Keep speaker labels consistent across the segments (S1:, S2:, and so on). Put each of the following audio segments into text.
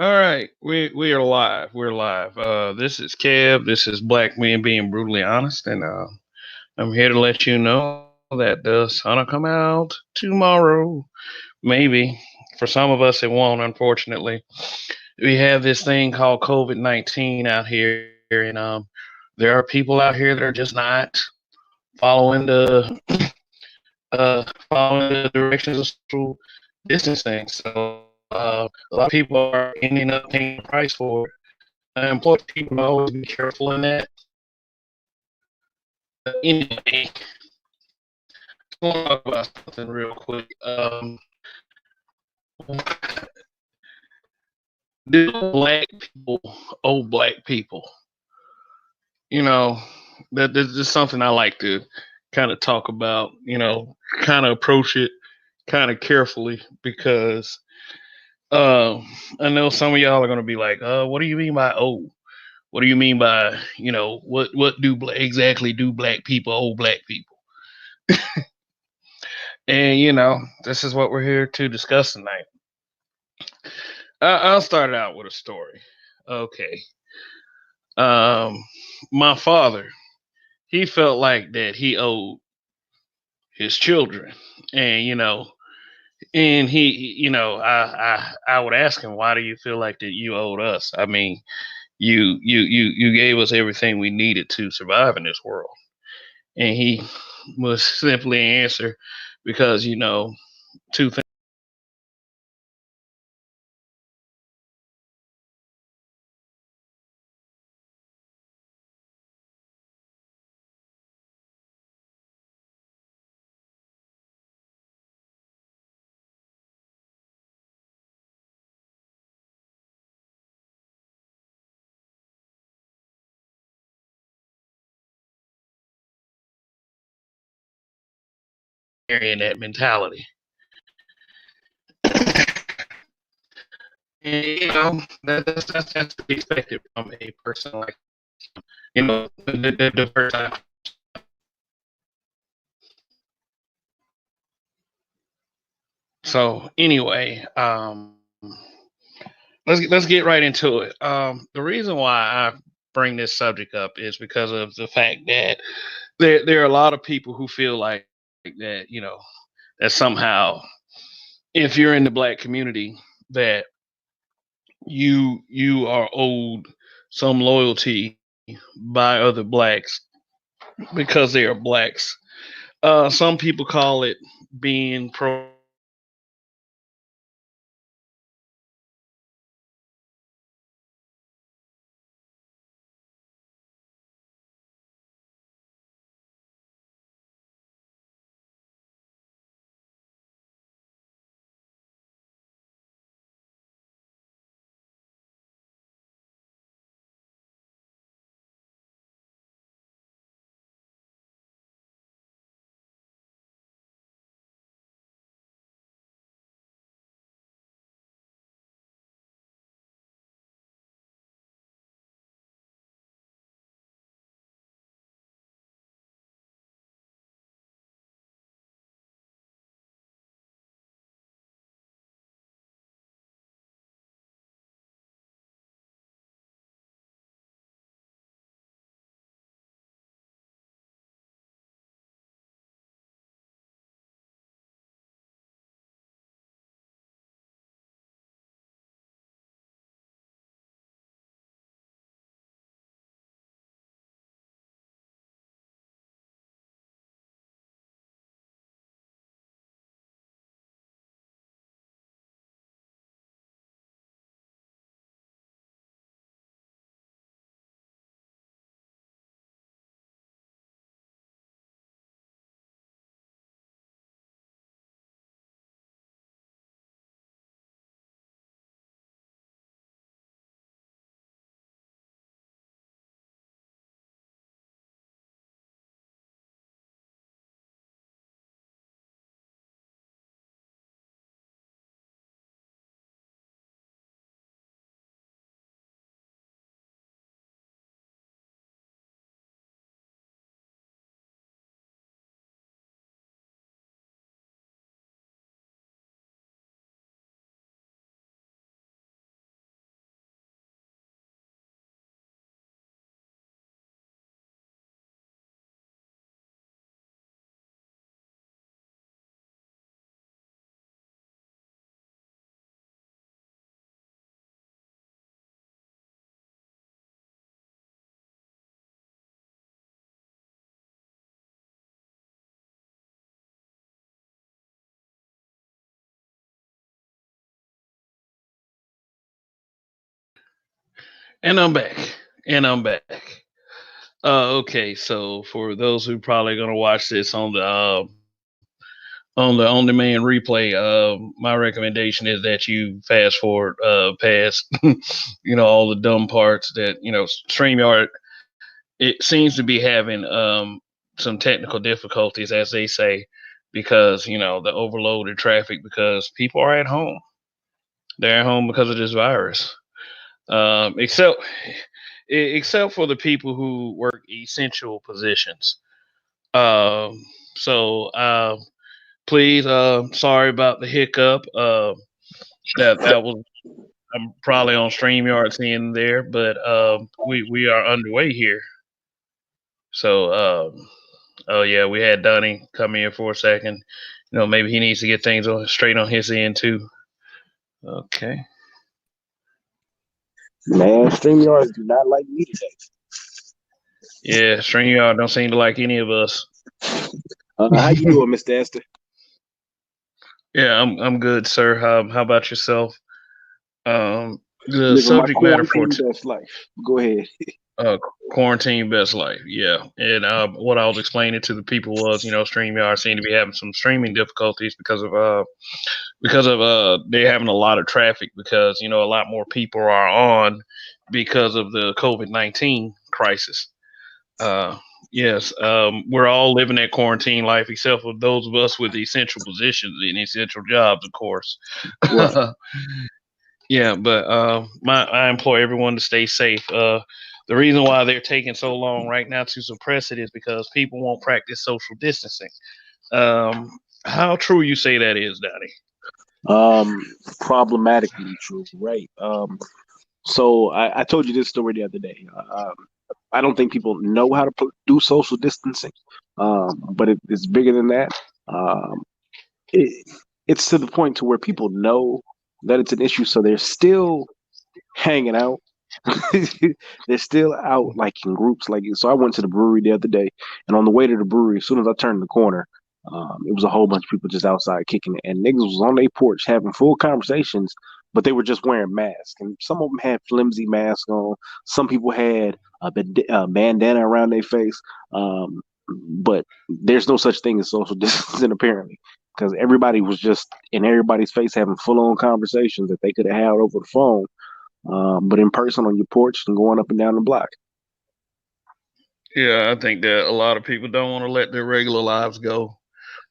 S1: All right, we are live. We're live. This is Kev. This is Black Men being brutally honest, and I'm here to let you know that the sun will come out tomorrow. Maybe for some of us it won't. Unfortunately, we have this thing called COVID-19 out here, and there are people out here that are just not following following the directions of social distancing. So a lot of people are ending up paying the price for it. Important people to always be careful in that. Anyway, I want to talk about something real quick. Do black people owe black people? You know, that's just something I like to kind of talk about. Kind of approach it kind of carefully because I know some of y'all are going to be like, what do you mean by owe? What do you mean by, what do exactly do black people owe black people? And this is what we're here to discuss tonight. I'll start out with a story. Okay. Um, my father, he felt like that he owed his children, and I would ask him, why do you feel like that you owed us? I mean, you gave us everything we needed to survive in this world, and he was simply answer because two things. In that mentality. And that's to be expected from a person like the person. So anyway, let's get right into it. The reason why I bring this subject up is because of the fact that there are a lot of people who feel like that that somehow if you're in the black community that you are owed some loyalty by other blacks because they are blacks. Some people call it being pro And I'm back. And I'm back. Okay, so for those who probably gonna watch this on the on-demand replay, my recommendation is that you fast forward past all the dumb parts that Streamyard. It seems to be having some technical difficulties, as they say, because the overloaded traffic because people are at home. They're at home because of this virus. Um, except except for the people who work essential positions. Um, so please, sorry about the hiccup. That was I'm probably on StreamYard seeing there, but we are underway here. So oh yeah, we had Donnie come in for a second. Maybe he needs to get things on straight on his end too. Okay.
S2: Man, StreamYards do not like me today.
S1: Yeah, StreamYard don't seem to like any of us.
S2: How you doing, Mr. Esther?
S1: Yeah, I'm good, sir. How about yourself? The
S2: Living my
S1: subject matter for
S2: quarantine best life. Go ahead.
S1: uh, quarantine best life, yeah. And what I was explaining to the people was, StreamYard seemed to be having some streaming difficulties because of they having a lot of traffic because a lot more people are on because of the COVID-19 crisis. Uh, yes, we're all living that quarantine life except for those of us with essential positions and essential jobs, of course.
S2: Right.
S1: Yeah, but I implore everyone to stay safe. The reason why they're taking so long right now to suppress it is because people won't practice social distancing. How true you say that is, Donnie?
S2: Um, Problematically true, right? So I told you this story the other day. I don't think people know how to do social distancing, but it's bigger than that. Um, it, it's to the point to where people know that it's an issue, so they're still hanging out. They're still out like in groups. Like so, I went to the brewery the other day, and on the way to the brewery, as soon as I turned the corner, it was a whole bunch of people just outside kicking it, and niggas was on their porch having full conversations, but they were just wearing masks, and some of them had flimsy masks on. Some people had a bandana around their face, um, but there's no such thing as social distancing apparently. Because everybody was just in everybody's face having full on conversations that they could have had over the phone, but in person on your porch and going up and down the block.
S1: Yeah, I think that a lot of people don't want to let their regular lives go.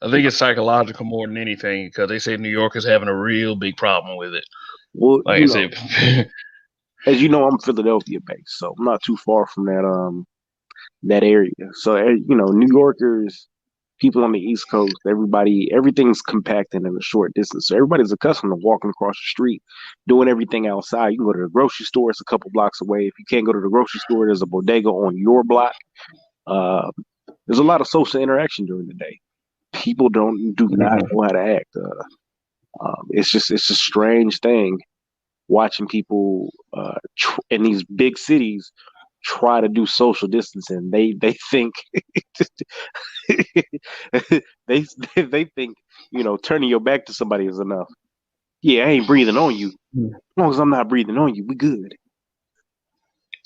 S1: I think it's psychological more than anything because they say New York is having a real big problem with it.
S2: Well,
S1: Like I said,
S2: as you know, I'm Philadelphia based, so I'm not too far from that area. So New Yorkers, people on the East Coast, everything's compacted in a short distance. So everybody's accustomed to walking across the street, doing everything outside. You can go to the grocery store; it's a couple blocks away. If you can't go to the grocery store, there's a bodega on your block. Uh, there's a lot of social interaction during the day. People do not
S1: Mhm.
S2: know how to act. It's a strange thing watching people in these big cities try to do social distancing. They think they they think turning your back to somebody is enough. Yeah, I ain't breathing on you. As long as I'm not breathing on you, we good.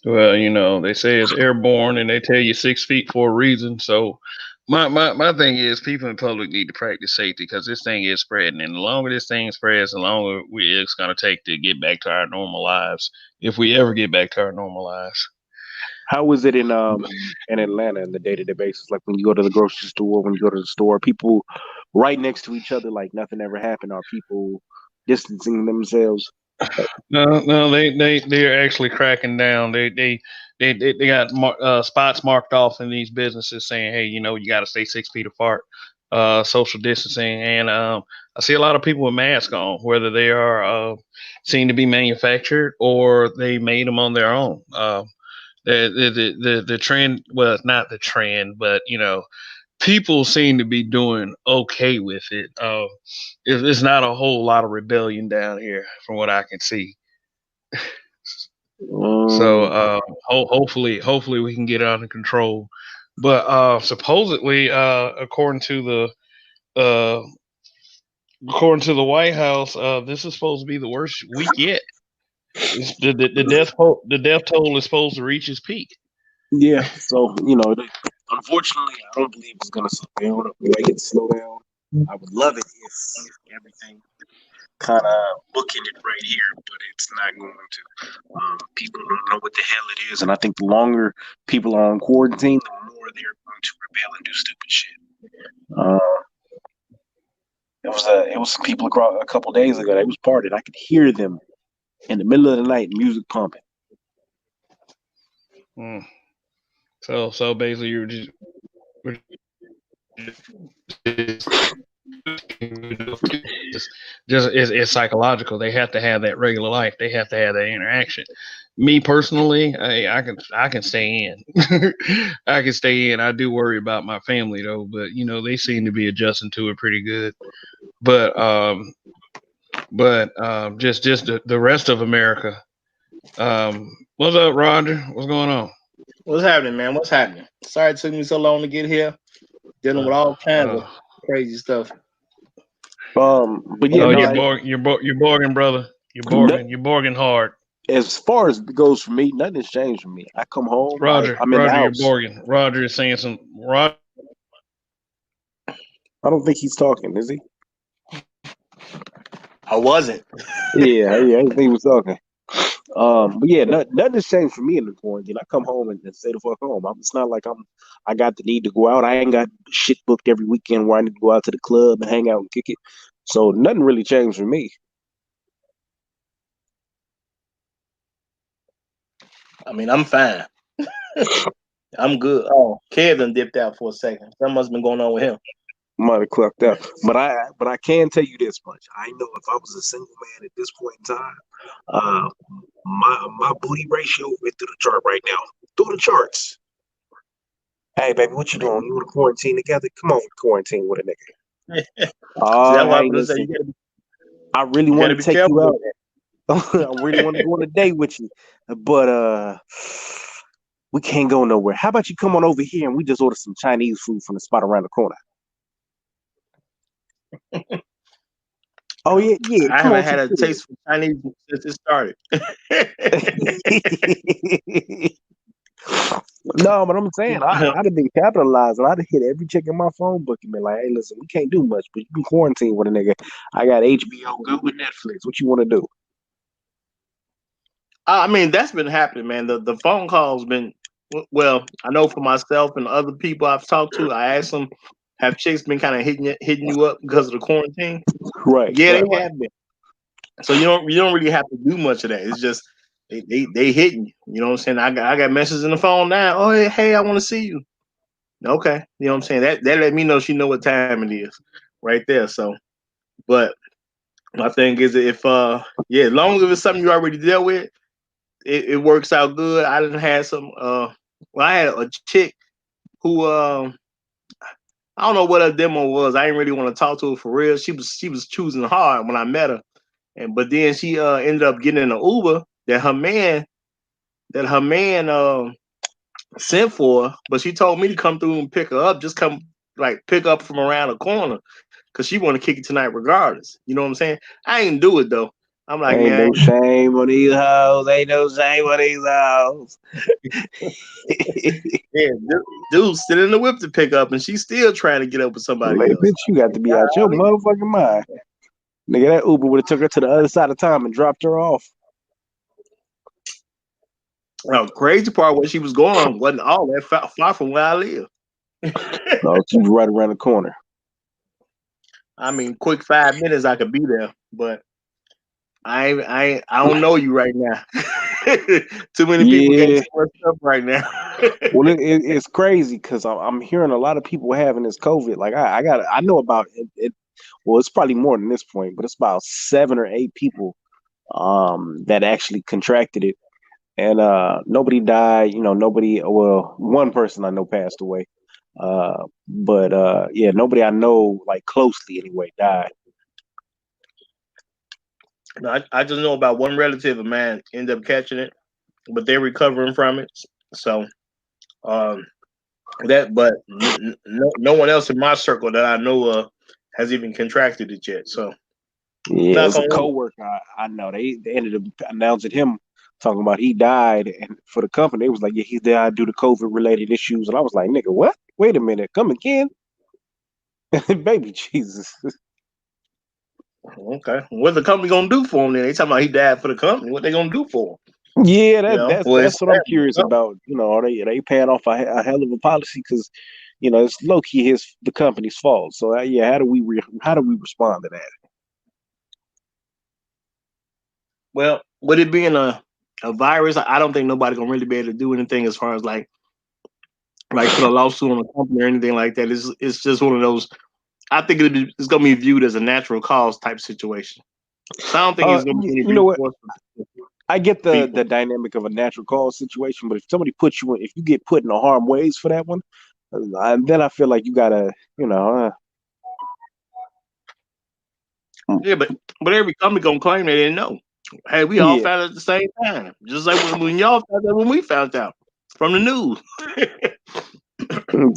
S1: Well, they say it's airborne and they tell you 6 feet for a reason. So my thing is people in public need to practice safety because this thing is spreading. And the longer this thing spreads, the longer it's going to take to get back to our normal lives. If we ever get back to our normal lives.
S2: How is it in Atlanta in the day to day basis? Like when you go to the grocery store, when you go to the store, people right next to each other like nothing ever happened. Are people distancing themselves?
S1: No, they're actually cracking down. They got spots marked off in these businesses saying, hey, you got to stay 6 feet apart, social distancing, and I see a lot of people with masks on, whether they are seen to be manufactured or they made them on their own. The trend, well, it's not the trend, but people seem to be doing okay with it. It's not a whole lot of rebellion down here, from what I can see. So
S2: Um,
S1: hopefully we can get it under control. But supposedly, uh, according to the White House, this is supposed to be the worst week yet. the death toll is supposed to reach its peak.
S2: Yeah, so unfortunately, I don't believe it's gonna slow down. I like it to slow down. I would love it if everything kind of bookended right here, but it's not going to. People don't know what the hell it is, and I think the longer people are on quarantine, the more they're going to rebel and do stupid shit. It was some people across a couple days ago. They was partying. I could hear them in the middle of the night, music pumping.
S1: So basically, you're just it's psychological. They have to have that regular life. They have to have that interaction. Me personally, I can stay in. I can stay in. I do worry about my family though, but they seem to be adjusting to it pretty good. But just the rest of America. What's up, Roger? What's going on?
S3: What's happening, man? What's happening? Sorry it took me so long to get here. Dealing with all kinds of crazy stuff.
S2: But yeah,
S1: you're Borging, brother. You're Borging hard.
S2: As far as it goes for me, nothing has changed for me. I come home,
S1: Roger.
S2: I'm in the house.
S1: You're Borging. Roger is saying some. Roger.
S2: I don't think he's talking, is he?
S3: I wasn't.
S2: Yeah, I think he was talking. But yeah, nothing has changed for me in the quarantine. I come home and stay the fuck home. It's not like I got the need to go out. I ain't got shit booked every weekend where I need to go out to the club and hang out and kick it. So nothing really changed for me.
S3: I mean, I'm fine. I'm good. Oh, Kevin dipped out for a second. Something must have been going on with him.
S2: Might have clocked out, but I can tell you this much. I know if I was a single man at this point in time, my booty ratio went through the chart right now. Through the charts. Hey, baby, what you doing? You want to quarantine together? Come on, quarantine with a nigga. I really want to take you out. I really want to go on a date with you, but we can't go nowhere. How about you come on over here and we just order some Chinese food from the spot around the corner? Oh yeah.
S3: I haven't had a taste for Chinese since it started.
S2: No, but I'm saying I'd have been capitalizing. I'd have hit every chick in my phone book and been like, "Hey, listen, we can't do much, but you can quarantine with a nigga. I got HBO, go with Netflix. What you want to do?"
S3: I mean, that's been happening, man. The phone calls been well. I know for myself and other people I've talked to. I asked them, have chicks been kind of hitting you up because of the quarantine?
S2: Right.
S3: Yeah, they have been. So you don't really have to do much of that. It's just they hitting you. You know what I'm saying? I got messages in the phone now. Oh hey, I want to see you. Okay, you know what I'm saying? That let me know she know what time it is, right there. So, but my thing is if as long as it's something you already dealt with, it works out good. I didn't have some I had a chick who I don't know what her demo was. I didn't really want to talk to her for real. She was choosing hard when I met her. But then she ended up getting in an Uber that her man sent for her, but she told me to come through and pick her up. Just come pick up from around the corner because she want to kick it tonight regardless. You know what I'm saying? I ain't do it though. I'm like,
S2: ain't no shame on these hoes. Ain't no shame on these hoes.
S3: Yeah, dude sitting in the whip to pick up, and she's still trying to get up with somebody else.
S2: Bitch, you got to be out your motherfucking mind. Nigga, that Uber would have took her to the other side of town and dropped her off.
S3: Well, crazy part where she was going wasn't all that far from where I live.
S2: No, she was right around the corner.
S3: I mean, quick 5 minutes I could be there, but I don't know you right now. Too many people got too much stuff right now.
S2: Well, it's crazy because I'm hearing a lot of people having this COVID. Like I know about it. Well, it's probably more than this point, but it's about 7 or 8 people that actually contracted it, and nobody died. Nobody. Well, one person I know passed away, but nobody I know closely anyway died.
S3: I just know about one relative of mine ended up catching it, but they're recovering from it. So, but no one else in my circle that I know of has even contracted it yet. So,
S2: Yeah, it
S3: Knock
S2: was a
S3: on wood.
S2: coworker. I know they ended up announcing him talking about he died, and for the company, it was like, yeah, he died due to COVID related issues, and I was like, nigga, what? Wait a minute, come again, baby Jesus.
S3: Okay. What the company gonna do for him then? They talking about he died for the company. What they gonna do for him?
S2: Yeah,
S3: You know? Well, it's
S2: that's what I'm curious about. You know, are they paying off a hell of a policy? Because you know it's low key the company's fault. So yeah, how do we respond to that?
S3: well, with it being a virus, I don't think nobody gonna really be able to do anything as far as like put a lawsuit on a company or anything like that. It's just one of those. I think it's gonna be viewed as a natural cause type situation. So I don't think it's gonna be any
S2: You know what?
S3: recourse
S2: I get
S3: for people.
S2: the dynamic of a natural cause situation, but if somebody puts you in, if you get put in a harm ways for that one, then I feel like you gotta, you know,
S3: Yeah, but every company gonna claim they didn't know. Hey, we all
S2: yeah,
S3: found out at the same time, just like when y'all found out when we found out from the news.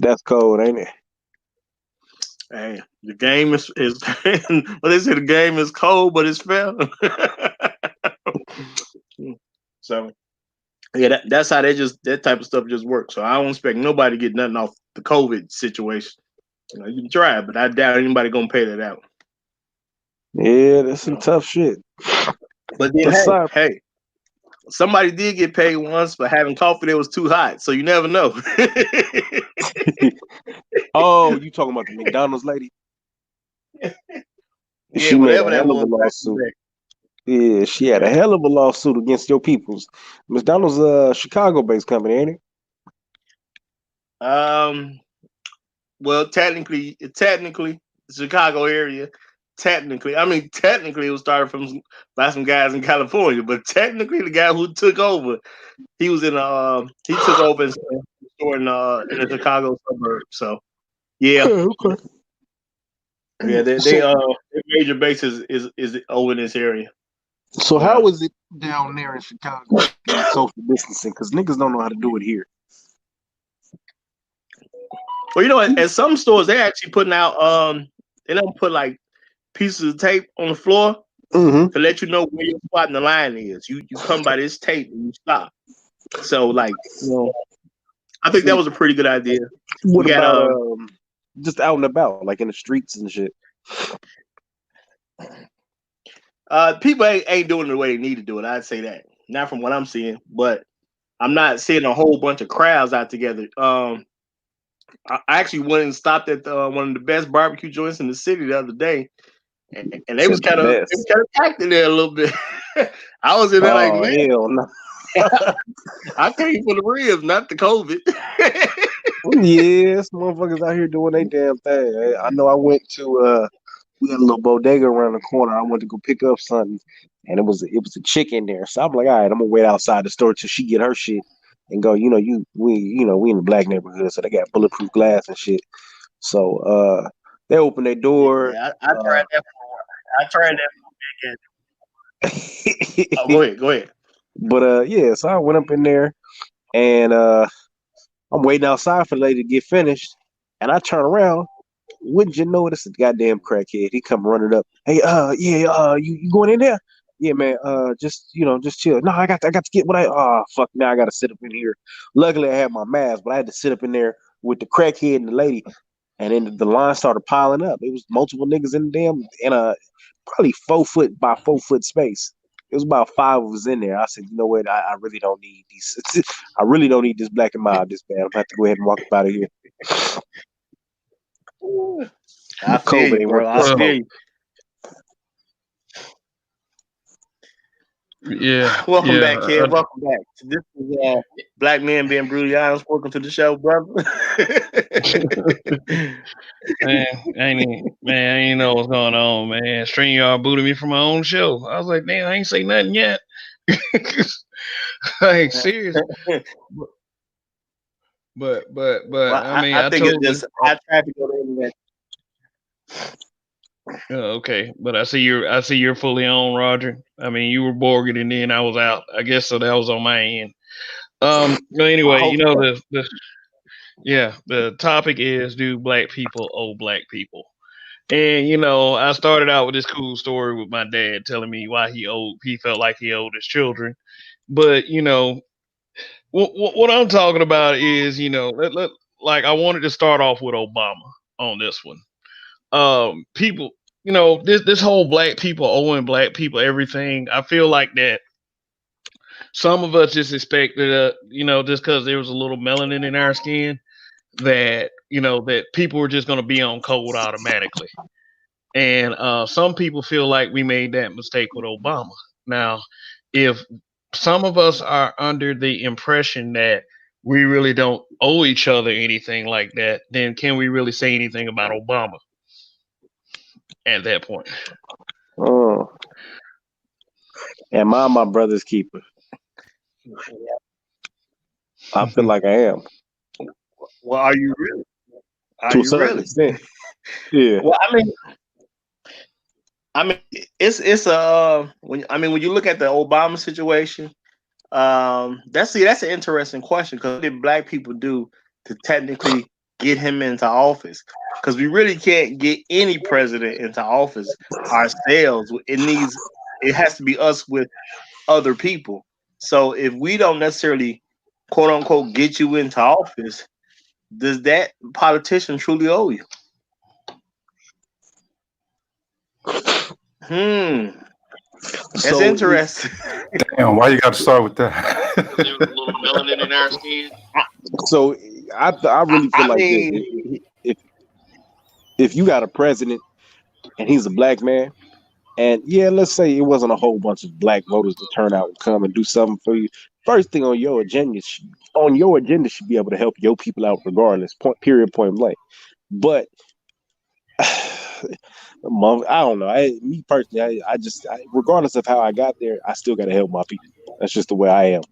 S2: that's cold, ain't it?
S3: Hey, the game is well, they say the game is cold, but it's fair. So yeah, that's how that type of stuff just works. So I don't expect nobody to get nothing off the COVID situation. You know, you can try, but I doubt anybody gonna pay that out.
S2: Yeah, that's
S3: You
S2: some
S3: know.
S2: tough shit.
S3: But then
S2: Aside,
S3: hey, somebody did get paid once for having coffee that was too hot, so you never know.
S2: oh, you talking about the McDonald's lady?
S3: Yeah,
S2: She made
S3: whatever
S2: a
S3: that
S2: hell of a
S3: was back in
S2: lawsuit.
S3: the
S2: Yeah, she had a
S3: day.
S2: hell of a lawsuit against your peoples. McDonald's a Chicago-based company, ain't it?
S3: Yeah. Well, technically, the Chicago area. Technically, it was started by some guys in California, but technically, the guy who took over, he was in he took over in a store in the Chicago suburb. So yeah,
S2: Okay.
S3: yeah,
S2: So,
S3: their major base is over in this area.
S2: so
S3: Yeah.
S2: how is it down there in Chicago getting social distancing? Because niggas don't know how to do it here.
S3: Well, you know, at some stores they actually putting out they don't put like pieces of tape on the floor
S2: Mm-hmm.
S3: to let you know where your spot in the line is. You come by this tape and you stop. So like, you know, I think that was a pretty good idea. We
S2: What
S3: got
S2: about just out and about, like in the streets and shit?
S3: people ain't doing it the way they need to do it. I'd say that. Not from what I'm seeing, but I'm not seeing a whole bunch of crowds out together. I actually went and stopped at one of the best barbecue joints in the city the other day, and
S2: Said the
S3: they
S2: best.
S3: was kind of packed in there a little bit. I was in there like,
S2: Oh
S3: man,
S2: hell no.
S3: I came for the ribs, not the COVID.
S2: Yeah, some motherfuckers out here doing their damn thing. I know I went to we had a little bodega around the corner. I went to go pick up something and it was a chick in there. So I'm like, all right, I'm gonna wait outside the store till she get her shit and go, we in the black neighborhood, so they got bulletproof glass and shit. So they opened their door.
S3: Yeah, I tried that. I tried that. Oh, go ahead, go ahead.
S2: But yeah, so I went up in there and I'm waiting outside for the lady to get finished. And I turn around. Wouldn't you know it's a goddamn crackhead? He come running up. Hey, yeah, you going in there? Yeah, man. Just chill. No, I got to get what fuck. Now I got to sit up in here. Luckily, I had my mask, but I had to sit up in there with the crackhead and the lady. And then the line started piling up. It was multiple niggas in the damn in a probably 4 foot by 4 foot space. It was about five of us in there. I said, you know what? I really don't need these. I really don't need this black and mild this bad. I'm gonna have to go ahead and walk up out of here.
S3: I feel
S2: COVID
S3: you,
S2: ain't
S3: bro.
S2: worth the
S3: I
S1: Well,
S3: feel
S2: smoke.
S3: you.
S1: yeah,
S3: Welcome back,
S1: yeah.
S3: kid. Welcome back. This is Black Men Being Brutally Honest. Welcome to the show, brother.
S1: Man, I ain't know what's going on, man. StreamYard booted me from my own show. I was like, damn, I ain't say nothing yet. I ain't serious. But
S3: Well,
S1: I mean,
S3: I
S1: I
S3: think it's
S1: told you.
S3: just high traffic on the internet.
S1: Okay, but I see you're fully on, Roger. I mean, you were Borged and then I was out. I guess so. That was on my end. But
S2: I
S1: anyway,
S2: hope
S1: you know
S2: so.
S1: the topic is do black people owe black people? And I started out with this cool story with my dad telling me why he felt like he owed his children. But what I'm talking about is like I wanted to start off with Obama on this one. People, this whole black people owing black people everything. I feel like that some of us just expected, just because there was a little melanin in our skin, that that people were just going to be on code automatically. And some people feel like we made that mistake with Obama. Now, if some of us are under the impression that we really don't owe each other anything like that, then can we really say anything about Obama at that point?
S2: Oh, am I my brother's keeper? I feel like I am.
S3: Well, are you really? Are
S2: To a
S3: you
S2: certain
S3: really?
S2: extent. Yeah.
S3: Well, I mean, it's when you look at the Obama situation, that's an interesting question, because what did black people do to technically get him into office? Because we really can't get any president into office ourselves. It has to be us with other people. So if we don't necessarily, quote unquote, get you into office, does that politician truly owe you? That's
S2: So
S3: interesting.
S4: Damn, why you got to start with that?
S1: There was a little melanin in our skin.
S2: so I really feel
S3: I
S2: like this.
S3: mean,
S2: If you got a president and he's a black man, and yeah, let's say it wasn't a whole bunch of black voters to turn out and come and do something for you. First thing on your agenda, should be able to help your people out regardless. Period. Point blank. But I don't know. Me personally, regardless of how I got there, I still got to help my people. That's just the way I am.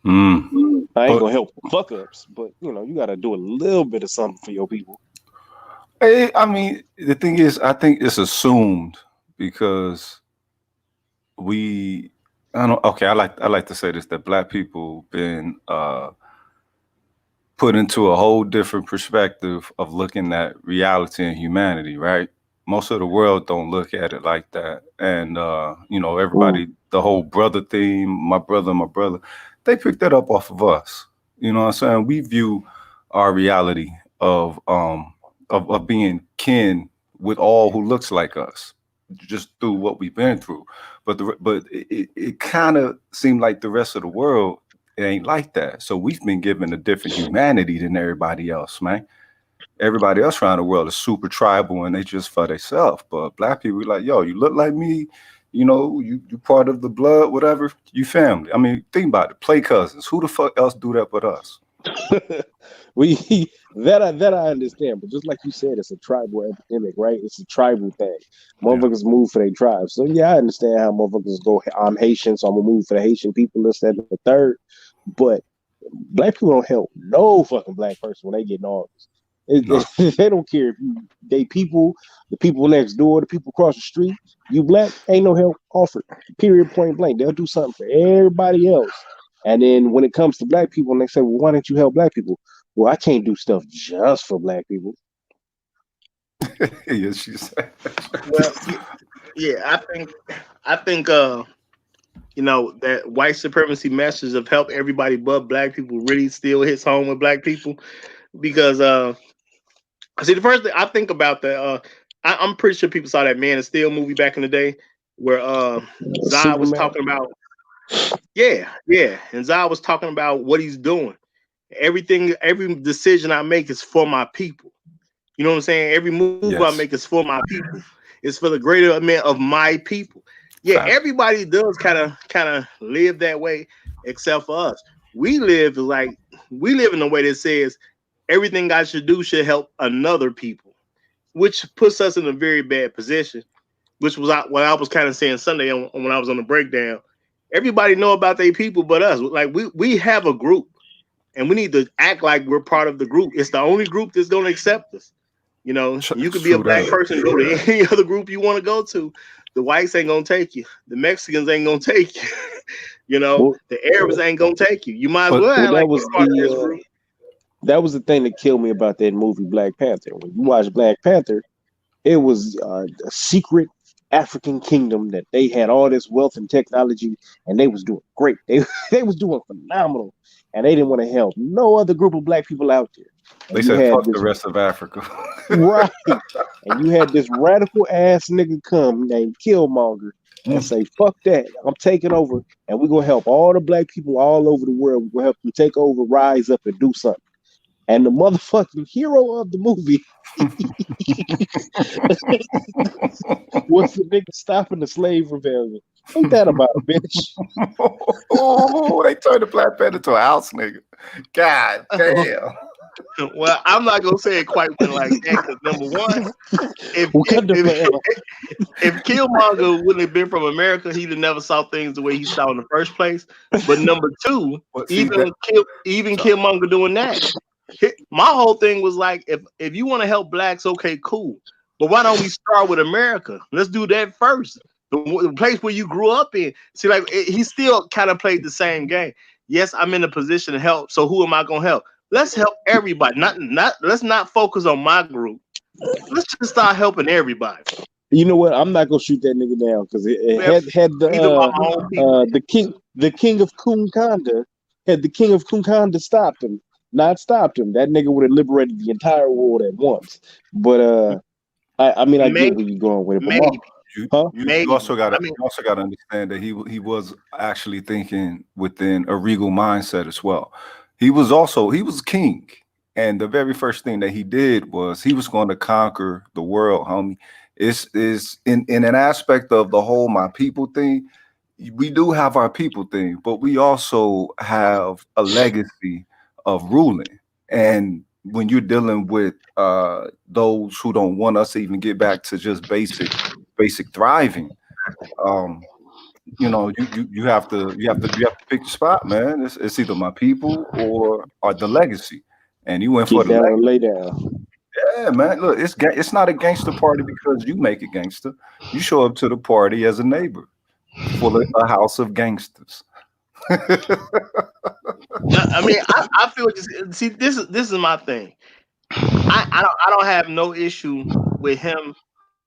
S2: I ain't gonna help fuck ups, but you got to do a little bit of something for your people.
S4: I mean, the thing is, I think it's assumed because I don't. Okay, I like to say this, that black people been put into a whole different perspective of looking at reality and humanity, right? Most of the world don't look at it like that. And everybody, the whole brother theme, my brother, they picked that up off of us. You know what I'm saying? We view our reality of being kin with all who looks like us, just through what we've been through. But it kind of seemed like the rest of the world, it ain't like that. So we've been given a different humanity than everybody else, man. Everybody else around the world is super tribal and they just for themselves. But black people, like, yo, you look like me, you part of the blood, whatever, you family. I mean, think about it. Play cousins. Who the fuck else do that but us?
S2: that I understand, but just like you said, it's a tribal epidemic, right? It's a tribal thing. Motherfuckers move for their tribes. So yeah, I understand how motherfuckers go, I'm Haitian, so I'm gonna move for the Haitian people, this, that, and the third. But black people don't help no fucking black person when they get in office. They don't care if the people next door, the people across the street, you black, ain't no help offered. Period, point blank. They'll do something for everybody else. And then when it comes to black people, and they say, well, why don't you help black people? Well, I can't do stuff just for black people.
S4: Yes, she said.
S3: Well, yeah, I think that white supremacy message of help everybody but black people really still hits home with black people, because see, the first thing I think about that, I'm pretty sure people saw that Man of Steel movie back in the day, where Zod was talking about, and Zod was talking about what he's doing. Every decision I make is for my people. You know what I'm saying? Every move I make is for my people. It's for the greater of my people. Yeah, everybody does kind of live that way, except for us. We live in a way that says everything I should do should help another people, which puts us in a very bad position. Which was what I was kind of saying Sunday when I was on the breakdown. Everybody know about their people but us. Like we have a group, and we need to act like we're part of the group. It's the only group that's going to accept us. You could be a black person, go to any other group you want to go to. The whites ain't gonna take you. The Mexicans ain't gonna take you. The Arabs ain't gonna take you. You might as well act like you're part of this group.
S2: That was the thing that killed me about that movie Black Panther. When you watch Black Panther, It was a secret African kingdom that they had all this wealth and technology, and they was doing great. They was doing phenomenal, and they didn't want to help no other group of black people out there.
S4: They
S2: And you
S4: said,
S2: had
S4: fuck the
S2: this
S4: rest of Africa.
S2: right, and you had this radical ass nigga come named Killmonger and say, "Fuck that! I'm taking over, and we're gonna help all the black people all over the world. We're gonna help them take over, rise up, and do something." And the motherfucking hero of the movie was the nigga stopping the slave rebellion. Ain't that about a bitch?
S4: Oh, they turned the Black Panther to a house nigga. God damn.
S3: Well, I'm not gonna say it quite went like that because number one, if
S2: Wakanda forever.
S3: if Killmonger wouldn't have been from America, he'd have never saw things the way he saw in the first place. But number two,
S4: But see,
S3: even Killmonger doing that, my whole thing was like, if you want to help blacks, okay, cool. But why don't we start with America? Let's do that first. The place where you grew up in. See, like he still kind of played the same game. Yes, I'm in a position to help. So who am I gonna help? Let's help everybody. Not let's not focus on my group. Let's just start helping everybody.
S2: You know what? I'm not gonna shoot that nigga down because it had the king of Kumkanda had the king of Kumkanda stopped him, not stopped him. That nigga would have liberated the entire world at once. But I mean I get where you're going with it. But
S3: Maybe.
S4: You also got to understand that he was actually thinking within a regal mindset as well. He was king, and the very first thing that he did was he was going to conquer the world, homie. Is in an aspect of the whole my people thing. We do have our people thing, but we also have a legacy of ruling. And when you're dealing with those who don't want us to even get back to just basic thriving, you know, you have to pick the spot, man. It's either my people or the legacy. And you went for
S2: get
S4: the
S2: down
S4: legacy.
S2: and lay down.
S4: Yeah, man. Look, it's not a gangster party because you make it gangster. You show up to the party as a neighbor full of a house of gangsters.
S3: I mean, I feel just see this is my thing. I don't have no issue with him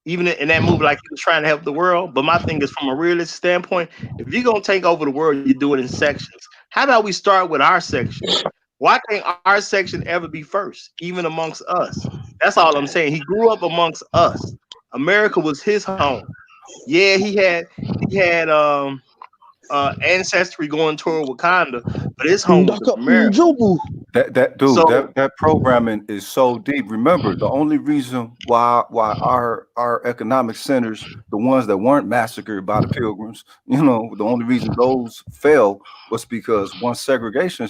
S3: even in that movie, like he was trying to help the world. But my thing is from a realistic standpoint, if you're gonna take over the world, you do it in sections. How about we start with our section? Why can't our section ever be first, even amongst us? That's all I'm saying. He grew up amongst us. America was his home. Yeah, he had ancestry going toward Wakanda, but his home was America.
S4: Dude,
S3: So
S4: that programming is so deep. Remember, the only reason why our economic centers, the ones that weren't massacred by the pilgrims, you know, the only reason those fell was because once segregation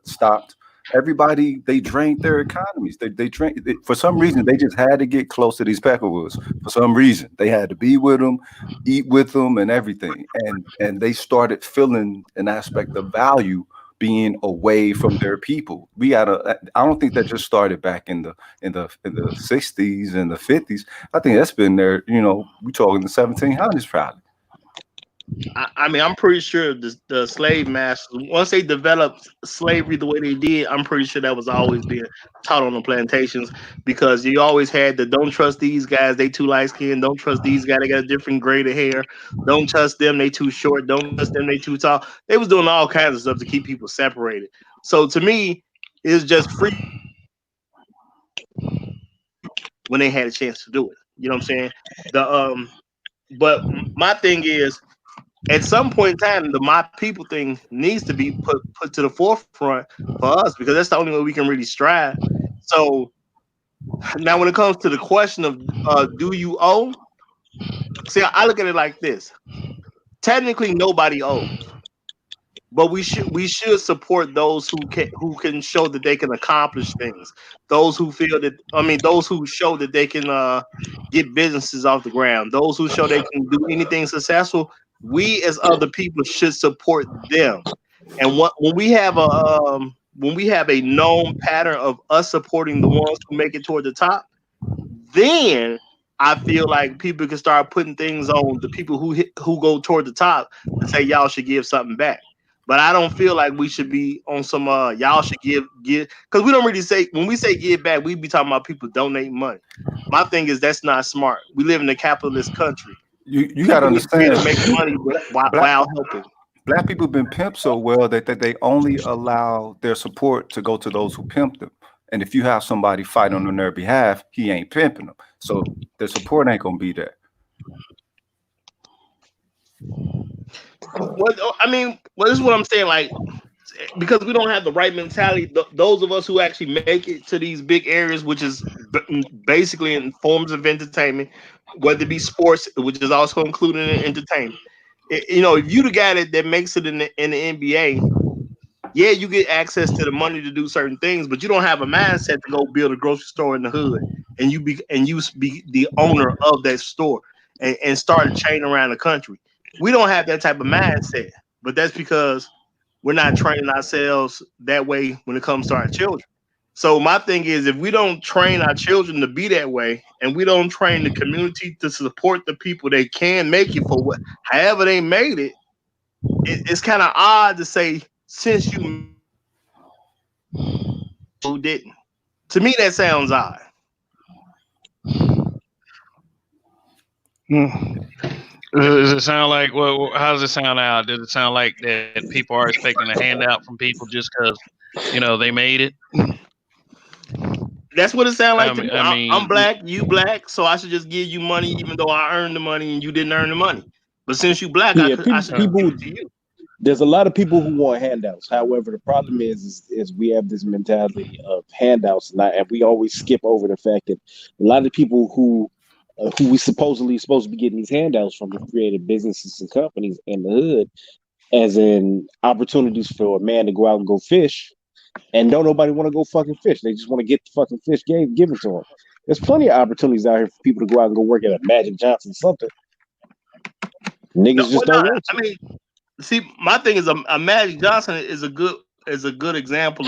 S4: stopped, everybody they drained their economies. They drained for some reason they just had to get close to these peckerwoods. For some reason, they had to be with them, eat with them, and everything. And they started feeling an aspect of value being away from their people. I don't think that just started back in the 60s and the 50s. I think that's been there, you know, we talking the 1700s probably.
S3: I mean, I'm pretty sure the slave masters, once they developed slavery the way they did, I'm pretty sure that was always being taught on the plantations because you always had the don't trust these guys, they too light skinned, don't trust these guys, they got a different grade of hair, don't trust them, they too short, don't trust them, they too tall. They was doing all kinds of stuff to keep people separated. So to me, it's just free when they had a chance to do it. You know what I'm saying? But my thing is at some point in time, the my people thing needs to be put to the forefront for us because that's the only way we can really strive. So now, when it comes to the question of do you owe? See, I look at it like this: technically, nobody owes, but we should support those who can show that they can accomplish things. Those who feel that those who show that they can get businesses off the ground. Those who show they can do anything successful. We as other people should support them. And when we have a known pattern of us supporting the ones who make it toward the top, then I feel like people can start putting things on the people who go toward the top and say y'all should give something back. But I don't feel like we should be on some y'all should give because we don't really say when we say give back, we be talking about people donating money. My thing is that's not smart. We live in a capitalist country.
S4: You got to
S3: People need to be able
S4: understand.
S3: to make money
S4: Black
S3: while helping.
S4: Black people have been pimped so well that they only allow their support to go to those who pimp them. And if you have somebody fighting on their behalf, he ain't pimping them. So their support ain't gonna be there.
S3: What I mean, well, this is what I'm saying. Like, because we don't have the right mentality. Those of us who actually make it to these big areas, which is basically in forms of entertainment, whether it be sports, which is also included in entertainment. If you the guy that makes it in the NBA, yeah, you get access to the money to do certain things, but you don't have a mindset to go build a grocery store in the hood and you be the owner of that store and start a chain around the country. We don't have that type of mindset, but that's because we're not training ourselves that way when it comes to our children. So my thing is, if we don't train our children to be that way, and we don't train the community to support the people that can make it for however they made it, it's kind of odd to say since you who didn't. To me, that sounds odd.
S1: Does it sound like? Well, how does it sound now? Does it sound like that people are expecting a handout from people just because they made it?
S3: That's what it sounds like to me.
S1: I mean,
S3: I'm black, you black, so I should just give you money, even though I earned the money and you didn't earn the money. But since you black, I should give it to you.
S2: There's a lot of people who want handouts. However, the problem is we have this mentality of handouts, and we always skip over the fact that a lot of people who we supposedly supposed to be getting these handouts from have created businesses and companies in the hood, as in opportunities for a man to go out and go fish, and don't nobody want to go fucking fish. They just want to get the fucking fish given to them. There's plenty of opportunities out here for people to go out and go work at a Magic Johnson something. Niggas just don't want to.
S3: I mean, see, my thing is a Magic Johnson is a good example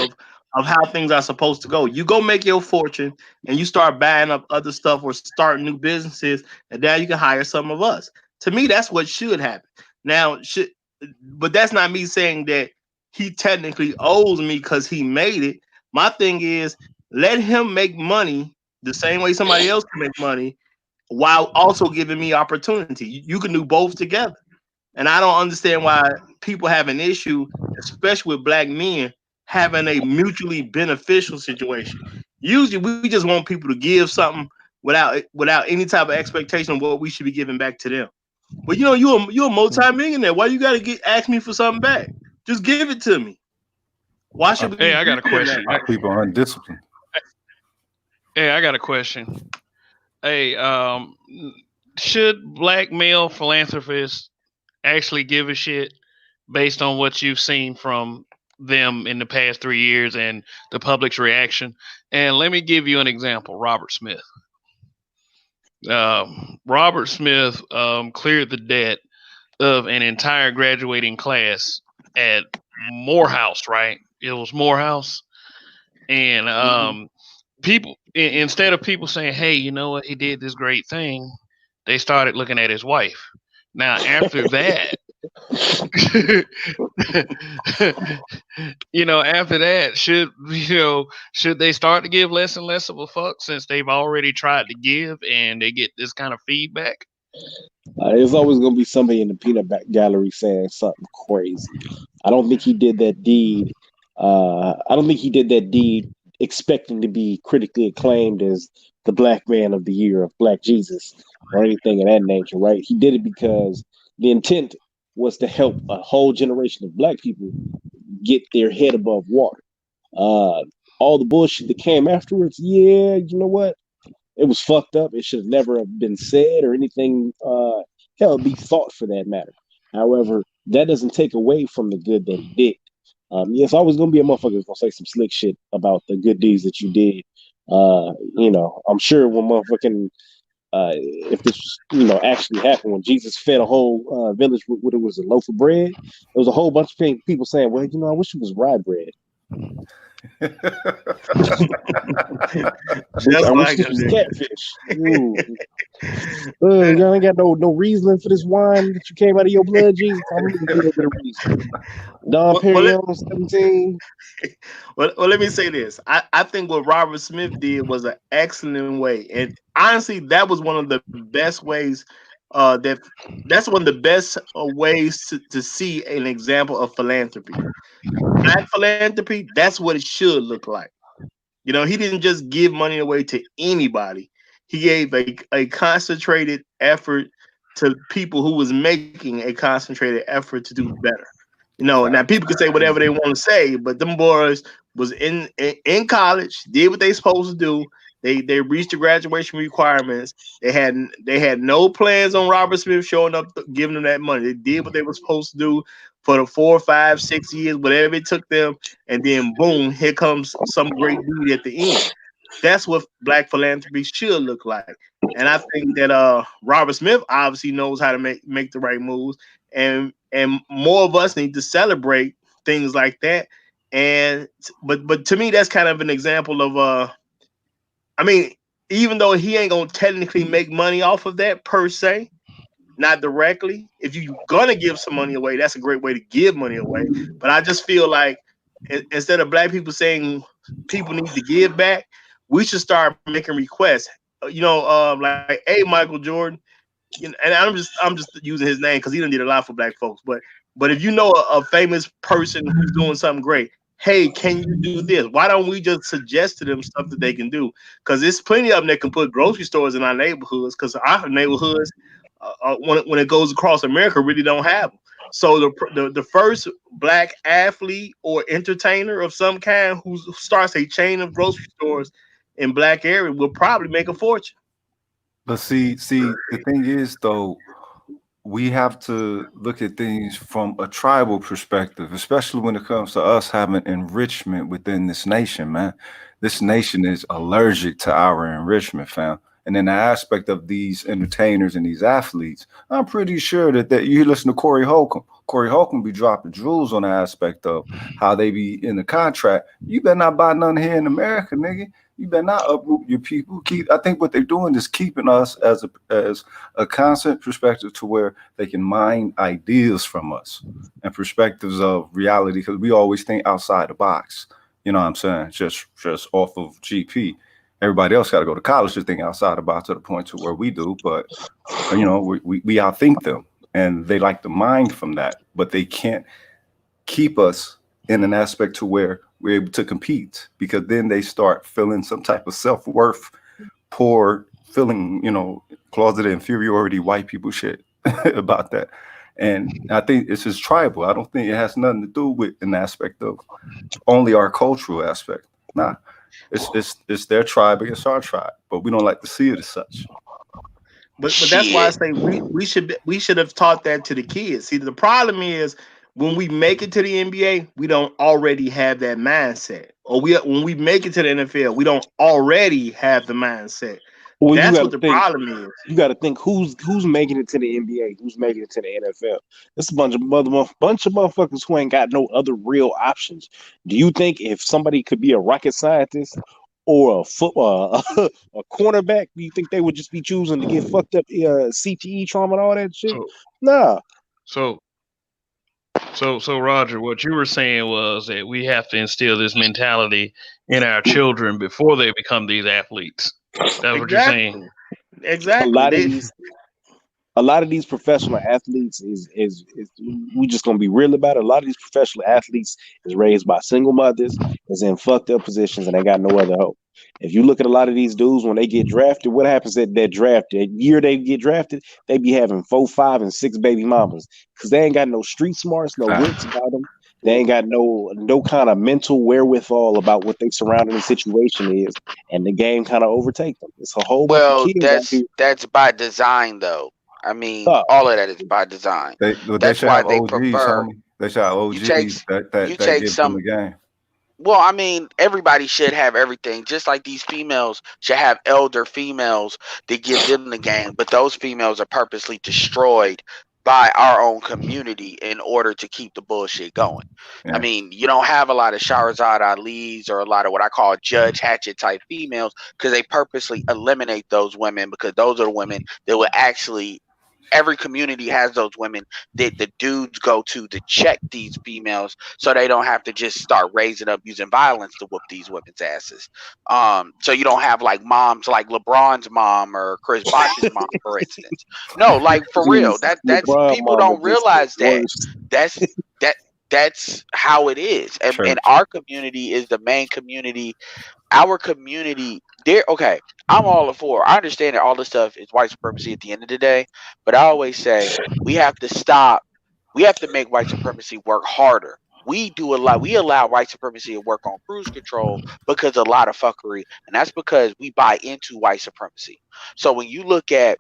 S3: of how things are supposed to go. You go make your fortune and you start buying up other stuff or starting new businesses, and now you can hire some of us. To me, that's what should happen. Now, but that's not me saying that he technically owes me because he made it. My thing is let him make money the same way somebody else can make money while also giving me opportunity. You can do both together. And I don't understand why people have an issue, especially with black men, having a mutually beneficial situation. Usually we just want people to give something without any type of expectation of what we should be giving back to them. But you're a multi-millionaire. Why you gotta ask me for something back? Just give it to me. Why should we?
S1: Hey, I got a question.
S4: People are undisciplined.
S1: Hey, I got a question. Hey, should black male philanthropists actually give a shit based on what you've seen from them in the past 3 years and the public's reaction? And let me give you an example. Robert Smith. Robert Smith cleared the debt of an entire graduating class at Morehouse, right? It was Morehouse. And people, instead of people saying, hey, you know what, he did this great thing, they started looking at his wife. Now, after that, after that, should they start to give less and less of a fuck since they've already tried to give and they get this kind of feedback?
S2: There's always going to be somebody in the peanut gallery saying something crazy. I don't think he did that deed. Expecting to be critically acclaimed as the Black Man of the Year of Black Jesus or anything of that nature, right? He did it because the intent was to help a whole generation of black people get their head above water. All the bullshit that came afterwards, yeah, you know what? It was fucked up. It should have never have been said or anything, be thought for that matter. However, that doesn't take away from the good that he did. It's always going to be a motherfucker that's going to say some slick shit about the good deeds that you did. I'm sure when motherfucking, if this actually happened, when Jesus fed a whole village with what it was, a loaf of bread, there was a whole bunch of people saying, well, I wish it was rye bread.
S3: Just
S2: I wish
S3: like
S2: this
S3: a
S2: was
S3: nigga.
S2: catfish. Y'all ain't got no Riesling for this wine that you came out of your blood, G. I'm gonna need a little bit of Riesling. Don
S3: Well,
S2: Perignon 17.
S3: well, let me say this. I think what Robert Smith did was an excellent way. And honestly, that was one of the best ways that's one of the best ways to see an example of philanthropy. Black philanthropy, that's what it should look like. You know, he didn't just give money away to anybody. He gave a concentrated effort to people who was making a concentrated effort to do better. You know, now people can say whatever they want to say, but them boys was in college, did what they supposed to do. They reached the graduation requirements. They had no plans on Robert Smith showing up giving them that money. They did what they were supposed to do for the 4, 5, 6 years, whatever it took them, and then boom, here comes some great dude at the end. That's what black philanthropy should look like. And I think that Robert Smith obviously knows how to make the right moves, and more of us need to celebrate things like that. And but to me, that's kind of an example of I mean, even though he ain't gonna technically make money off of that per se, not directly. If you're gonna give some money away, that's a great way to give money away. But I just feel like instead of black people saying people need to give back, we should start making requests. Like, hey, Michael Jordan, and I'm just using his name because he done did a lot for black folks. But if you know a famous person who's doing something great, hey, can you do this? Why don't we just suggest to them stuff that they can do? Because there's plenty of them that can put grocery stores in our neighborhoods. Because our neighborhoods, when it goes across America, really don't have them. So the first black athlete or entertainer of some kind who starts a chain of grocery stores in black area will probably make a fortune.
S4: But see, the thing is though, we have to look at things from a tribal perspective, especially when it comes to us having enrichment within this nation, man. This nation is allergic to our enrichment, fam. And in the aspect of these entertainers and these athletes, I'm pretty sure that you listen to Corey Holcomb. Corey Holcomb be dropping jewels on the aspect of how they be in the contract. You better not buy none here in America, nigga. You better not uproot your people. I think what they're doing is keeping us as a constant perspective to where they can mine ideas from us and perspectives of reality, because we always think outside the box. You know what I'm saying? Just off of GP. Everybody else got to go to college to think outside the box to the point to where we do, but we outthink them, and they like to mine from that, but they can't keep us in an aspect to where we're able to compete, because then they start feeling some type of self-worth, poor feeling, closeted inferiority, white people shit about that. And I think it's just tribal. I don't think it has nothing to do with an aspect of only our cultural aspect. Nah, it's their tribe against our tribe, but we don't like to see it as such.
S3: But that's why I say we should have taught that to the kids. See, the problem is when we make it to the NBA, we don't already have that mindset. Or when we make it to the NFL, we don't already have the mindset.
S2: Well,
S3: That's what the problem is.
S2: You got to think who's making it to the NBA, who's making it to the NFL. It's a bunch of motherfuckers who ain't got no other real options. Do you think if somebody could be a rocket scientist or a football, a cornerback, do you think they would just be choosing to get fucked up CTE trauma and all that shit? Nah.
S1: So Roger, what you were saying was that we have to instill this mentality in our children before they become these athletes. That's what you're saying.
S3: Exactly.
S2: A lot of these professional athletes is we just gonna be real about it. A lot of these professional athletes is raised by single mothers, is in fucked up positions, and they got no other hope. If you look at a lot of these dudes when they get drafted, what happens at that draft? That year they get drafted, they be having 4, 5, and 6 baby mamas because they ain't got no street smarts, no wits about them. They ain't got no kind of mental wherewithal about what they surrounding situation is, and the game kind of overtake them. It's a whole bunch of kids.
S5: That's by design, though. I mean, all of that is by design. That's why they prefer.
S4: They should have OGs that give them the game.
S5: Well, I mean, everybody should have everything. Just like these females should have elder females that give them the game, but those females are purposely destroyed by our own community in order to keep the bullshit going.
S4: Yeah.
S5: I mean, you don't have a lot of Shahrazad Ali's or a lot of what I call Judge Hatchet type females because they purposely eliminate those women because those are the women that will actually. Every community has those women that the dudes go to check these females so they don't have to just start raising up using violence to whoop these women's asses. So you don't have like moms like LeBron's mom or Chris Bosh's mom, for instance. No, like for real. That's people don't realize that. That's that's how it is. And our community is the main community. Our community, there. Okay, I'm all for. I understand that all this stuff is white supremacy at the end of the day, but I always say we have to stop. We have to make white supremacy work harder. We do a lot. We allow white supremacy to work on cruise control because of a lot of fuckery, and that's because we buy into white supremacy. So when you look at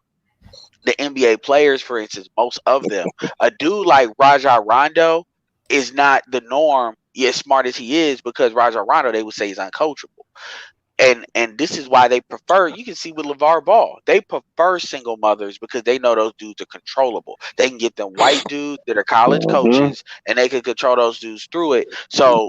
S5: the NBA players, for instance, most of them, a dude like Rajon Rondo is not the norm. As smart as he is, because Rajon Rondo, they would say, is uncoachable. And this is why they prefer. You can see with LeVar Ball, they prefer single mothers because they know those dudes are controllable. They can get them white dudes that are college coaches, and they can control those dudes through it. So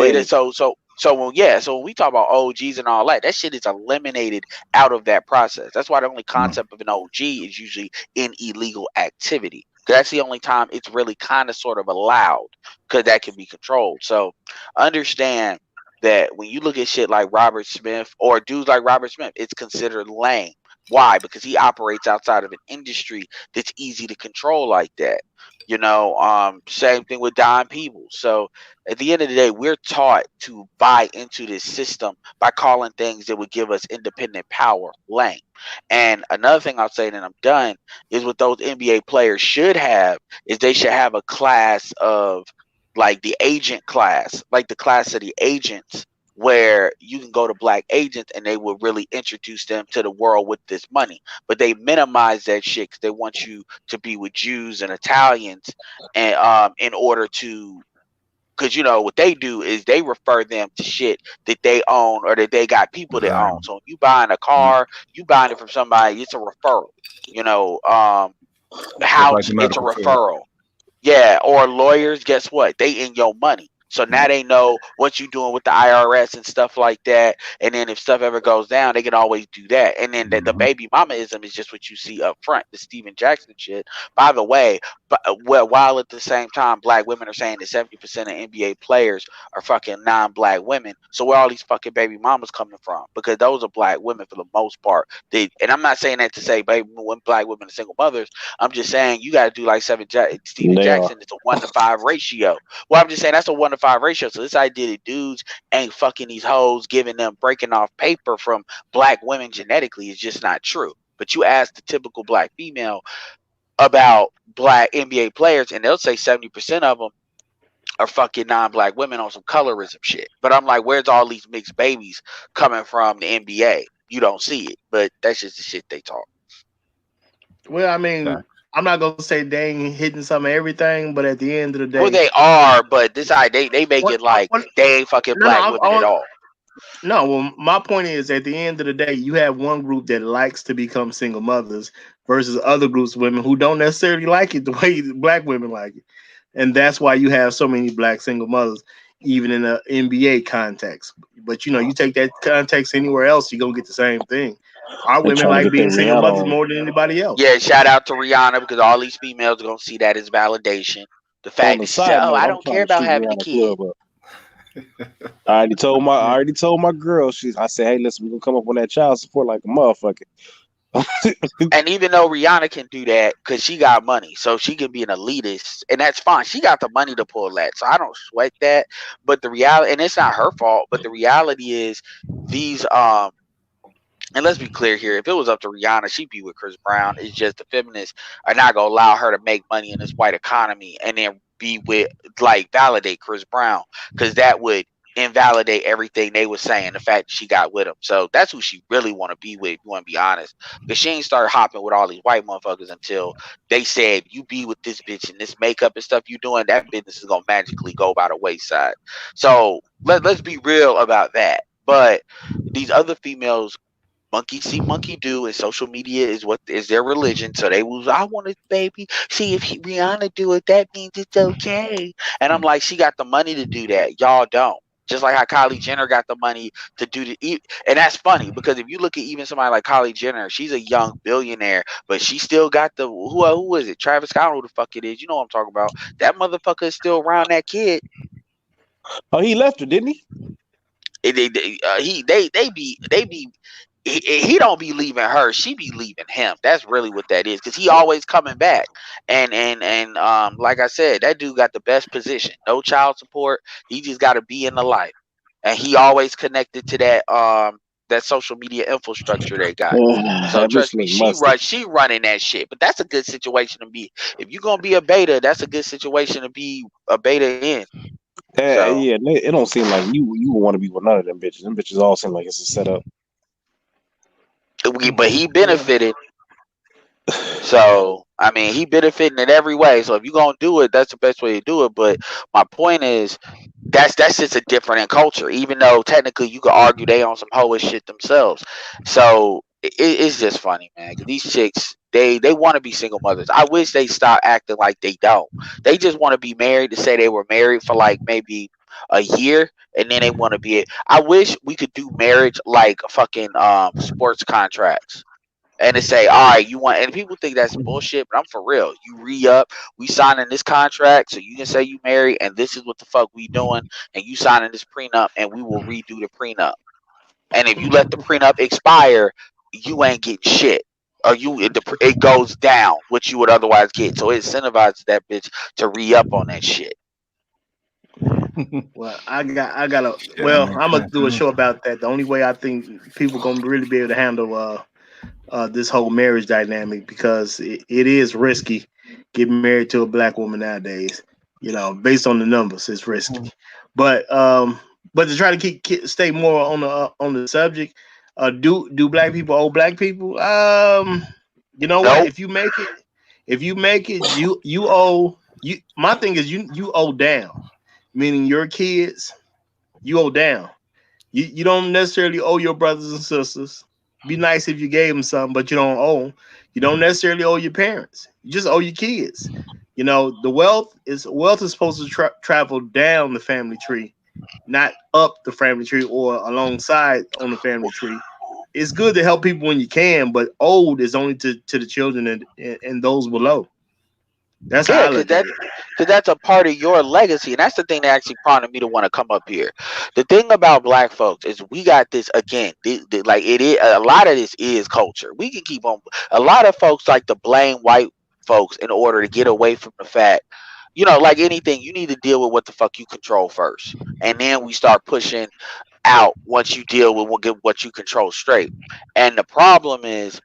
S5: it is so when we talk about OGs and all that shit is eliminated out of that process. That's why the only concept of an OG is usually in illegal activity. Because that's the only time it's really kind of sort of allowed, because that can be controlled. So understand that when you look at shit like Robert Smith or dudes like Robert Smith, it's considered lame. Why? Because he operates outside of an industry that's easy to control like that. You know, same thing with Don Peebles. So at the end of the day, we're taught to buy into this system by calling things that would give us independent power lame. And another thing I'll say, and I'm done, is what those NBA players should have is they should have a class of like the agent class, like the class of the agents, where you can go to black agents and they will really introduce them to the world with this money. But they minimize that shit because they want you to be with Jews and Italians, and in order to, because you know what they do is they refer them to shit that they own or that they got people that own. So you buying a car, you buying it from somebody, it's a referral. You know, house, it's a referral. Yeah, or lawyers, guess what? They in your money. So now they know what you're doing with the IRS and stuff like that. And then if stuff ever goes down, they can always do that. And then the baby mamaism is just what you see up front, the Steven Jackson shit. By the way, while at the same time, black women are saying that 70% of NBA players are fucking non-black women. So where all these fucking baby mamas coming from? Because those are black women for the most part. And I'm not saying that to say black women are single mothers. I'm just saying you got to do like Steven Jackson. It's a 1-to-5 ratio. Well, I'm just saying that's a 1-to-5 ratio. So this idea that dudes ain't fucking these hoes, giving them, breaking off paper from black women genetically is just not true. But you ask the typical black female about black NBA players, and they'll say 70% of them are fucking non-black women on some colorism shit. But I'm like, where's all these mixed babies coming from the NBA? You don't see it, but that's just the shit they talk.
S3: Well, I mean, I'm not gonna say they ain't hitting some of everything, but at the end of the day,
S5: well, they are. But this they make it like they ain't fucking black women at all.
S3: No, well, my point is, at the end of the day, you have one group that likes to become single mothers versus other groups of women who don't necessarily like it the way black women like it, and that's why you have so many black single mothers, even in the NBA context. But you know, you take that context anywhere else, you're gonna get the same thing. Our women like being single mothers more than anybody else.
S5: Yeah, shout out to Rihanna, because all these females are gonna see that as validation. The fact that she said, "Oh, I don't care about having a kid."
S2: I already told my girl. I said, "Hey, listen, we're gonna come up on that child support like a motherfucker."
S5: And even though Rihanna can do that because she got money, so she can be an elitist, and that's fine. She got the money to pull that, so I don't sweat that. But the reality, and it's not her fault, but the reality is these and let's be clear here, if it was up to Rihanna, she'd be with Chris Brown. It's just the feminists are not gonna allow her to make money in this white economy and then be with, like, validate Chris Brown, because that would invalidate everything they were saying, the fact that she got with him. So that's who she really want to be with, if you want to be honest, because she ain't started hopping with all these white motherfuckers until they said, you be with this bitch and this makeup and stuff you doing, that business is gonna magically go by the wayside. So let's be real about that. But these other females Monkey see, monkey do, and social media is what is their religion. So they was, I want a baby. See if Rihanna do it, that means it's okay. And I'm like, she got the money to do that. Y'all don't. Just like how Kylie Jenner got the money to do and that's funny because if you look at even somebody like Kylie Jenner, she's a young billionaire, but she still got the who is it? Travis Scott, who the fuck it is? You know what I'm talking about? That motherfucker is still around that kid.
S2: Oh, he left her, didn't he?
S5: They be he don't be leaving her, she be leaving him. That's really what that is, because he always coming back. And like I said, that dude got the best position, no child support. He just got to be in the life, and he always connected to that social media infrastructure they got. So
S2: That bitch
S5: trust me,
S2: look
S5: she running that shit. But that's a good situation to be. If you're gonna be a beta, that's a good situation to be a beta in. So
S2: Yeah, it don't seem like you would want to be with none of them bitches. Them bitches all seem like it's a setup.
S5: but he benefited. So I mean, he benefiting in every way. So if you're gonna do it, that's the best way to do it. But my point is, that's just a different in culture. Even though technically you could argue they on some hoish shit themselves. So it's just funny, man. Because these chicks, they want to be single mothers. I wish they stop acting like they don't. They just want to be married to say they were married for like maybe a year, and then they want to be. I wish we could do marriage like fucking sports contracts. And to say, all right, you want, and people think that's bullshit, but I'm for real. You re-up, we signing this contract so you can say you married, and this is what the fuck we doing, and you signing this prenup, and we will redo the prenup. And if you let the prenup expire, you ain't getting shit, or it goes down what you would otherwise get. So it incentivizes that bitch to re-up on that shit.
S3: Well, I gotta.
S4: Yeah, that
S3: Well,
S4: makes
S3: I'm gonna
S4: sense.
S3: do a show about that. The only way I think people gonna really be able to handle this whole marriage dynamic, because it is risky getting married to a black woman nowadays. You know, based on the numbers, it's risky. But but to try to stay more on the subject, do black people owe black people? You know what?
S5: Nope.
S3: If you make it, you owe you. My thing is you owe down, meaning your kids, you owe down. You don't necessarily owe your brothers and sisters. Be nice if you gave them something, but you don't owe. You don't necessarily owe your parents. You just owe your kids. You know, the wealth is supposed to travel down the family tree, not up the family tree or alongside on the family tree. It's good to help people when you can, but old is only to the children and those below. That's how
S5: Yeah,
S3: I look at it.
S5: because that's a part of your legacy, and that's the thing that actually prompted me to want to come up here. The thing about black folks is we got this again. Like it is a lot of this is culture. We can keep on. A lot of folks like to blame white folks in order to get away from the fact. You know, like anything, you need to deal with what the fuck you control first, and then we start pushing out once you deal with what you control straight. And the problem is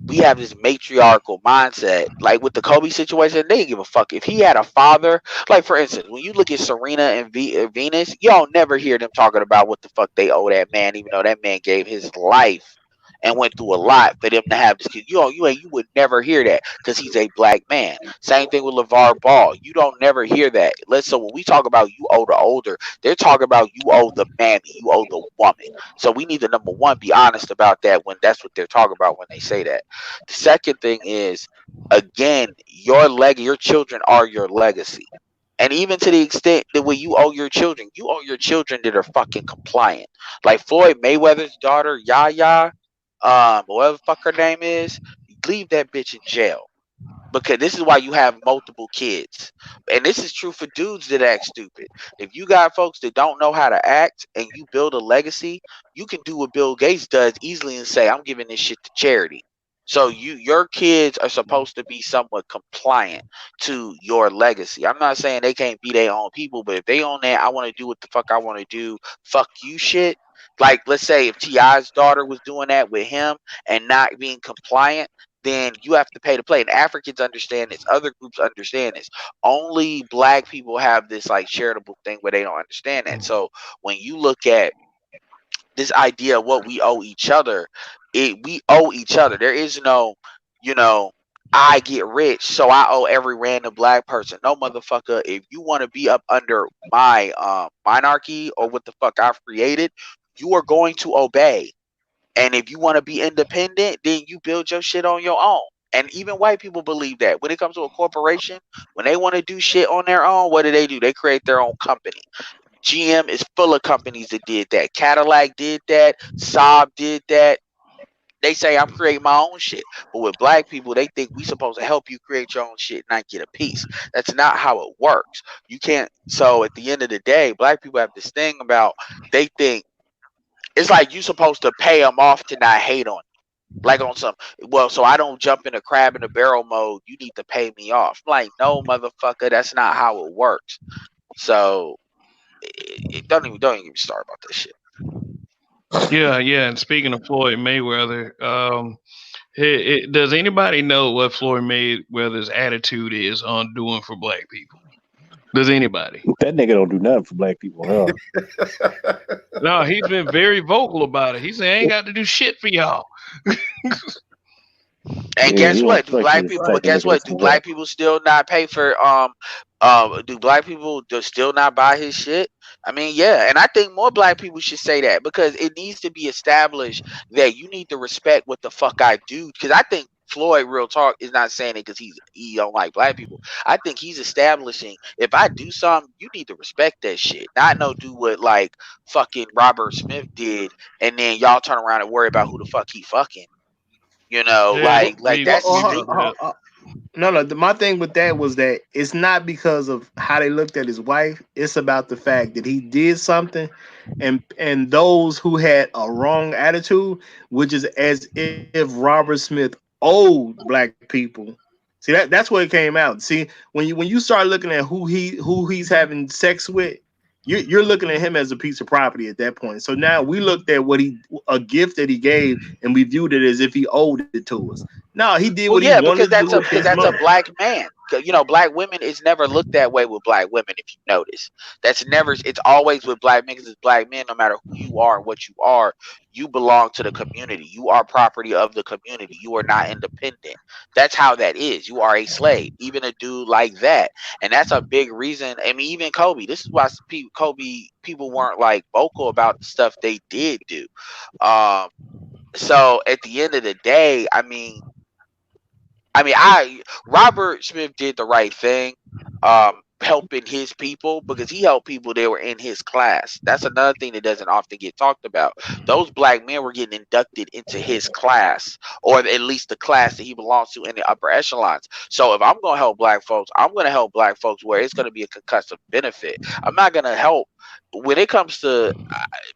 S5: we have this matriarchal mindset. Like with the Kobe situation, they didn't give a fuck if he had a father. Like for instance, when you look at Serena and Venus, you don't never hear them talking about what the fuck they owe that man, even though that man gave his life and went through a lot for them to have this kid. You would never hear that because he's a black man. Same thing with LeVar Ball. You don't never hear that. So when we talk about you owe the older, they're talking about you owe the mammy, you owe the woman. So we need to number one be honest about that when that's what they're talking about when they say that. The second thing is, again, your children are your legacy. And even to the extent that when you owe your children that are fucking compliant. Like Floyd Mayweather's daughter, Yaya, whatever the fuck her name is, leave that bitch in jail. Because this is why you have multiple kids. And this is true for dudes that act stupid. If you got folks that don't know how to act and you build a legacy, you can do what Bill Gates does easily and say, I'm giving this shit to charity. So your kids are supposed to be somewhat compliant to your legacy. I'm not saying they can't be their own people, but if they own that, I want to do what the fuck I want to do, fuck you shit. Like let's say if T.I.'s daughter was doing that with him and not being compliant, then you have to pay to play. And Africans understand this. Other groups understand this. Only black people have this like charitable thing where they don't understand that. So when you look at this idea of what we owe each other, we owe each other. There is no, you know, I get rich, so I owe every random black person. No, motherfucker. If you want to be up under my monarchy or what the fuck I've created, you are going to obey. And if you want to be independent, then you build your shit on your own. And even white people believe that. When it comes to a corporation, when they want to do shit on their own, what do? They create their own company. GM is full of companies that did that. Cadillac did that. Saab did that. They say I'm creating my own shit. But with black people, they think we supposed to help you create your own shit, not get a piece. That's not how it works. You can't. So at the end of the day, black people have this thing about, they think it's like you supposed to pay them off to not hate on you. Like on some, well, so I don't jump in a crab in a barrel mode, you need to pay me off. I'm like, no, motherfucker, that's not how it works. So don't even get me started about this shit.
S1: Yeah, yeah. And speaking of Floyd Mayweather, does anybody know what Floyd Mayweather's attitude is on doing for black people? Does anybody?
S2: That nigga don't do nothing for black people, huh?
S1: No, he's been very vocal about it. He said, I ain't got to do shit for y'all.
S5: And guess what? Do black people? But guess what? Do black people still not pay for do black people still not buy his shit? I mean, yeah, and I think more black people should say that, because it needs to be established that you need to respect what the fuck I do. Because I think Floyd, real talk, is not saying it because he don't like black people. I think he's establishing, if I do something, you need to respect that shit. Not do what like fucking Robert Smith did, and then y'all turn around and worry about who the fuck he fucking. You know,
S1: Yeah,
S5: like that's stupid.
S3: No, my thing with that was that it's not because of how they looked at his wife. It's about the fact that he did something, and those who had a wrong attitude, which is as if Robert Smith owed black people. See, that's what it came out. See, when you start looking at who he's having sex with, you're looking at him as a piece of property at that point. So now we looked at a gift that he gave, and we viewed it as if he owed it to us. No, he did what he wanted to do.
S5: Because that's a black man. You know, black women is never looked that way with black women. If you notice, that's never. It's always with black men, because it's black men. No matter who you are and what you are, you belong to the community. You are property of the community. You are not independent. That's how that is. You are a slave. Even a dude like that, and that's a big reason. I mean, even Kobe. This is why people weren't like vocal about the stuff they did do. So at the end of the day, I mean, Robert Smith did the right thing, helping his people, because he helped people that were in his class. That's another thing that doesn't often get talked about. Those black men were getting inducted into his class, or at least the class that he belongs to in the upper echelons. So if I'm going to help black folks, I'm going to help black folks where it's going to be a concussive benefit. I'm not going to help when it comes to,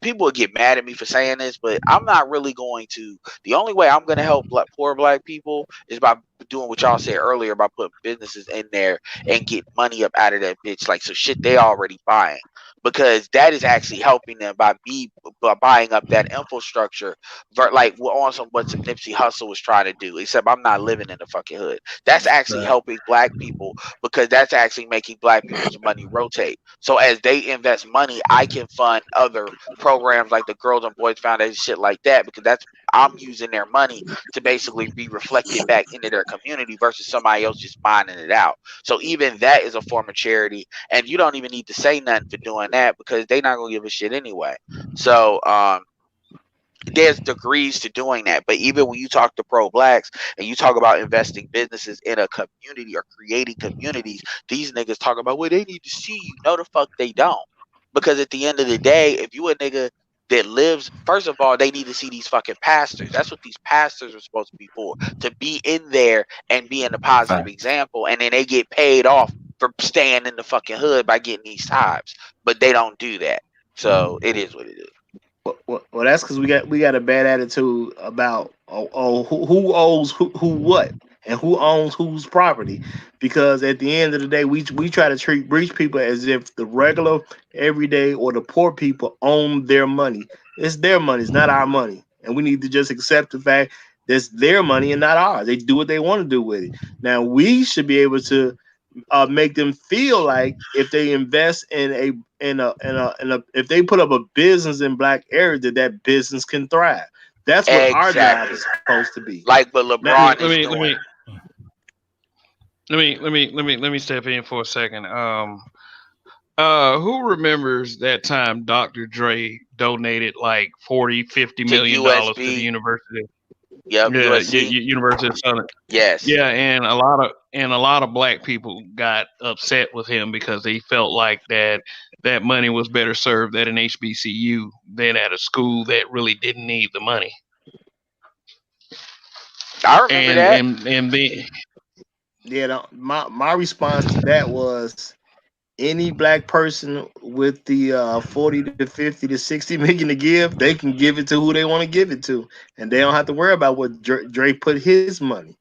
S5: people will get mad at me for saying this, but I'm not really going to. The only way I'm going to help poor black people is by doing what y'all said earlier, about putting businesses in there and get money up out of that bitch, like, so shit they already buying, because that is actually helping them by buying up that infrastructure, like on what some Nipsey Hussle was trying to do, except I'm not living in the fucking hood. That's actually helping black people, because that's actually making black people's money rotate. So as they invest money, I can fund other programs like the Girls and Boys Foundation, shit like that, because I'm using their money to basically be reflected back into their community versus somebody else just mining it out. So even that is a form of charity, and you don't even need to say nothing for doing that, because they're not gonna give a shit anyway. So there's degrees to doing that. But even when you talk to pro-blacks and you talk about investing businesses in a community or creating communities, these niggas talk about, well, they need to see you. No, the fuck they don't. Because at the end of the day, if you a nigga that lives, first of all, they need to see these fucking pastors. That's what these pastors are supposed to be for, to be in there and being a positive example. And then they get paid off for staying in the fucking hood by getting these tithes. But they don't do that. So it is what it is.
S3: Well, that's because we got a bad attitude about who owes who what, and who owns whose property. Because at the end of the day, we try to treat rich people as if the regular, everyday, or the poor people own their money. It's their money. It's not our money, and we need to just accept the fact that's their money and not ours. They do what they want to do with it. Now we should be able to make them feel like if they invest in if they put up a business in black area, that business can thrive. That's what our job is supposed to be.
S5: Like what LeBron is doing.
S1: Let me step in for a second. Who remembers that time Dr. Dre donated like 40, 50
S5: To
S1: million dollars to the
S5: USB.
S1: university?
S5: Yep,
S1: Yeah,
S5: USC.
S1: University of Southern.
S5: Yes.
S1: Yeah, and a lot of black people got upset with him because they felt like that money was better served at an HBCU than at a school that really didn't need the money.
S5: I remember
S1: And
S5: that.
S1: and and the
S3: Yeah, my response to that was any black person with the 40 to 50 to 60 million to give, they can give it to who they want to give it to, and they don't have to worry about what Dre put his money,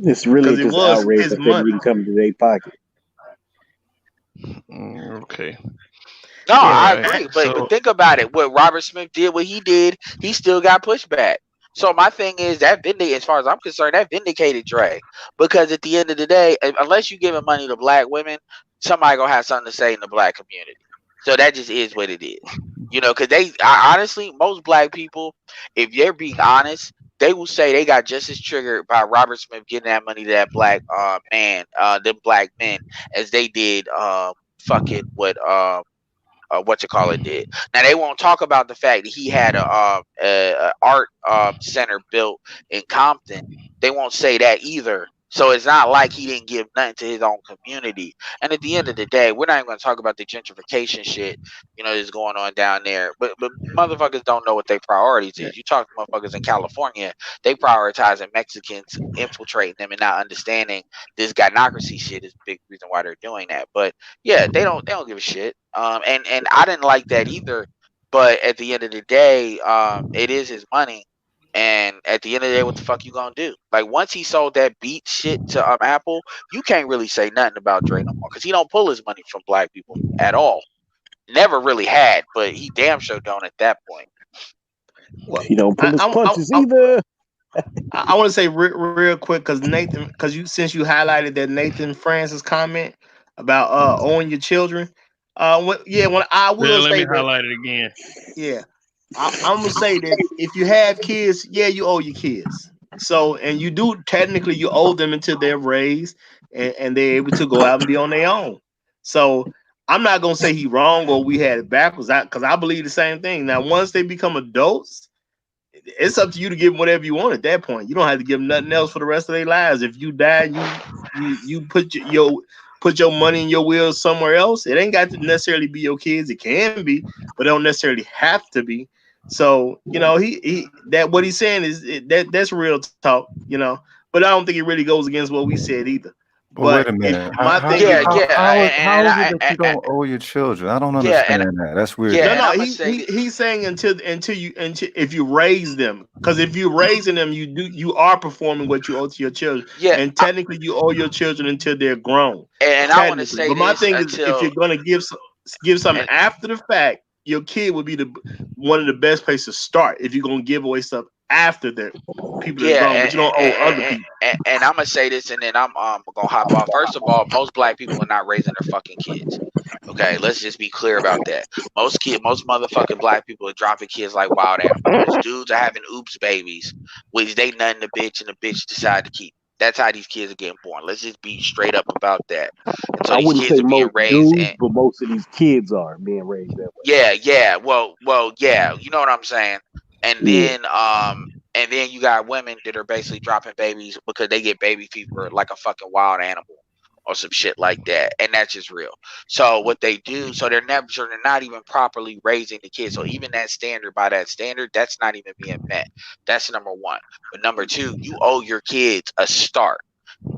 S2: It's really
S3: because it
S2: just
S3: was
S2: outrage
S3: his
S2: that couldn't
S3: money.
S2: even come to their pocket.
S1: okay,
S5: No,
S1: all
S5: I
S1: right.
S5: agree. But
S1: So
S5: think about it. What Robert Smith did, what he did, he still got pushback. So my thing is that as far as I'm concerned, that vindicated Dre. Because at the end of the day, unless you giving money to black women, somebody gonna have something to say in the black community. So that just is what it is. Because honestly, most black people, if they're being honest, they will say they got just as triggered by Robert Smith getting that money to that black man, them black men, as they did fucking what you call it did. Now they won't talk about the fact that he had a art center built in Compton. They won't say that either. So it's not like he didn't give nothing to his own community. And at the end of the day, we're not even going to talk about the gentrification shit, that's going on down there. But motherfuckers don't know what their priorities is. You talk to motherfuckers in California, they prioritizing Mexicans infiltrating them and not understanding this gynocracy shit is a big reason why they're doing that. But yeah, they don't give a shit. And I didn't like that either. But at the end of the day, it is his money. And at the end of the day, what the fuck you gonna do? Like once he sold that beat shit to Apple, you can't really say nothing about Dre no more because he don't pull his money from black people at all. Never really had, but he damn sure don't at that point.
S3: Well,
S2: He don't pull his punches
S3: I,
S2: either.
S3: I want to say real quick, because Nathan, because since you highlighted that Nathan Francis comment about owing your children, when I
S1: yeah,
S3: will
S1: let me
S3: say that,
S1: highlight it again.
S3: yeah, I'm gonna say that if you have kids, yeah, you owe your kids. So, and you do technically you owe them until they're raised and they're able to go out and be on their own. So I'm not gonna say he wrong or we had it backwards, because I believe the same thing. Now, once they become adults, it's up to you to give them whatever you want at that point. You don't have to give them nothing else for the rest of their lives. If you die, you put your money in your will somewhere else. It ain't got to necessarily be your kids. It can be, but it don't necessarily have to be. So he that what he's saying is that's real talk. But I don't think it really goes against what we said either.
S4: But wait
S3: But
S4: a minute.
S3: my thing is,
S5: Yeah, yeah,
S4: How is it that you don't owe your children? I don't
S5: yeah,
S4: understand that. That's weird.
S5: yeah,
S3: no,
S5: and
S3: no,
S5: I'm gonna say
S3: he's saying until if you raise them, because if you're raising them, you are performing what you owe to your children,
S5: yeah,
S3: and technically you owe your children until they're grown,
S5: and I want to
S3: technically.
S5: say
S3: But my
S5: this
S3: thing is, if you're
S5: until
S3: gonna give something
S5: and
S3: after the fact, your kid would be one of the best places to start if you're gonna give away stuff after the people that's
S5: yeah,
S3: grown, but you don't owe other people.
S5: and I'm gonna say this, and then I'm gonna hop off. First of all, most black people are not raising their fucking kids. Okay, let's just be clear about that. Most motherfucking black people are dropping kids like wild animals. Dudes are having oops babies, which they nothing the bitch, and the bitch decide to keep. That's how these kids are getting born. Let's just be straight up about that. And so
S2: I
S5: these
S2: wouldn't say
S5: kids are being
S2: most
S5: raised,
S2: dudes,
S5: and
S2: but most of these kids are being raised that
S5: yeah. Well, yeah. You know what I'm saying? And
S2: way.
S5: then you got women that are basically dropping babies because they get baby fever like a fucking wild animal or some shit like that, and that's just real. So what they do, so they're not even properly raising the kids. So even that standard, by that standard, that's not even being met. That's number one. But number two, you owe your kids a start.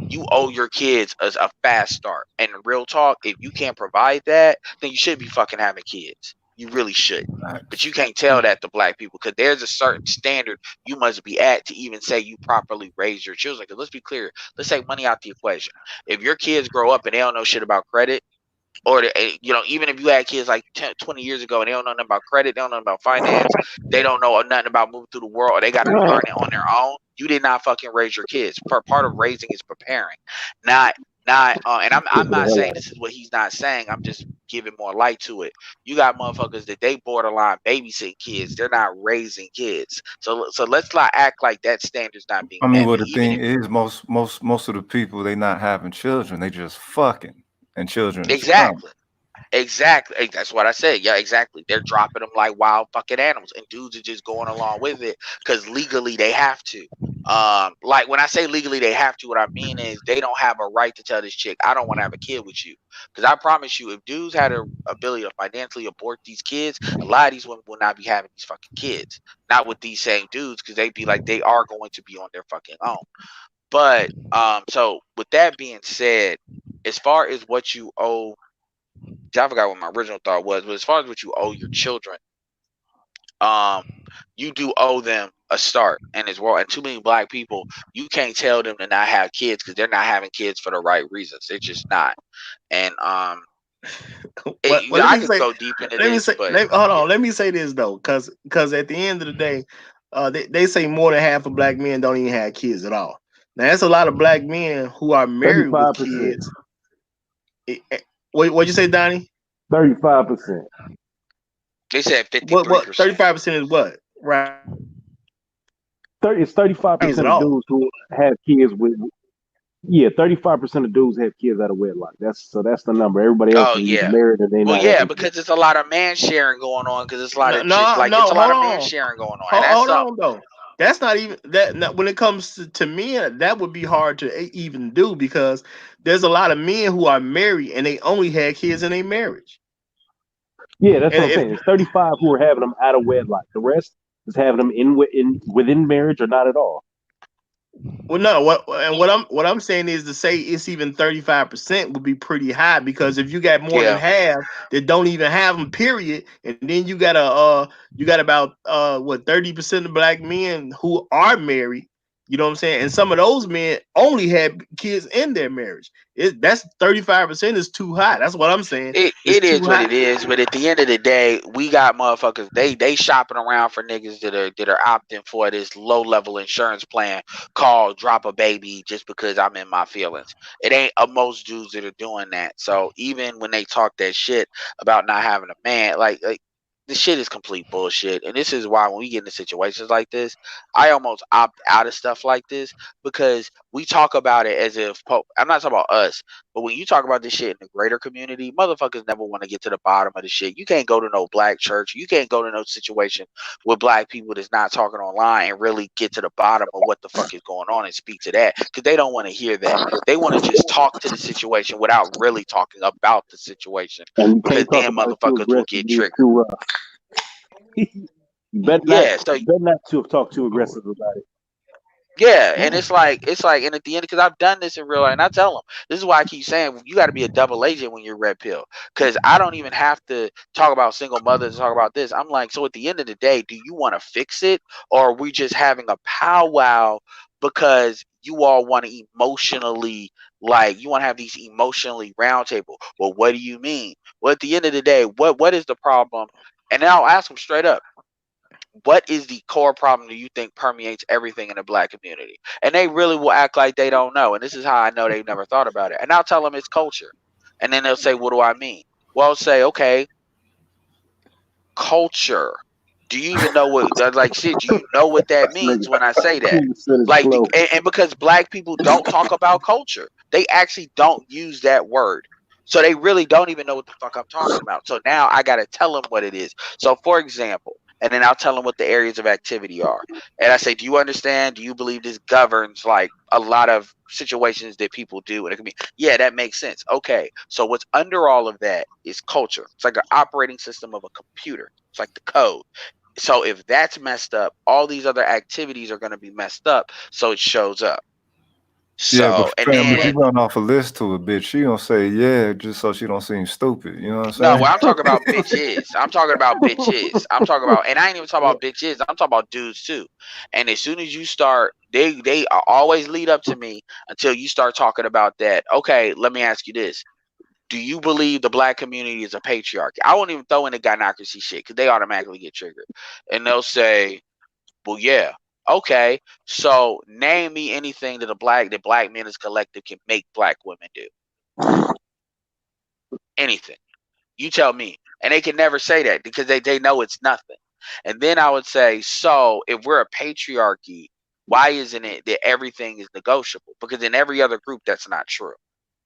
S5: You owe your kids a fast start. And real talk, if you can't provide that, then you should be fucking having kids. You really should. But you can't tell that to black people because there's a certain standard you must be at to even say you properly raise your children. Because let's be clear, let's take money out the equation. If your kids grow up and they don't know shit about credit, or even if you had kids like 10, 20 years ago and they don't know nothing about credit, they don't know nothing about finance, they don't know nothing about moving through the world, or they got to learn it on their own, you did not fucking raise your kids. Part of raising is preparing, not and I'm not saying this is what he's not saying. I'm just giving more light to it. You got motherfuckers that they borderline babysitting kids. They're not raising kids. So let's not act like that standard's not being
S4: I mean,
S5: met.
S4: well,
S5: But
S4: the
S5: even
S4: thing
S5: if
S4: is, most of the people, they not having children. They just fucking. and children is paramount.
S5: Exactly. That's what I said. Yeah, exactly. They're dropping them like wild fucking animals, and dudes are just going along with it because legally they have to. Like when I say legally they have to, what I mean is they don't have a right to tell this chick, I don't want to have a kid with you. Because I promise you, if dudes had the ability to financially abort these kids, a lot of these women will not be having these fucking kids. Not with these same dudes, because they'd be like, they are going to be on their fucking own. But so with that being said, as far as what you owe, I forgot what my original thought was, but as far as what you owe your children, you do owe them a start in this world. And too many black people, you can't tell them to not have kids because they're not having kids for the right reasons. They're just not. And I could go deep into this, but
S3: hold on. Let me say this though, because at the end of the day, they say more than half of black men don't even have kids at all. Now that's a lot of black men who are married with kids. What'd you say, Donnie?
S2: 35%.
S5: They said 53%.
S3: What 35% is what? Right.
S2: It's 35% of dudes who have kids with. Yeah, 35% of dudes have kids out of wedlock. That's the number. Everybody else is married and they not.
S5: Because it's a lot of man sharing going on. Because it's a lot of it's a lot of man sharing going on.
S3: Hold on though. That's not even that. When it comes to men, that would be hard to even do because there's a lot of men who are married and they only had kids in their marriage.
S2: Yeah, that's what I'm saying. It's 35 who are having them out of wedlock. The rest is having them within marriage or not at all.
S3: Well, no. What I'm saying is to say it's even 35% would be pretty high because if you got more than half that don't even have them, period, and then you got about 30% of black men who are married. You know what I'm saying? And some of those men only had kids in their marriage. That's 35% is too high. That's what I'm saying.
S5: It is what it is. But at the end of the day, we got motherfuckers. They shopping around for niggas that are opting for this low level insurance plan called drop a baby just because I'm in my feelings. It ain't most dudes that are doing that. So even when they talk that shit about not having a man, like this shit is complete bullshit. And this is why when we get into situations like this, I almost opt out of stuff like this because we talk about it as if I'm not talking about us, but when you talk about this shit in the greater community, motherfuckers never want to get to the bottom of the shit. You can't go to no black church. You can't go to no situation with black people that's not talking online and really get to the bottom of what the fuck is going on and speak to that because they don't want to hear that. They want to just talk to the situation without really talking about the situation because then motherfuckers will get triggered.
S2: You better not to talk too aggressive about it.
S5: Yeah, and it's like, and at the end, because I've done this in real life, and I tell them, this is why I keep saying, you got to be a double agent when you're red pill, because I don't even have to talk about single mothers, talk about this. I'm like, so at the end of the day, do you want to fix it, or are we just having a powwow because you all want to emotionally, you want to have these emotionally roundtable? Well, what do you mean? Well, at the end of the day, what is the problem? And then I'll ask them straight up, what is the core problem do you think permeates everything in the black community? And they really will act like they don't know. And this is how I know they've never thought about it. And I'll tell them it's culture. And then they'll say, what do I mean? Well, I'll say, okay, culture. Do you even know what, shit, do you know what that means when I say that? And because black people don't talk about culture, they actually don't use that word. So they really don't even know what the fuck I'm talking about. So now I got to tell them what it is. So for example, and then I'll tell them what the areas of activity are. And I say, do you understand? Do you believe this governs like a lot of situations that people do? And it can be, yeah, that makes sense. Okay. So what's under all of that is culture. It's like an operating system of a computer. It's like the code. So if that's messed up, all these other activities are going to be messed up. So it shows up. So,
S4: but if you run off a list to a bitch, she gonna say yeah just so she don't seem stupid. You know what I'm saying?
S5: No, what I'm talking about bitches. I'm talking about bitches. I'm talking about, and I ain't even talking about bitches. I'm talking about dudes too. And as soon as you start, they always lead up to me until you start talking about that. Okay, let me ask you this. Do you believe the black community is a patriarchy? I won't even throw in the gynocracy shit because they automatically get triggered. And they'll say, well, yeah. Okay, so name me anything that black men as collective can make black women do. Anything. You tell me. And they can never say that because they know it's nothing. And then I would say, so if we're a patriarchy, why isn't it that everything is negotiable? Because in every other group, that's not true.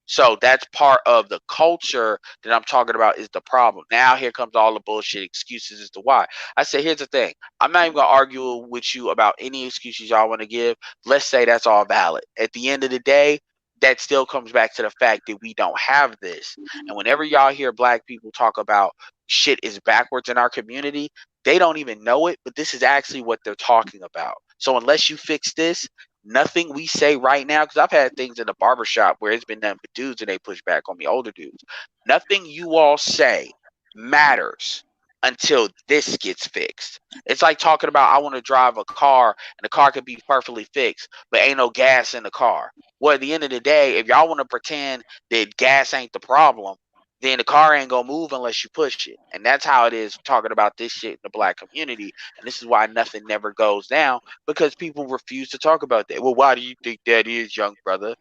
S5: So that's part of the culture that I'm talking about is the problem. Now here comes all the bullshit excuses as to why. I say, here's the thing. I'm not even gonna argue with you about any excuses y'all want to give. Let's say that's all valid. At the end of the day, that still comes back to the fact that we don't have this. And whenever y'all hear black people talk about shit is backwards in our community, they don't even know it, but this is actually what they're talking about. So unless you fix this, nothing we say right now, because I've had things in the barbershop where it's been nothing but dudes and they push back on me, older dudes. Nothing you all say matters until this gets fixed. It's like talking about I want to drive a car and the car could be perfectly fixed, but ain't no gas in the car. Well, at the end of the day, if y'all want to pretend that gas ain't the problem, then the car ain't gonna move unless you push it. And that's how it is talking about this shit in the black community. And this is why nothing never goes down, because people refuse to talk about that. Well, why do you think that is, young brother?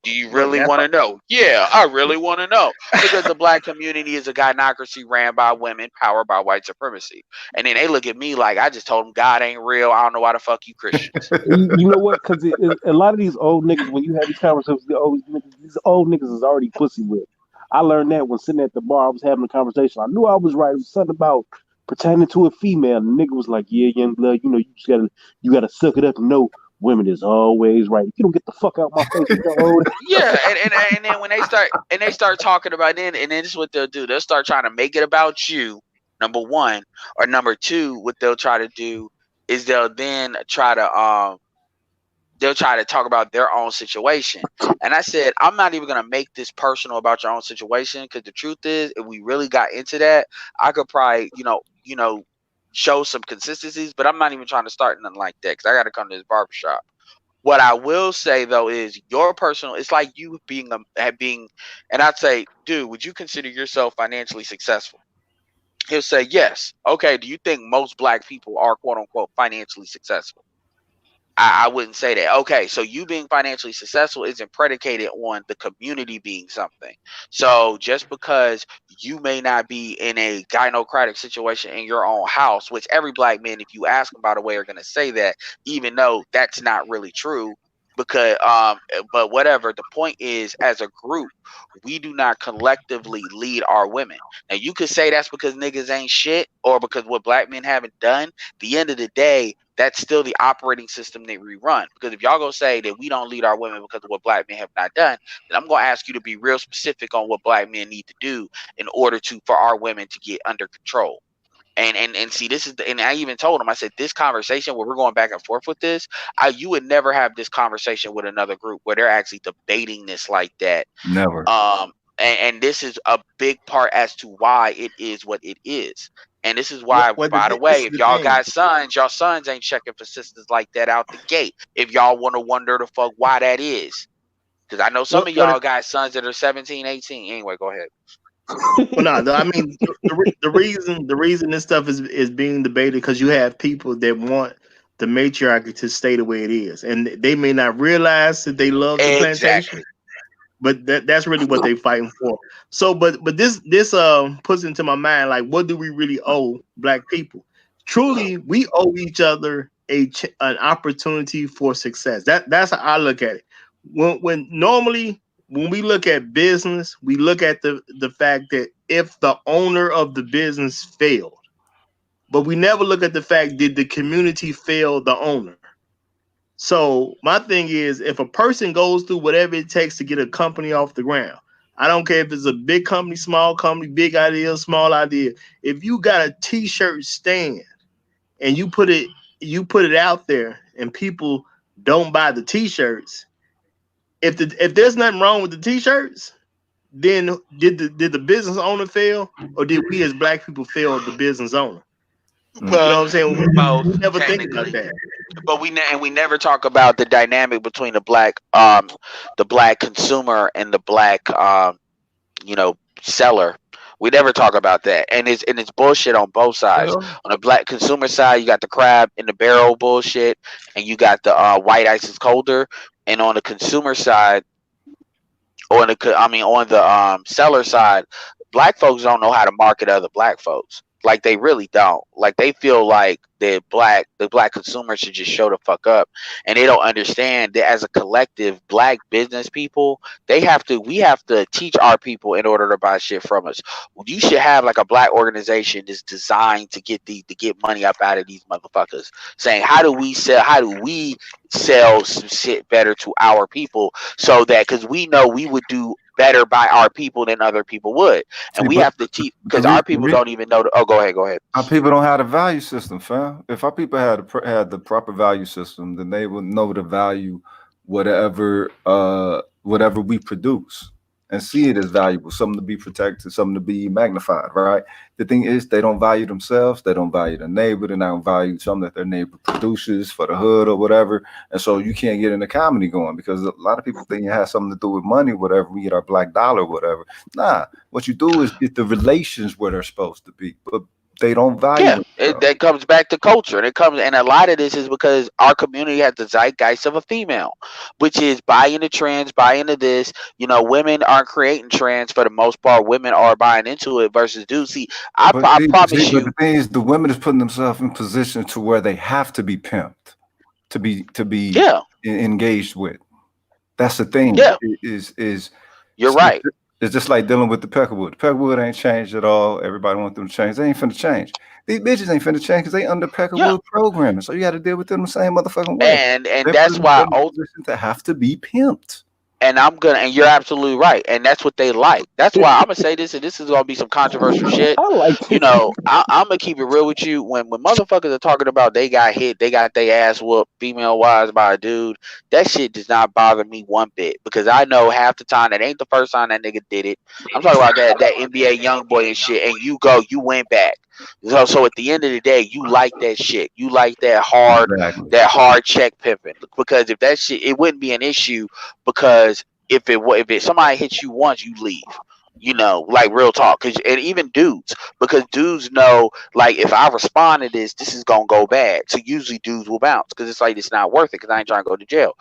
S5: Do you
S3: Look,
S5: really want to know? Yeah, I really want to know. Because the black community is a gynocracy ran by women, powered by white supremacy. And then they look at me like I just told them God ain't real. I don't know why the fuck you Christians.
S2: You know what? Because a lot of these old niggas, when you have these conversations, these old niggas is already pussy whipped. I learned that when sitting at the bar, I was having a conversation. I knew I was right. It was something about pertaining to a female. And the nigga was like, "Yeah, young blood, you gotta suck it up and know women is always right. If you don't get the fuck out my face with your old."
S5: Yeah, and then when they start talking about it, and then this is what they'll do. They'll start trying to make it about you, number one, or number two. What they'll try to do is they'll try to talk about their own situation. And I said, I'm not even going to make this personal about your own situation, because the truth is, if we really got into that, I could probably, show some consistencies, but I'm not even trying to start nothing like that, because I got to come to this barbershop. What I will say though is your personal, it's like you being, and I'd say, dude, would you consider yourself financially successful? He'll say, yes. Okay. Do you think most black people are quote unquote financially successful? I wouldn't say that. Okay, so you being financially successful isn't predicated on the community being something. So just because you may not be in a gynocratic situation in your own house, which every black man, if you ask them, by the way, are going to say that, even though that's not really true. Because but whatever, the point is, as a group, we do not collectively lead our women. Now you could say that's because niggas ain't shit, or because what black men haven't done. At the end of the day, that's still the operating system that we run. Because if y'all gonna say that we don't lead our women because of what black men have not done, then I'm gonna ask you to be real specific on what black men need to do in order for our women to get under control. And see, this is and I even told him, I said, this conversation where we're going back and forth with this, you would never have this conversation with another group where they're actually debating this like that.
S4: Never.
S5: And this is a big part as to why it is what it is. And this is why, by the way, if y'all got sons, y'all sons ain't checking for sisters like that out the gate. If y'all want to wonder the fuck why that is. Because I know some of y'all got sons that are 17, 18. Anyway, go ahead.
S3: Well, no, I mean the reason this stuff is being debated, because you have people that want the matriarchy to stay the way it is, and they may not realize that they love the plantation, but that's really what they're fighting for. So, but this puts into my mind, like, what do we really owe black people? Truly, we owe each other an opportunity for success. That's how I look at it. When normally, when we look at business, we look at the fact that if the owner of the business failed, but we never look at the fact, did the community fail the owner? So my thing is, if a person goes through whatever it takes to get a company off the ground, I don't care if it's a big company, small company, big idea, small idea. If you got a t-shirt stand and you put it out there and people don't buy the t-shirts, if there's nothing wrong with the t-shirts, then did the business owner fail, or did we as black people fail the business owner? You know what I'm saying? We never think about that.
S5: But we never talk about the dynamic between the black consumer and the black seller. We never talk about that, and it's bullshit on both sides.
S1: Well,
S5: On the black consumer side, you got the crab in the barrel bullshit, and you got the white ice is colder. And on the consumer side, on the seller side, black folks don't know how to market other black folks. Like they really don't. Like they feel like the black consumer should just show the fuck up, and they don't understand that as a collective, black business people, we have to teach our people in order to buy shit from us. You should have like a black organization that's designed to get money up out of these motherfuckers, saying how do we sell some shit better to our people, so that because we know we would do better by our people than other people would, and we have to teach because our people don't even know. Oh, go ahead.
S4: Our people don't have a value system, fam. If our people had the proper value system, then they would know to value whatever we produce and see it as valuable, something to be protected, something to be magnified, right? The thing is, they don't value themselves, they don't value their neighbor, they don't value something that their neighbor produces for the hood or whatever. And so you can't get into comedy going because a lot of people think it has something to do with money, whatever, we get our black dollar, whatever. Nah, what you do is get the relations where they're supposed to be, but they don't value
S5: that comes back to culture, and a lot of this is because our community has the zeitgeist of a female, which is buy into trends, buy into this. Women aren't creating trends for the most part. Women are buying into it versus dudes. See, I promise you.
S4: But the thing is, the women is putting themselves in position to where they have to be pimped to be engaged with. That's the thing.
S5: Yeah, you're right.
S4: It's just like dealing with the peckerwood. The peckerwood ain't changed at all. Everybody wants them to change. They ain't finna change. These bitches ain't finna change because they under peckerwood programming. So you got to deal with them the same motherfucking way.
S5: And that's why
S4: to have to be pimped.
S5: And you're absolutely right. And that's what they like. That's why I'm gonna say this, and this is gonna be some controversial shit. I'm gonna keep it real with you. When motherfuckers are talking about they got hit, they got their ass whooped female wise by a dude, that shit does not bother me one bit, because I know half the time that ain't the first time that nigga did it. I'm talking about that NBA young boy and shit, and you went back. So at the end of the day, you like that shit. You like that hard check pimping, because if that shit, it wouldn't be an issue, because if somebody hits you once, you leave. Like real talk. And even dudes, because dudes know, like, if I respond to this is gonna go bad. So usually dudes will bounce because it's like, it's not worth it because I ain't trying to go to jail.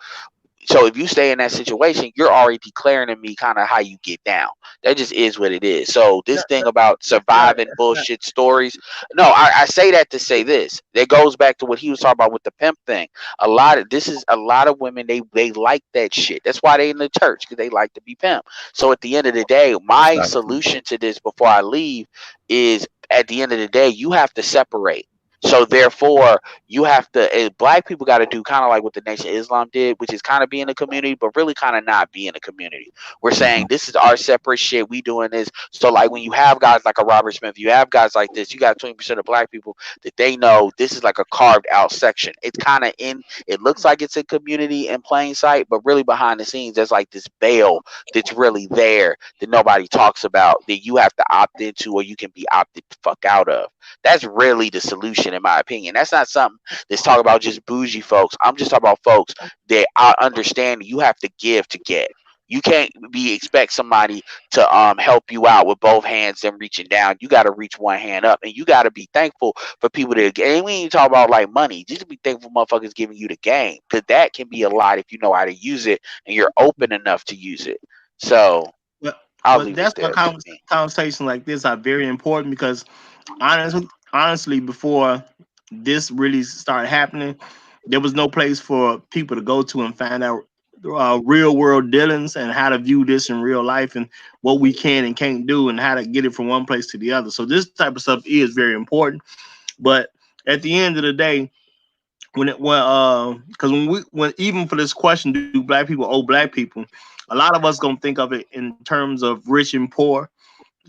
S5: So if you stay in that situation, you're already declaring to me kind of how you get down. That just is what it is. So this thing about surviving bullshit stories, no, I say that to say this. That goes back to what he was talking about with the pimp thing. A lot of women, they like that shit. That's why they in the church, because they like to be pimped. So at the end of the day, my solution to this before I leave is, at the end of the day, you have to separate. So therefore, you have to, black people got to do kind of like what the Nation of Islam did, which is kind of be in the community, but really kind of not be in the community. We're saying this is our separate shit. We doing this. So like when you have guys like a Robert Smith, you have guys like this, you got 20% of black people that they know this is like a carved out section. It's kind of it looks like it's a community in plain sight, but really behind the scenes, there's like this veil that's really there that nobody talks about, that you have to opt into, or you can be opted the fuck out of. That's really the solution, in my opinion. That's not something that's talking about just bougie folks. I'm just talking about folks that I understand you have to give to get. You can't expect somebody to help you out with both hands and reaching down. You got to reach one hand up, and you got to be thankful for people that. And we ain't talk about like money. Just be thankful motherfuckers giving you the game, because that can be a lot if you know how to use it and you're open enough to use it. So
S3: that's why conversations like this are very important, because honestly, before this really started happening, there was no place for people to go to and find out real world dealings and how to view this in real life and what we can and can't do and how to get it from one place to the other. So this type of stuff is very important. But at the end of the day, when even for this question, do black people owe black people? A lot of us gonna think of it in terms of rich and poor.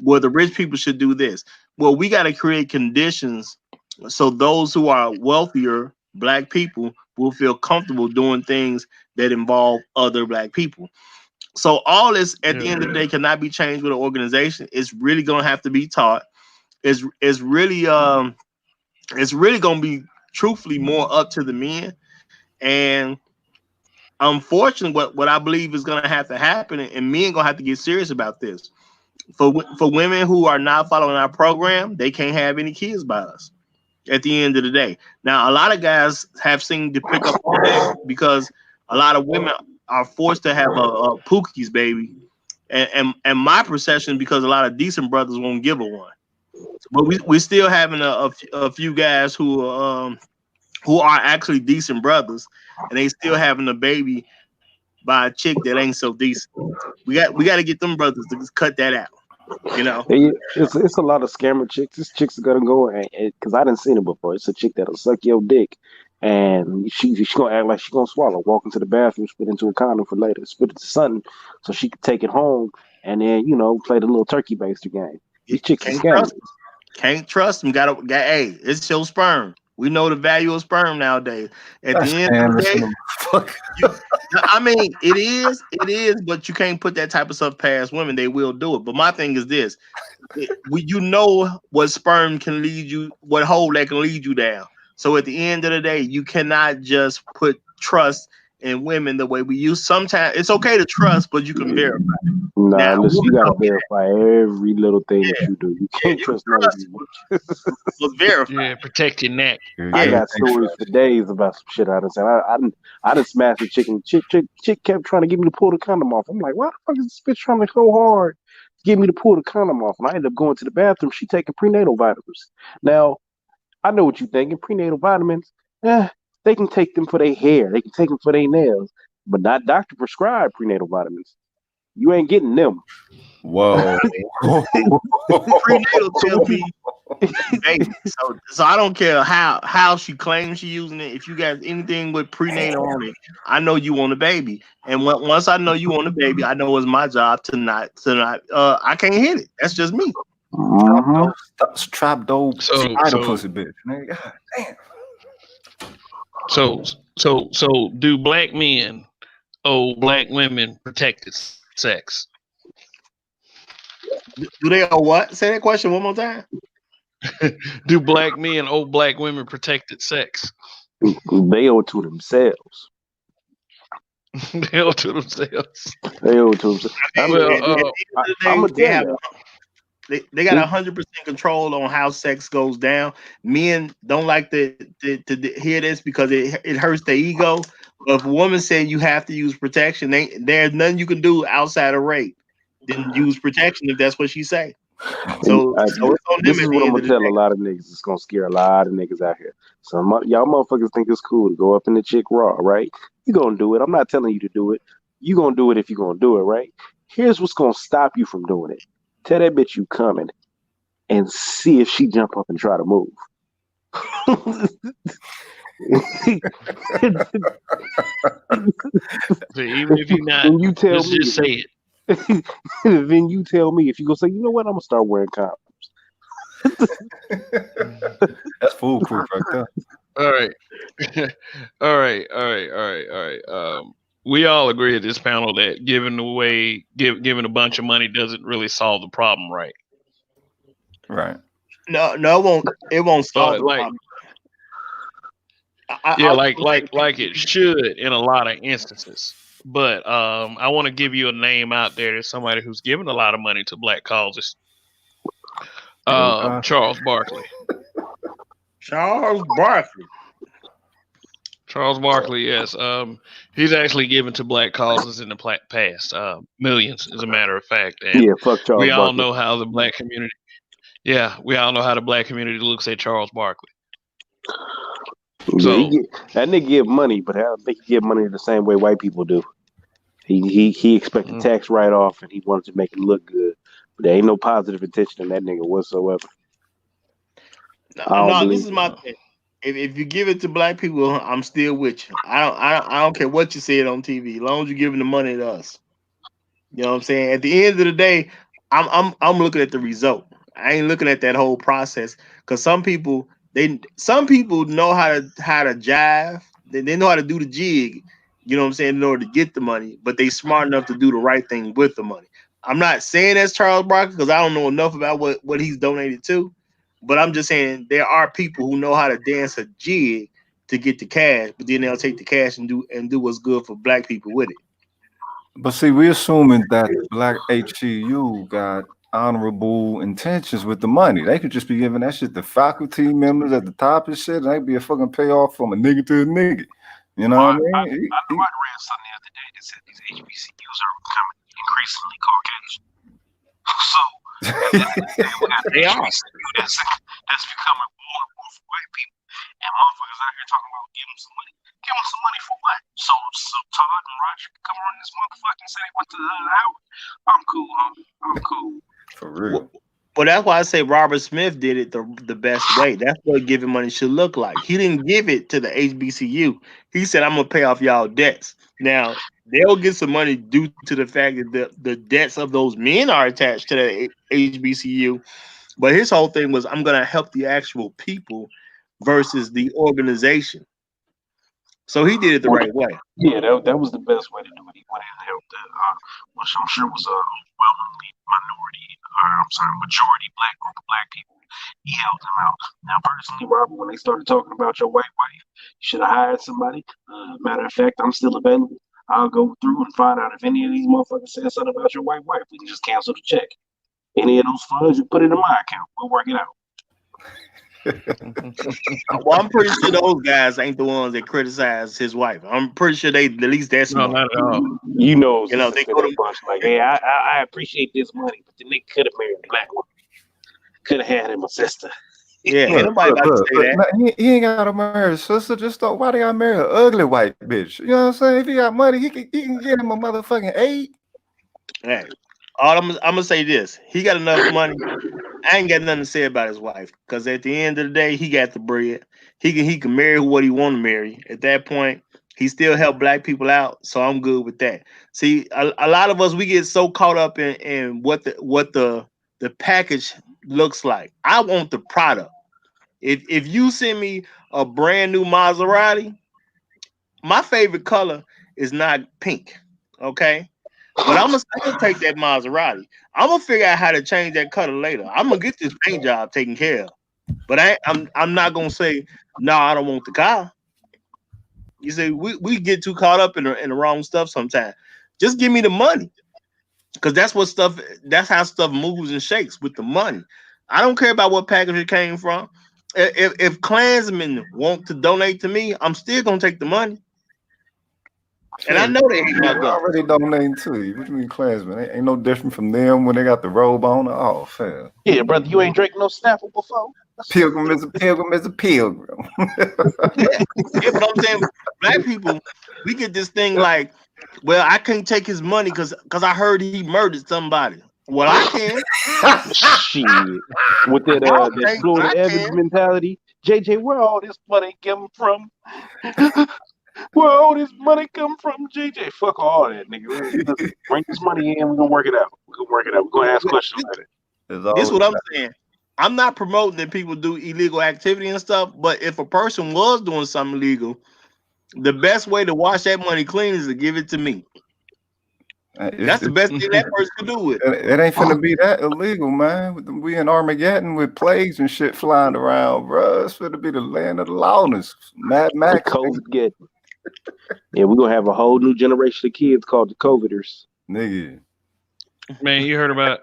S3: Well, the rich people should do this. Well, we got to create conditions so those who are wealthier black people will feel comfortable doing things that involve other black people. So all this, at the end of the day, cannot be changed with an organization. It's really going to have to be taught. It's really going to be truthfully more up to the men. And unfortunately, what I believe is going to have to happen, and men going to have to get serious about this. For women who are not following our program, they can't have any kids by us at the end of the day. Now, a lot of guys have seemed to pick up on that, because a lot of women are forced to have a Pookie's baby. And my perception, because a lot of decent brothers won't give her one. But we still having a few guys who are actually decent brothers, and they still having a baby by a chick that ain't so decent. We got to get them brothers to just cut that out. You know,
S2: it's a lot of scammer chicks. This chick's gonna go and because I didn't seen it before. It's a chick that'll suck your dick, and she gonna act like she gonna swallow. Walk into the bathroom, spit into a condom for later, spit it to something so she can take it home, and then play the little turkey baster game. These chicks are scammers.
S3: Can't trust them. Hey, it's your sperm. We know the value of sperm nowadays. At the end of the day, I mean, it is, but you can't put that type of stuff past women. They will do it. But my thing is this: you know what sperm can lead you, what hole that can lead you down. So at the end of the day, you cannot just put trust in women the way we use. Sometimes it's okay to trust, but you can verify.
S2: Nah, listen, you gotta verify every little thing that you do. You can't trust nobody.
S3: Verify.
S1: Yeah, protect your neck.
S2: I got stories for days about some shit I done said. I done smashed a chicken. Chick kept trying to get me to pull the condom off. I'm like, why the fuck is this bitch trying to go hard to get me to pull the condom off? And I ended up going to the bathroom. She taking prenatal vitamins. Now, I know what you're thinking. Prenatal vitamins, they can take them for their hair. They can take them for their nails. But not doctor prescribed prenatal vitamins. You ain't getting them.
S4: Whoa.
S3: Prenatal tell me, baby. So I don't care how she claims she using it. If you got anything with prenatal on it, I know you want a baby. And once I know you want a baby, I know it's my job to not. I can't hit it. That's just me.
S4: Trap dope. Pussy bitch. God damn.
S1: So do black men owe black women protected sex?
S3: Do they owe what? Say that question one more time.
S1: Do black men owe black women protected sex?
S2: They owe it to themselves.
S1: They owe it to themselves.
S2: They owe it to themselves. I'm gonna tell you.
S3: They got 100% control on how sex goes down. Men don't like to hear this because it hurts their ego. But if a woman said you have to use protection, there's nothing you can do outside of rape. Then use protection if that's what she say. So it's on
S2: this is what I'm gonna tell a lot of niggas. It's gonna scare a lot of niggas out here. So y'all motherfuckers think it's cool to go up in the chick raw, right? You gonna do it. I'm not telling you to do it. You gonna do it if you gonna do it, right? Here's what's gonna stop you from doing it. Tell that bitch you coming and see if she jump up and try to move.
S1: So even if you're not,
S2: you tell me,
S1: just say it.
S2: Then you tell me if you go say, you know what, I'm gonna start wearing condoms.
S4: That's foolproof right there.
S1: All right. We all agree at this panel that giving a bunch of money doesn't really solve the problem, right?
S4: Right.
S3: No, it won't solve the problem.
S1: Like it should in a lot of instances. But I want to give you a name out there. There's somebody who's given a lot of money to black causes. Charles Barkley.
S3: Charles Barkley, yes. He's actually given to black causes in the past. Millions, as a matter of fact. And
S2: fuck Charles
S1: we all
S2: Barkley.
S1: know how the black community. Yeah, we all know how the black community looks at Charles Barkley. So
S2: that nigga give money, but I don't think he give money the same way white people do. He expected tax write off, and he wanted to make it look good. But there ain't no positive intention in that nigga whatsoever.
S3: No, this is my thing. If you give it to black people, I'm still with you. I don't care what you said on TV, as long as you're giving the money to us. You know what I'm saying? At the end of the day, I'm looking at the result. I ain't looking at that whole process, because some people know how to jive. They know how to do the jig. You know what I'm saying, in order to get the money, but they smart enough to do the right thing with the money. I'm not saying that's Charles Barkley because I don't know enough about what he's donated to, but I'm just saying there are people who know how to dance a jig to get the cash, but then they'll take the cash and do what's good for black people with it.
S4: But see, we're assuming that black HCU got honorable intentions with the money. They could just be giving that shit to faculty members at the top and shit. And that'd be a fucking payoff from a nigga to a nigga. You know what I mean?
S2: I read something the other day that said these HBCUs are becoming increasingly Caucasian. So
S5: They are.
S2: That's becoming more and more for white people. And motherfuckers out here talking about give them some money. Give them some money for what? So Todd and Roger can come on this motherfucker and say they went to Howard. I'm cool, homie. I'm cool.
S4: For real.
S3: Well, that's why I say Robert Smith did it the best way. That's what giving money should look like. He didn't give it to the HBCU. He said, I'm going to pay off y'all debts. Now, they'll get some money due to the fact that the debts of those men are attached to the HBCU. But his whole thing was, I'm going to help the actual people versus the organization. So he did it the right way.
S2: Yeah, that was the best way to do it. He went and helped which I'm sure was a overwhelmingly majority black group of black people. He helped them out. Now, personally, Robert, when they started talking about your white wife, you should have hired somebody. Matter of fact, I'm still available. I'll go through and find out if any of these motherfuckers said something about your white wife. We can just cancel the check. Any of those funds, you put it in my account. We'll work it out.
S3: Well, I'm pretty sure those guys ain't the ones that criticize his wife. I'm pretty sure they at least that's
S1: No, not at all.
S2: You know,
S3: they go to
S2: bunch like, hey, I appreciate this money, but the nigga could have married a black woman. Could have had him a sister.
S3: Yeah, ain't nobody about to say that.
S4: He ain't got to marry a sister. Just don't. Why they got to marry an ugly white bitch? You know what I'm saying? If he got money, he can get him a motherfucking 8.
S3: Hey, I'm gonna say this: he got enough money. I ain't got nothing to say about his wife because at the end of the day, he got the bread. He can marry what he want to marry. At that point, he still help black people out, so I'm good with that. See, a lot of us we get so caught up in what the package looks like. I want the product. If you send me a brand new Maserati, my favorite color is not pink. Okay. But I'm gonna still take that Maserati. I'm gonna figure out how to change that color later. I'm gonna get this paint job taken care of. But I'm not gonna say no. I don't want the car. You see, we get too caught up in the wrong stuff sometimes. Just give me the money, because that's how stuff moves and shakes with the money. I don't care about what package it came from. If Klansmen want to donate to me, I'm still gonna take the money. And I know they ain't my gun.
S4: Already donating to you. What do you mean, Klansman? Ain't no different from them when they got the robe on. Oh, fair.
S2: Yeah, brother, you ain't drinking no Snapple before.
S4: Pilgrim is a pilgrim is a pilgrim.
S3: Yeah, but I'm saying black people, we get this thing like, well, I can't take his money because I heard he murdered somebody. Well, I can.
S2: Shit. With that Florida Evans mentality. JJ, where all this money come from? Where all this money come from, JJ? Fuck all that, nigga. Bring this money in, we're gonna work it out. We're gonna ask questions about it.
S3: This is what I'm saying. I'm not promoting that people do illegal activity and stuff, but if a person was doing something illegal, the best way to wash that money clean is to give it to me. That's the best thing that person can do with it.
S4: It ain't finna be that illegal, man. We in Armageddon with plagues and shit flying around, bro. It's finna be the land of the lawless. Mad Max.
S2: COVID. Yeah, we're gonna have a whole new generation of kids called the COVIDers.
S4: Nigga.
S1: Man, you heard about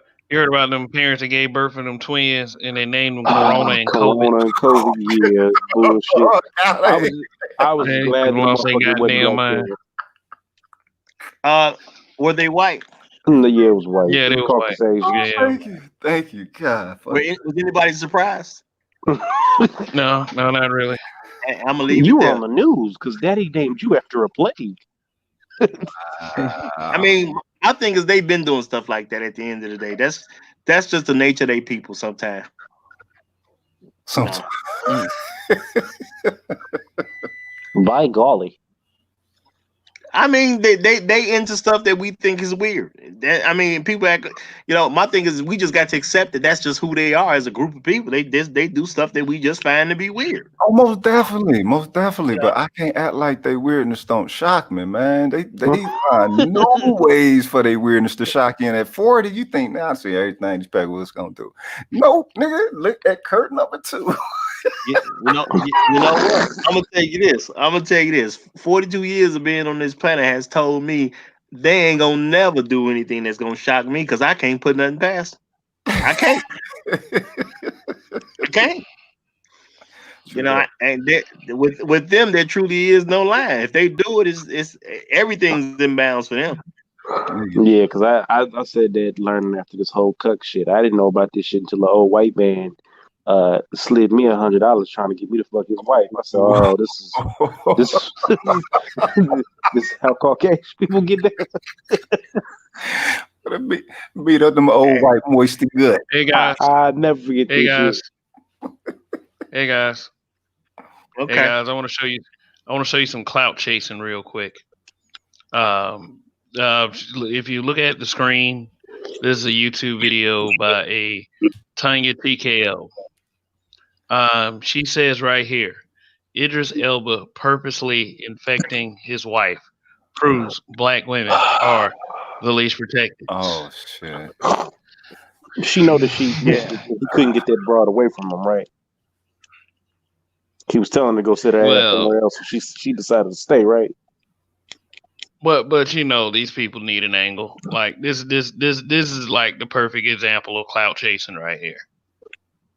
S1: them parents that gave birth to them twins and they named them Corona and COVID.
S2: Yeah, bullshit. I was glad
S3: were they white?
S2: Yeah, it was white.
S1: Yeah, they was white.
S4: Oh, thank you, God.
S3: Was anybody surprised?
S1: No, not really.
S3: I'm gonna leave
S2: you
S3: it there.
S2: On the news because Daddy named you after a plague.
S3: I mean, my thing is they've been doing stuff like that. At the end of the day, that's just the nature of they people. Sometimes.
S2: By golly.
S3: I mean, they into stuff that we think is weird. People act. My thing is we just got to accept that that's just who they are as a group of people. They do stuff that we just find to be weird.
S4: Oh, most definitely. Yeah. But I can't act like they weirdness don't shock me, man. They find no ways for their weirdness to shock you. And at 40, you think now I see everything these people gonna do. Nope, nigga. Look at curtain number 2.
S3: You know what? I'm gonna tell you this. 42 years of being on this planet has told me they ain't gonna never do anything that's gonna shock me because I can't put nothing past them. I can't. I can't. With them, there truly is no line. If they do it, it's everything's in bounds for them.
S2: Yeah, because I said that learning after this whole cuck shit. I didn't know about this shit until the old white man slid me $100 trying to get me to fuck his wife. I said, oh, this this is how Caucasian people get down.
S4: Beat up them old white moisty good.
S1: Hey guys.
S2: I never forget
S1: Hey
S2: this
S1: guys.
S2: shit.
S1: Hey guys.
S3: Okay.
S1: Hey guys, I want to show you some clout chasing real quick. If you look at the screen, this is a YouTube video by a Tanya TKO. She says right here, Idris Elba purposely infecting his wife proves black women are the least protected.
S4: Oh shit.
S2: She know that he couldn't get that broad away from him, right? He was telling her to go sit her ass somewhere else, so she decided to stay, right?
S1: But you know, these people need an angle. Like this is like the perfect example of clout chasing right here.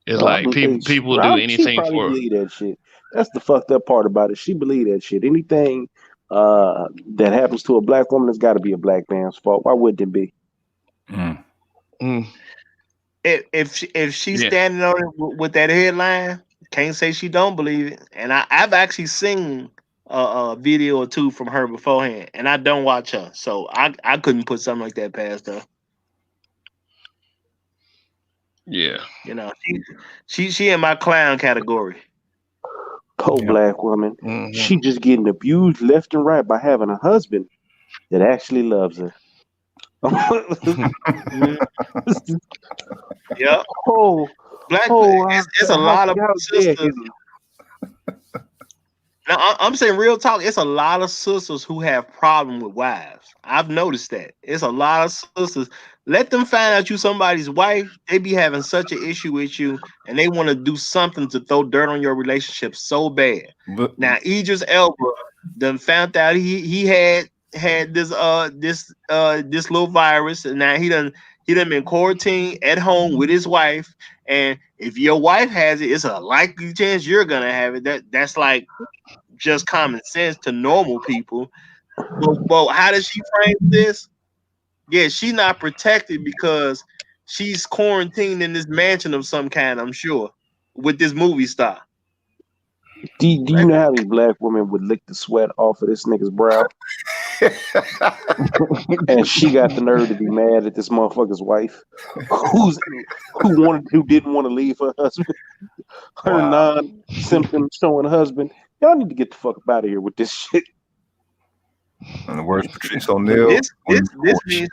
S1: It's like people will do anything
S2: she probably
S1: for.
S2: Believe that shit. That's the fucked up part about it. She believe that shit. Anything that happens to a black woman has got to be a black man's fault. Why wouldn't it be?
S3: If she's standing on it with that headline, can't say she don't believe it. And I've actually seen a video or two from her beforehand, and I don't watch her, so I couldn't put something like that past her.
S1: Yeah,
S3: you know, she in my clown category.
S2: Poor black woman.
S1: Mm-hmm.
S2: She just getting abused left and right by having a husband that actually loves her.
S3: Yeah.
S2: Black.
S3: It's a lot of sisters. Now I'm saying real talk. It's a lot of sisters who have problem with wives. I've noticed that. It's a lot of sisters. Let them find out you somebody's wife. They be having such an issue with you, and they want to do something to throw dirt on your relationship so bad. Now Idris Elba done found out he had this little virus, and now he done been quarantined at home with his wife. And if your wife has it, it's a likely chance you're gonna have it. That's like just common sense to normal people. But how does she frame this? Yeah, she's not protected because she's quarantined in this mansion of some kind, I'm sure, with this movie star.
S2: Do you know how many black women would lick the sweat off of this nigga's brow? And she got the nerve to be mad at this motherfucker's wife, who didn't want to leave her husband, her non-symptom showing husband. Y'all need to get the fuck up out of here with this shit.
S4: And the worst Patrice O'Neal.
S3: This means,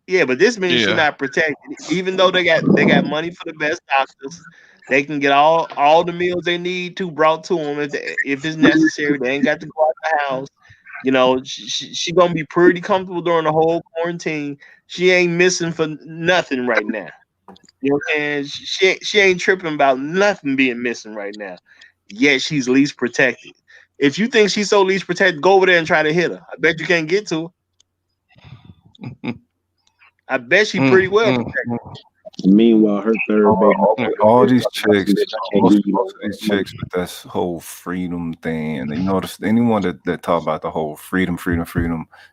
S3: but this means she's not protected. Even though they got money for the best doctors, they can get all the meals they need brought to them if it's necessary. They ain't got to go out the house. You know, she gonna be pretty comfortable during the whole quarantine. She ain't missing for nothing right now. You know what I'm saying? She ain't tripping about nothing being missing right now. Yet she's least protected. If you think she's so least protected, go over there and try to hit her. I bet you can't get to her. I bet she pretty well protected.
S2: Meanwhile, her third baby.
S4: All these chicks, most of these chicks with this whole freedom thing, and you notice anyone that talk about the whole freedom,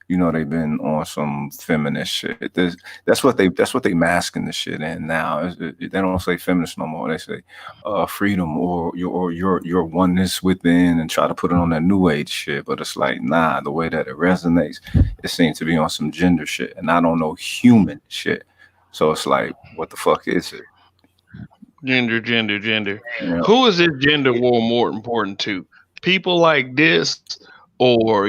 S4: you know they've been on some feminist shit. That's what they masking the shit in now. They don't say feminist no more. They say freedom or your oneness within, and try to put it on that new age shit. But it's like, nah, the way that it resonates, it seems to be on some gender shit, and I don't know human shit. So it's like, what the fuck is it?
S1: Gender.
S4: Yeah.
S1: Who is this gender war more important to? People like this, or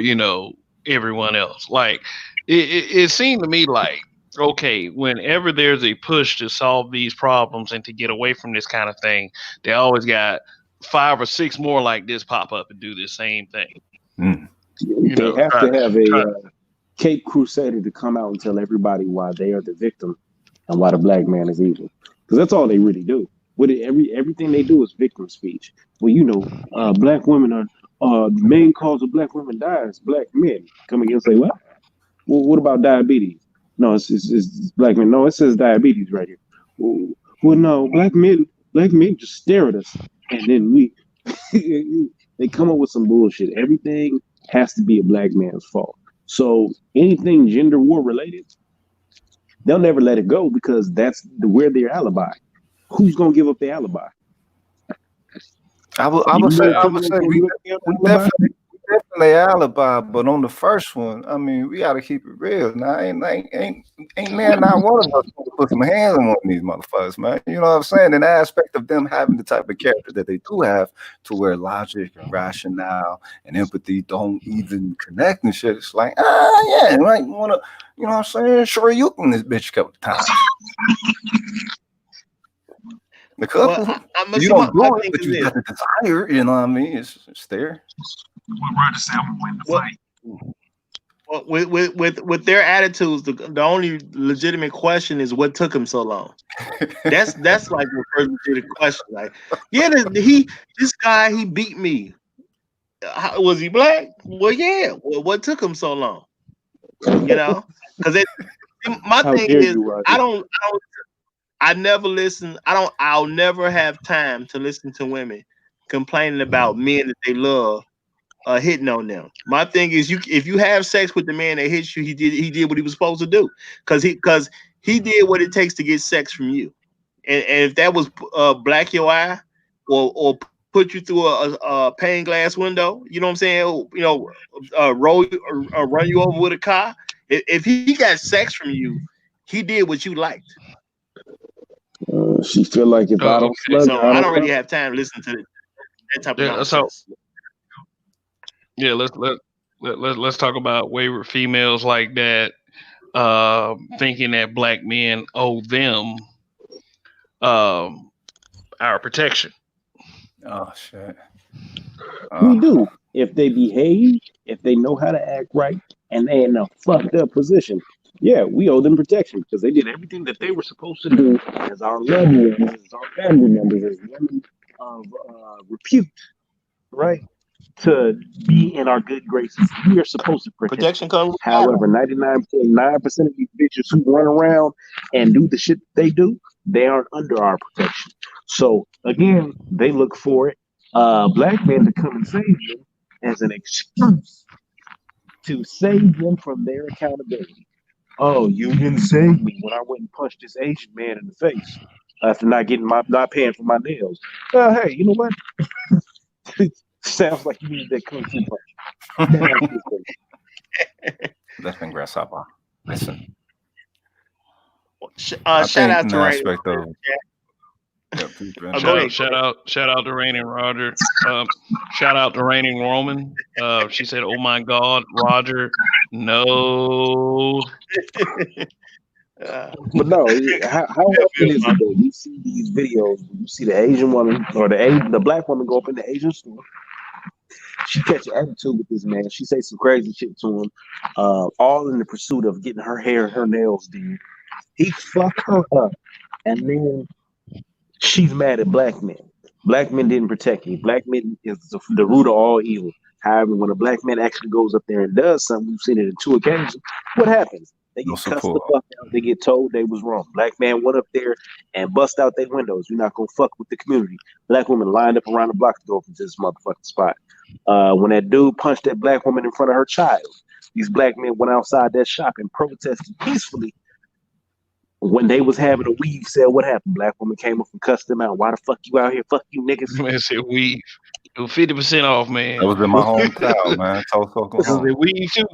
S1: everyone else? Like, it seemed to me like, okay, whenever there's a push to solve these problems and to get away from this kind of thing, they always got 5 or 6 more like this pop up and do the same thing.
S2: They have to have a Cape Crusader to come out and tell everybody why they are the victim and why the black man is evil, because that's all they really do. Everything they do is victim speech. Well, black women are the main cause of black women die is black men. Come again and say, what? Well, what about diabetes? No, it's black men. No, it says diabetes right here. Well, no, black men just stare at us, and then they come up with some bullshit. Everything has to be a black man's fault. So anything gender war related, they'll never let it go because that's where their alibi. Who's gonna give up their alibi?
S4: I would
S2: You
S4: say
S2: know
S4: I would
S2: someone's
S4: say
S2: gonna give up their
S4: we
S2: alibi?
S4: definitely alibi, but on the first one, I mean, we got to keep it real. Now, ain't there not one of us to put some hands on one of these motherfuckers, man. You know what I'm saying? In the aspect of them having the type of character that they do have, to where logic and rationale and empathy don't even connect and shit. It's like, yeah, right. You wanna, you know what I'm saying? Sure, you can this bitch a couple of times. The couple, you don't do it, but you got the desire. You know what I mean? It's there.
S2: What Roger said, I'm gonna win the fight.
S3: Well, with their attitudes, the only legitimate question is what took him so long. That's like the first legitimate question. Like, yeah, this guy he beat me. Was he black? Well, yeah. Well, what took him so long? You know, because my thing is, I never listen. I'll never have time to listen to women complaining about men that they love hitting on them. My thing is, if you have sex with the man that hits you, he did what he was supposed to do, because he did what it takes to get sex from you. And if that was black your eye or put you through a pane glass window, you know what I'm saying? You know, roll or run you over with a car. If he got sex from you, he did what you liked.
S2: She feel like if I don't slug
S3: so I don't really have time to listen to that type of nonsense.
S1: Yeah, let's talk about wayward females like that, thinking that black men owe them our protection.
S4: Oh shit.
S2: We do. If they behave, if they know how to act right, and they're in a fucked up position, yeah, we owe them protection because they did everything that they were supposed to do as our loved ones, as our family members, as women of repute, right? To be in our good graces. We are supposed to protect.
S3: Protection comes.
S2: However, 99.9% of these bitches who run around and do the shit they do, they aren't under our protection. So again, they look for it. Black men to come and save them as an excuse to save them from their accountability. Oh, you didn't save me when I went and punched this Asian man in the face after not paying for my nails. Hey, you know what? Sounds like you need that kung fu punch.
S4: Listen, grasshopper. Listen.
S3: Shout out to
S4: aspect of
S1: shout out to Raining Roger. Shout out to Raining Roman. She said, "Oh my God, Roger, no."
S2: But no, how often is it that you see these videos? You see the Asian woman or the black woman go up in the Asian store. She catch an attitude with this man. She say some crazy shit to him, all in the pursuit of getting her hair and her nails done. He fuck her up, and then she's mad at black men. Black men didn't protect me. Black men is the root of all evil. However, when a black man actually goes up there and does something, we've seen it in 2 occasions. What happens? They get cussed the fuck out. They get told they was wrong. Black man went up there and bust out their windows. You're not gonna fuck with the community. Black women lined up around the block to go up into this motherfucking spot. When that dude punched that black woman in front of her child, these black men went outside that shop and protested peacefully. When they was having a weave sale, what happened? Black woman came up and cussed them out. Why the fuck you out here? Fuck you niggas.
S1: Man said weave. 50% off, man.
S4: That was in my hometown, man.
S1: Weave too.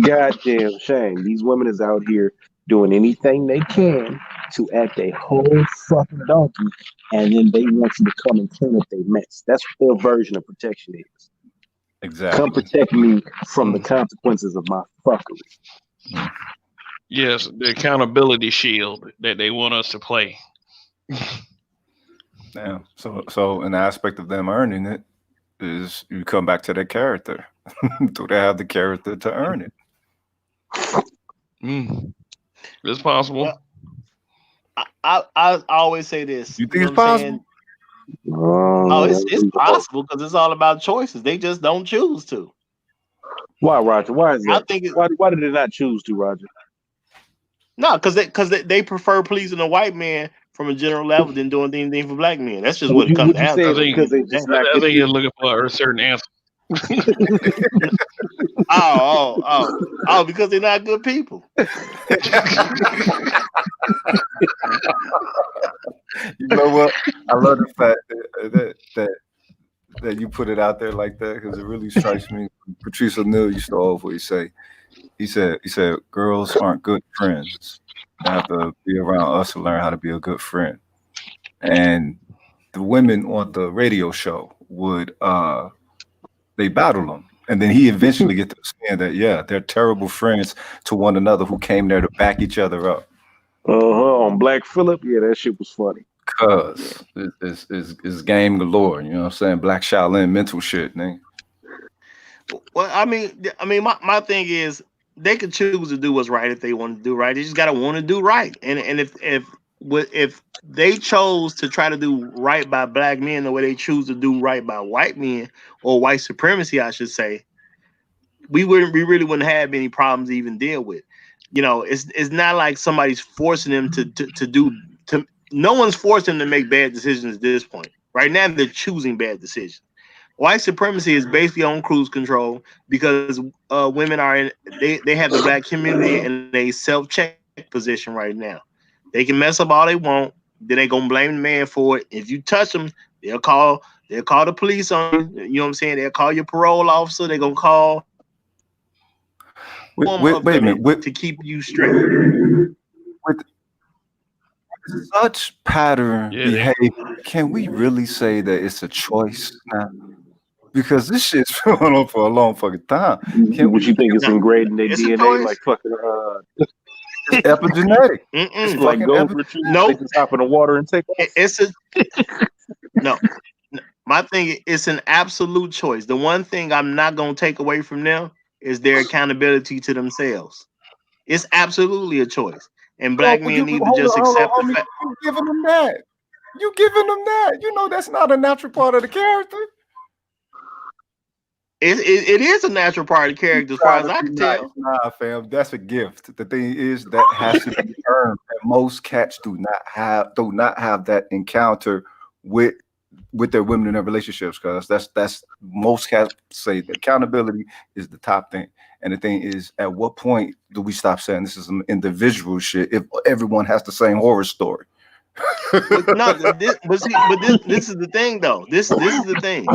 S2: Goddamn shame. These women is out here doing anything they can to act a whole fucking donkey, and then they want you to come and clean up their mess. That's what their version of protection is.
S4: Exactly.
S2: Come protect me from the consequences of my fuckery.
S1: Yes, the accountability shield that they want us to play.
S4: Yeah. So an aspect of them earning it is you come back to their character. Do they have the character to earn it?
S1: It's possible.
S3: Well, I always say this.
S4: You think it's possible?
S3: It's possible because it's all about choices. They just don't choose to.
S2: Why, Roger? Why is that? Why did they not choose to, Roger?
S3: No, because they prefer pleasing a white man from a general level than doing anything for black men. That's just what it comes down to.
S1: I think you're looking for a certain answer.
S3: Because they're not good people.
S4: You know what? I love the fact that you put it out there like that because it really strikes me. Patrice O'Neal used to always say, he said, girls aren't good friends. They have to be around us to learn how to be a good friend. And the women on the radio show would they battle them. And then he eventually get to understand that, yeah, they're terrible friends to one another who came there to back each other up.
S2: On Black Phillip, yeah, that shit was funny.
S4: Cause it's game galore, you know what I'm saying? Black Shaolin mental shit, nigga.
S3: Well, I mean, my thing is they can choose to do what's right if they want to do right. They just gotta want to do right. And if they chose to try to do right by black men the way they choose to do right by white men or white supremacy, I should say, we really wouldn't have any problems to even deal with. You know, it's not like somebody's forcing them to do. No one's forcing them to make bad decisions at this point. Right now, they're choosing bad decisions. White supremacy is basically on cruise control because women are in. They have the black community in a self-check position right now. They can mess up all they want. Then they gonna blame the man for it. If you touch them, they'll call the police on you. You know what I'm saying? They'll call your parole officer. They're gonna call.
S4: Wait a minute.
S3: To keep you straight.
S4: With such pattern behavior, can we really say that it's a choice now? Because this shit's been going on for a long fucking time.
S2: What you think it's ingrained in their DNA, like fucking
S4: it's epigenetic.
S2: It's like golden retrievers. No, they just hop in the water and take off.
S3: It's no. My thing is an absolute choice. The one thing I'm not gonna take away from them is their accountability to themselves. It's absolutely a choice. And black men need to just accept the fact.
S4: You giving them that. You know that's not a natural part of the character.
S3: It is a natural part of the character as far as I can tell.
S4: Nah, fam, that's a gift. The thing is that has to be earned. And most cats do not have that encounter with their women in their relationships, because that's most cats say that accountability is the top thing. And the thing is, at what point do we stop saying this is an individual shit if everyone has the same horror story?
S3: This is the thing though. This is the thing.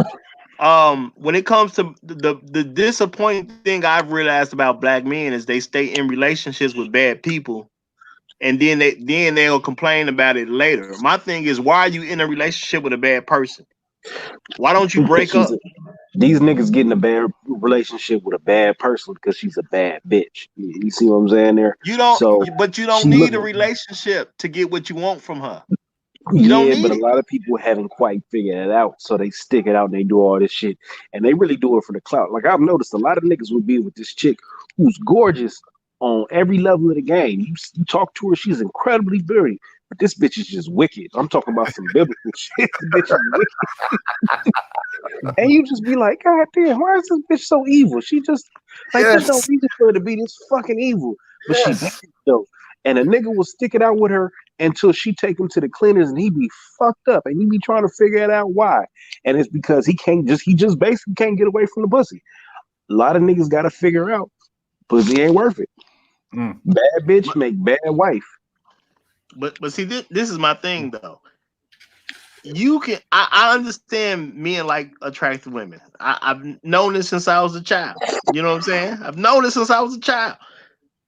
S3: When it comes to the disappointing thing I've realized about black men is they stay in relationships with bad people, and then they'll complain about it later. My thing is, why are you in a relationship with a bad person? Why don't you break up?
S2: These niggas get in a bad relationship with a bad person because she's a bad bitch. You see what I'm saying there?
S3: But you don't need a relationship to get what you want from her.
S2: But a lot of people haven't quite figured it out, so they stick it out and they do all this shit, and they really do it for the clout. Like I've noticed, a lot of niggas will be with this chick who's gorgeous on every level of the game. You talk to her, she's incredibly pretty, but this bitch is just wicked. I'm talking about some biblical shit. This bitch is wicked. And you just be like, God damn, why is this bitch so evil? She just there's no reason for her to be this fucking evil, but she's though. And a nigga will stick it out with her until she take him to the cleaners and he be fucked up and he be trying to figure it out why. And it's because he just basically can't get away from the pussy. A lot of niggas got to figure out pussy ain't worth it. Bad bitch make bad wife.
S3: But see, this is my thing though. I understand men like attractive women. I've known this since I was a child. You know what I'm saying? I've known this since I was a child.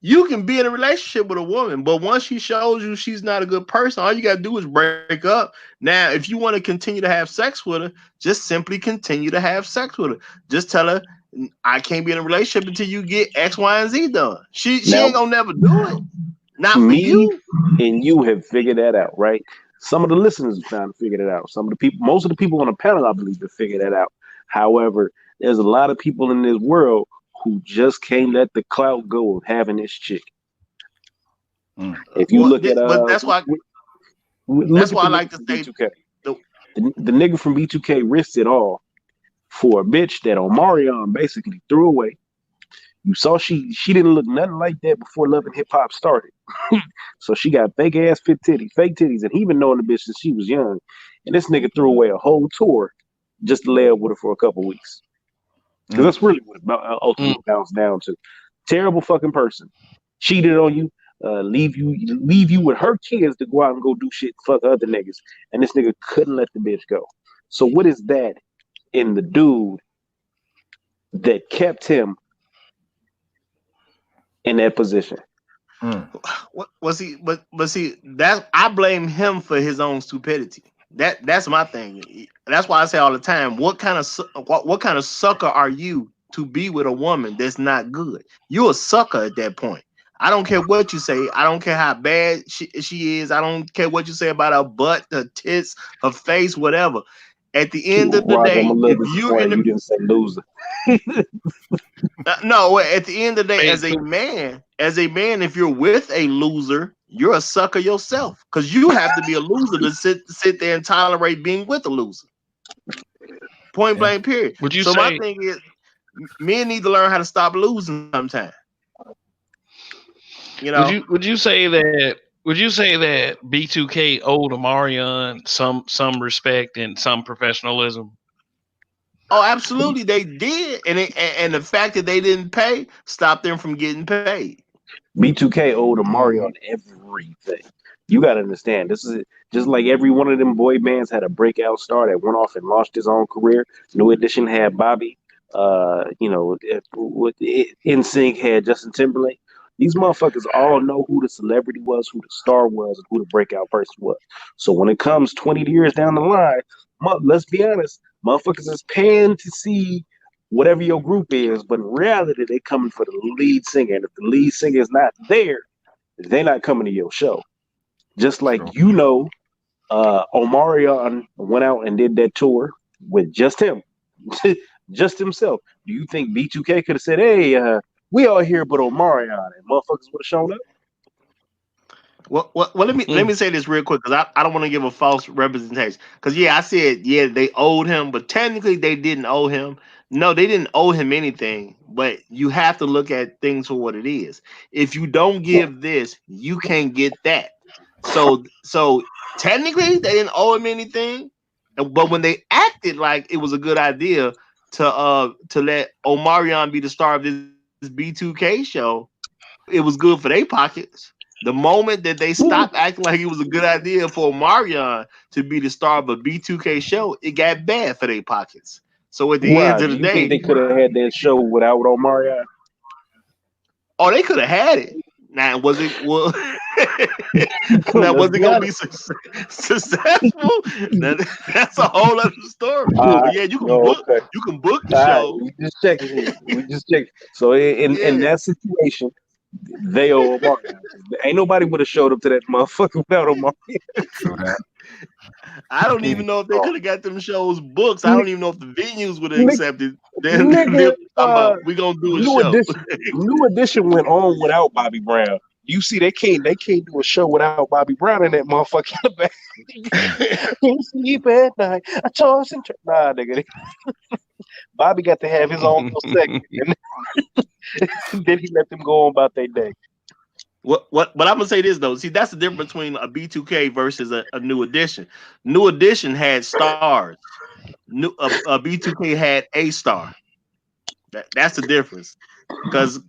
S3: You can be in a relationship with a woman, but once she shows you she's not a good person, all you got to do is break up. Now, if you want to continue to have sex with her, just simply continue to have sex with her. Just tell her, I can't be in a relationship until you get X, Y, and Z done. She ain't gonna never do it. Not for you.
S2: And you have figured that out, right? Some of the listeners have found to figure it out. Most of the people on the panel, I believe, have figured that out. However, there's a lot of people in this world who just can't let the clout go of having this chick. If you look at
S3: but that's why I like to say
S2: the nigga from B2K risked it all for a bitch that Omarion basically threw away. You saw she didn't look nothing like that before Love and Hip Hop started. So she got fake titties, and he been knowing the bitch since she was young. And this nigga threw away a whole tour just to lay up with her for a couple weeks. Because that's really what it ultimately bounces down to. Terrible fucking person. Cheated on you, leave you with her kids to go out and go do shit, fuck other niggas. And this nigga couldn't let the bitch go. So what is that in the dude that kept him in that position?
S3: But see, that I blame him for his own stupidity. That's my thing. That's why I say all the time, what kind of sucker are you to be with a woman that's not good? You're a sucker at that point. I don't care what you say. I don't care how bad she is. I don't care what you say about her butt, her tits, her face, whatever. At the end of the
S2: Roger,
S3: day,
S2: I'm a little
S3: if you're in
S2: disappointed you didn't say loser.
S3: no, at the end of the day, as a man, if you're with a loser, you're a sucker yourself, because you have to be a loser to sit there and tolerate being with a loser. Point blank, period.
S1: Would you
S3: so
S1: say,
S3: my thing is, men need to learn how to stop losing sometimes. You know,
S1: would you say that B2K owed Omarion some respect and some professionalism?
S3: Oh, absolutely, they did, and the fact that they didn't pay stopped them from getting paid.
S2: B2K owed Omarion on everything. You got to understand, this is just like every one of them boy bands had a breakout star that went off and launched his own career. New Edition had Bobby. NSYNC had Justin Timberlake. These motherfuckers all know who the celebrity was, who the star was, and who the breakout person was. So when it comes 20 years down the line, let's be honest, motherfuckers is paying to see whatever your group is, but in reality, they coming for the lead singer. And if the lead singer is not there, they're not coming to your show. Just like Omarion went out and did that tour with just him, just himself. Do you think B2K could have said, "Hey, we all here but Omarion," and motherfuckers would have shown up?
S3: Well, let me say this real quick, because I don't want to give a false representation. Because I said they owed him, but technically they didn't owe him. No, they didn't owe him anything. But you have to look at things for what it is. If you don't give this, you can't get that. So technically they didn't owe him anything. But when they acted like it was a good idea to let Omarion be the star of this B2K show, it was good for their pockets. The moment that they stopped acting like it was a good idea for Omarion to be the star of a B2K show, it got bad for their pockets. So at the end of the day,
S2: think they could have had that show without Omarion?
S3: Oh, they could have had it. Now, was it? Well, now, was it gonna be successful? Now, that's a whole other story. But yeah, you can book the show.
S2: We just checked. So in that situation, they owe Omarion. Ain't nobody would have showed up to that motherfucker without Omarion.
S3: I don't even know if they could have got them shows books. I don't even know if the venues would have accepted. We're gonna do a show.
S2: New Edition went on without Bobby Brown. You see, they can't do a show without Bobby Brown in that motherfucker in the back. Can't sleep at night. I toss and turn. Nah, nigga. Bobby got to have his own little segment, and then he let them go on about their day.
S3: But I'm gonna say this though. See, that's the difference between a B2K versus a New Edition. New Edition had stars. A B2K had a star. That's the difference. Because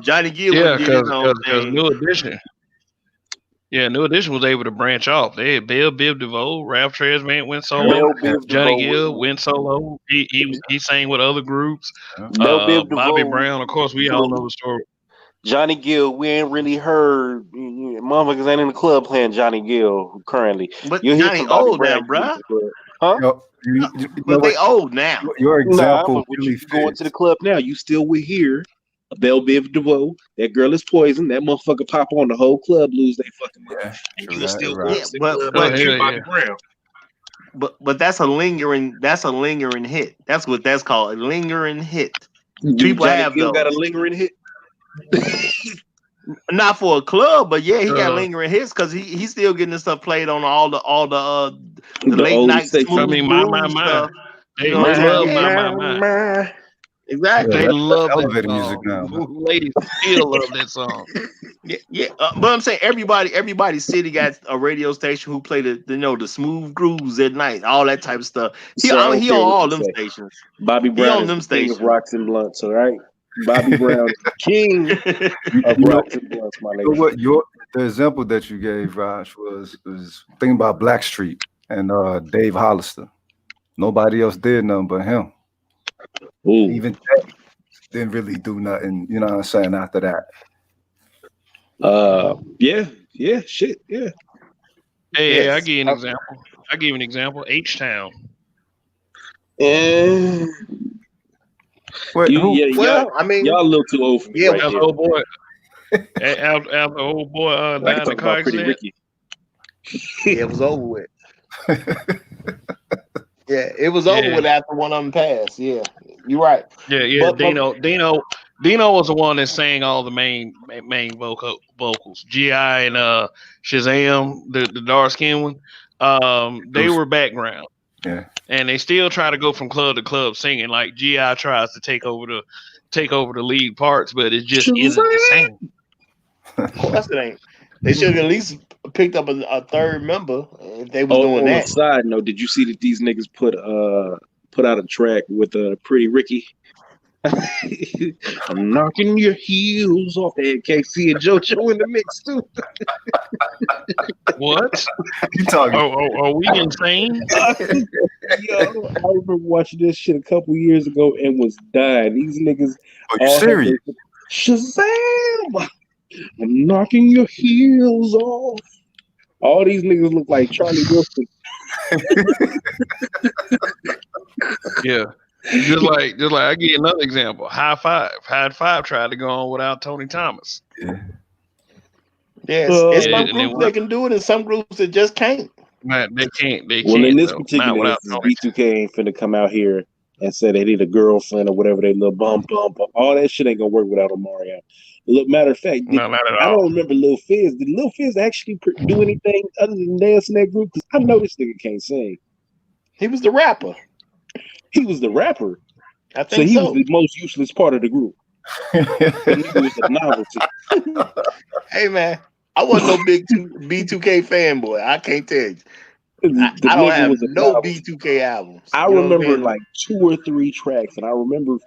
S3: Johnny Gill did his own thing.
S1: New Edition. Yeah, New Edition was able to branch off. They had Bell Biv DeVoe, Ralph Tresvant went solo, Johnny Gill went solo. He sang with other groups. Bobby Brown, of course, we all know the story.
S2: Johnny Gill, we ain't really heard. Motherfuckers ain't in the club playing Johnny Gill currently.
S3: But Johnny old now, bruh.
S2: Huh?
S3: But they old now.
S4: Your example.
S2: But you going to the club now, you still would hear Bell Biv DeVoe. That girl is poison. That motherfucker pop on, the whole club lose they fucking mind. And you still Bobby Brown.
S3: But that's a lingering hit. That's what that's called, a lingering hit. People
S2: Johnny
S3: have
S2: Gill got a lingering hit.
S3: Not for a club, but yeah, he got lingering hits because he's still getting this stuff played on all the late night smooth.
S1: I mean, my. Hey,
S3: my. Exactly.
S1: They
S4: that's
S1: love that
S4: elevator music
S1: song.
S4: now, man.
S1: Ladies still love that song.
S3: Yeah. But I'm saying everybody's city got a radio station who play the smooth grooves at night, all that type of stuff.
S2: Sir, I don't
S3: He on
S2: care what
S3: all
S2: you
S3: them
S2: say.
S3: stations.
S2: Bobby
S3: He
S2: Brown
S3: on
S2: is
S3: them
S2: the king of
S3: stations.
S2: rocks and blunts, all right? Bobby Brown is the king
S4: You,
S2: of
S4: you know,
S2: rocks and blunts, my
S4: you know
S2: nigga.
S4: what? The example that you gave, Raj, was thinking about Blackstreet and Dave Hollister. Nobody else did nothing but him.
S2: Ooh.
S4: Even didn't really do nothing. You know what I'm saying? After that,
S2: Yeah, shit, yeah.
S1: Hey, I
S3: Yes.
S1: give you an example. H-Town.
S2: And
S4: what? Who?
S3: Well, I mean,
S2: y'all a little too old for me
S3: yeah,
S2: right
S1: After
S2: there.
S1: the old boy, after the old boy
S2: I
S1: died
S2: can
S1: in
S2: talk
S1: the car
S2: about Pretty
S1: accident.
S2: Ricky.
S3: it was over with. Yeah, it was over with after one of them passed. Yeah, you're right.
S1: Yeah.
S3: But
S1: Dino was the one that sang all the main vocals. G.I. and Shazam, the dark skinned one. They were background.
S4: Yeah.
S1: And they still try to go from club to club singing. Like G.I. tries to take over the lead parts, but it just isn't the same.
S3: of course it ain't. They should have at least picked up a third member if they was doing
S2: On a
S3: that.
S2: side note, did you see that these niggas put out a track with Pretty Ricky? I'm knocking your heels off. They had KC and JoJo in the mix too.
S1: What?
S4: You talking?
S1: Are we insane?
S2: Yo, I remember watching this shit a couple years ago and was dying. These niggas
S4: Are you
S2: all had
S4: serious?
S2: their Shazam! I'm knocking your heels off. All these niggas look like Charlie Wilson.
S1: Yeah. Just like I give you another example. High Five tried to go on without Tony Thomas.
S3: Yes, it's some
S1: and then
S3: groups that can do it, and some groups that just can't.
S1: Man, they can't.
S2: Well, in this
S1: though. Not
S2: particular
S1: without
S2: instance,
S1: Tony.
S2: B2K ain't finna come out here and say they need a girlfriend or whatever. They little bump. All that shit ain't gonna work without Omarion. Look, matter of fact,
S1: No, not at
S2: I
S1: all.
S2: don't remember Lil Fizz. Did Lil Fizz actually do anything other than dance in that group? Because I know this nigga can't sing.
S3: He was the rapper.
S2: He was the rapper.
S3: I
S2: So
S3: think
S2: he was the most useless part of the group. That nigga was a novelty.
S3: Hey man, I wasn't no big B2K fanboy. I can't tell you. I don't
S2: nigga
S3: have
S2: was a
S3: no
S2: novelty.
S3: B2K albums.
S2: I
S3: You know what I'm
S2: remember
S3: saying?
S2: like 2 or 3 tracks, and I remember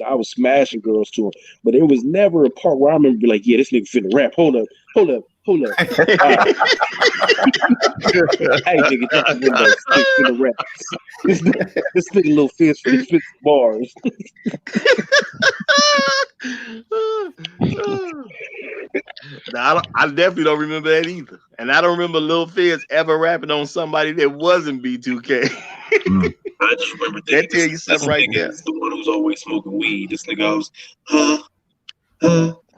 S2: I was smashing girls to him, but there was never a part where I remember be like, yeah, this nigga finna rap. Hold up. Hey, nigga, drop the window. Stick finna rap. This nigga Lil Fizz finna spit some bars.
S3: Now, I definitely don't remember that either. And I don't remember Lil Fizz ever rapping on somebody that wasn't B2K.
S2: I just remember
S3: that tell you something right there.
S2: Is the one who's always smoking weed. This nigga goes,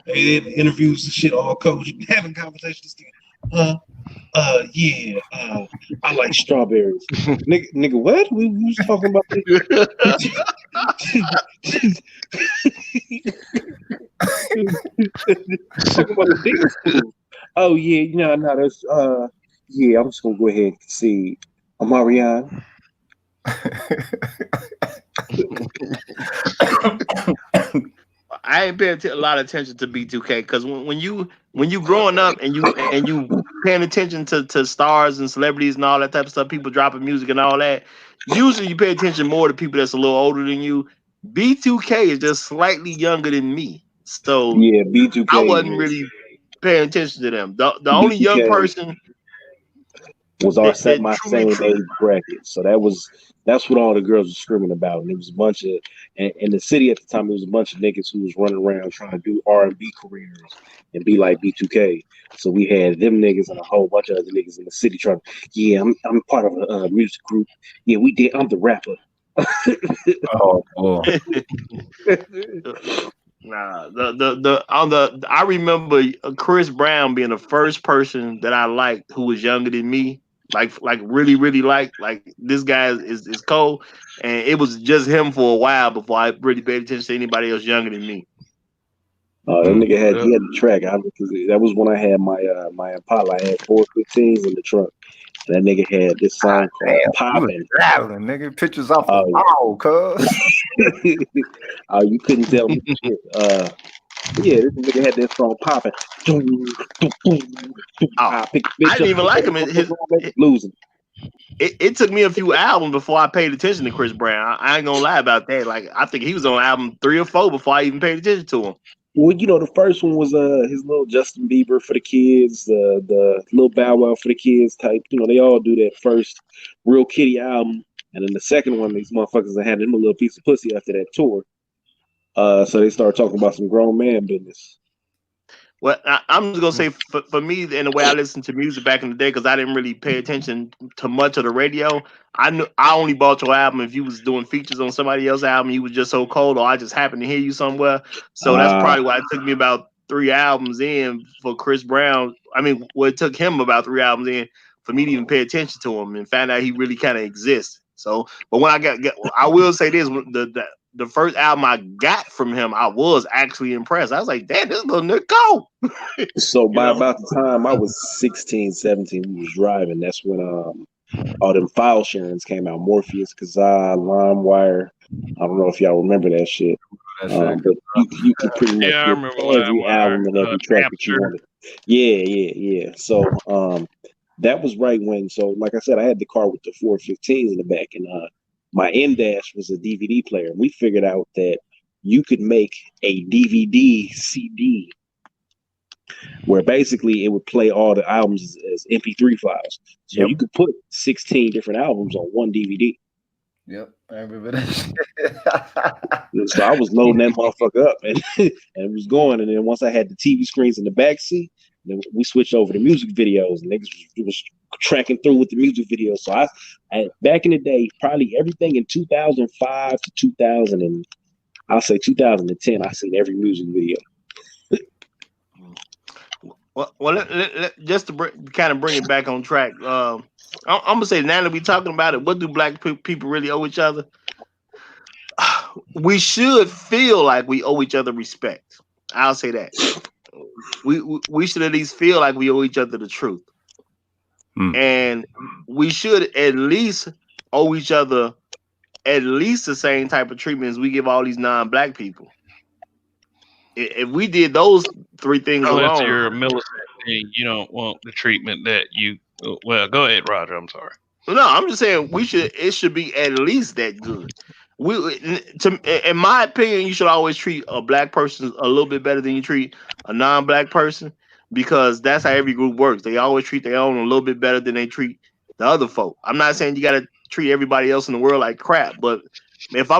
S2: interviews and shit, all coach, having conversations. Yeah, I like strawberries. nigga, what? We was talking about this. Talking about the dance school. Oh yeah, no, that's yeah, I'm just gonna go ahead and concede. Omarion.
S3: I ain't paying a lot of attention to B2K because when you growing up and you paying attention to stars and celebrities and all that type of stuff, people dropping music and all that, usually you pay attention more to people that's a little older than you. B2K is just slightly younger than me, so
S2: yeah, B2K.
S3: I wasn't really paying attention to them. The only young person
S2: was my same
S3: truly
S2: age bracket, so that's what all the girls were screaming about, and it was a bunch of in the city at the time. It was a bunch of niggas who was running around trying to do R&B careers and be like B2K. So we had them niggas and a whole bunch of other niggas in the city trying. Yeah, I'm part of a music group. Yeah, we did. I'm the rapper.
S4: Oh.
S3: Nah, I remember Chris Brown being the first person that I liked who was younger than me, like really like this guy is cold, and it was just him for a while before I really paid attention to anybody else younger than me.
S2: That nigga had the track. Because that was when I had my my Impala. I had 415s in the trunk, That nigga had this song called "Poppin'."
S4: Traveling, nigga. Pictures off the wall, cuz.
S2: Oh, you couldn't tell me shit. Yeah, this nigga had this song popping.
S3: I didn't even like him.
S2: Losing.
S3: It took me a few albums before I paid attention to Chris Brown. I ain't gonna lie about that. Like, I think he was on album 3 or 4 before I even paid attention to him.
S2: Well, you know, the first one was his little Justin Bieber for the kids, the little Bow Wow for the kids type. You know, they all do that first real kiddie album, and then the second one, these motherfuckers had him a little piece of pussy after that tour. So they started talking about some grown man business.
S3: Well, I'm just gonna say for me, and the way I listened to music back in the day, because I didn't really pay attention to much of the radio. I only bought your album if you was doing features on somebody else's album. You was just so cold, or I just happened to hear you somewhere. So that's probably why it took me about 3 albums in for Chris Brown. I mean, well, it took him about 3 albums in for me to even pay attention to him and find out he really kind of exists. So, but when I will say this: the first album I got from him, I was actually impressed. I was like, damn, this little nigga go.
S2: So by about the time I was 16, 17, we was driving. That's when all them file sharings came out. Morpheus, Kazaa, LimeWire. I don't know if y'all remember that shit. But you could pretty much get every album and every track that you wanted. Yeah. So that was right when, so like I said, I had the car with the 415s in the back, and my M-Dash was a DVD player. We figured out that you could make a DVD CD where basically it would play all the albums as MP3 files. So you could put 16 different albums on one DVD.
S4: Yep, I remember that.
S2: So I was loading that motherfucker up and it was going. And then once I had the TV screens in the back seat, then we switched over to music videos, and niggas was tracking through with the music videos. So I back in the day, probably everything in 2005 to 2000 and I'll say 2010, I seen every music video.
S3: Well, just to kind of bring it back on track, I'm gonna say, now that we're talking about it, what do black people really owe each other? We should feel like we owe each other respect. I'll say that. We should at least feel like we owe each other the truth. And we should at least owe each other at least the same type of treatment as we give all these non-black people. If we did those 3 things alone,
S1: unless you're a militant, you don't want the treatment that you. Well, go ahead, Roger. I'm sorry.
S3: No, I'm just saying it should be at least that good. In my opinion, you should always treat a black person a little bit better than you treat a non-black person, because that's how every group works. They always treat their own a little bit better than they treat the other folk. I'm not saying you got to treat everybody else in the world like crap, but if I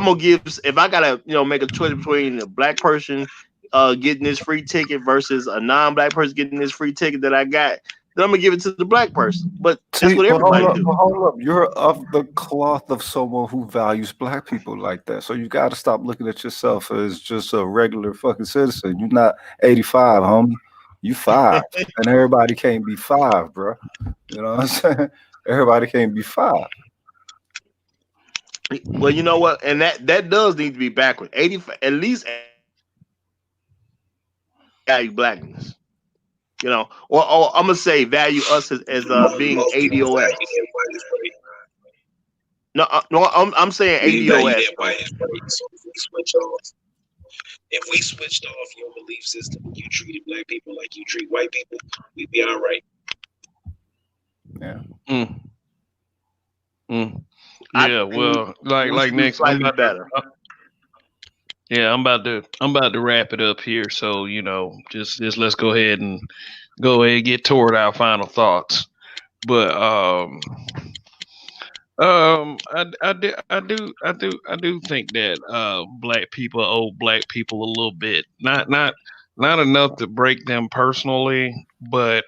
S3: gotta make a choice between a black person getting this free ticket versus a non-black person getting this free ticket that I got, then I'm gonna give it to the black person. But that's what everybody do.
S4: Hold up. You're of the cloth of someone who values black people like that. So you got to stop looking at yourself as just a regular fucking citizen. You're not 85, homie. You 5, and everybody can't be 5, bro. You know what I'm saying? Everybody can't be 5.
S3: Well, you know what, and that does need to be backward. 85, at least value blackness. Or I'm gonna say value us as being ADOS. No, I'm saying ADOS.
S2: If we switched off your belief system, you treated black people like you treat white people, we'd be all right.
S4: Yeah.
S1: Yeah. Well, like next, I'm about better. I'm about to wrap it up here. So just let's go ahead and get toward our final thoughts. But I do think that black people owe black people a little bit. Not enough to break them personally, but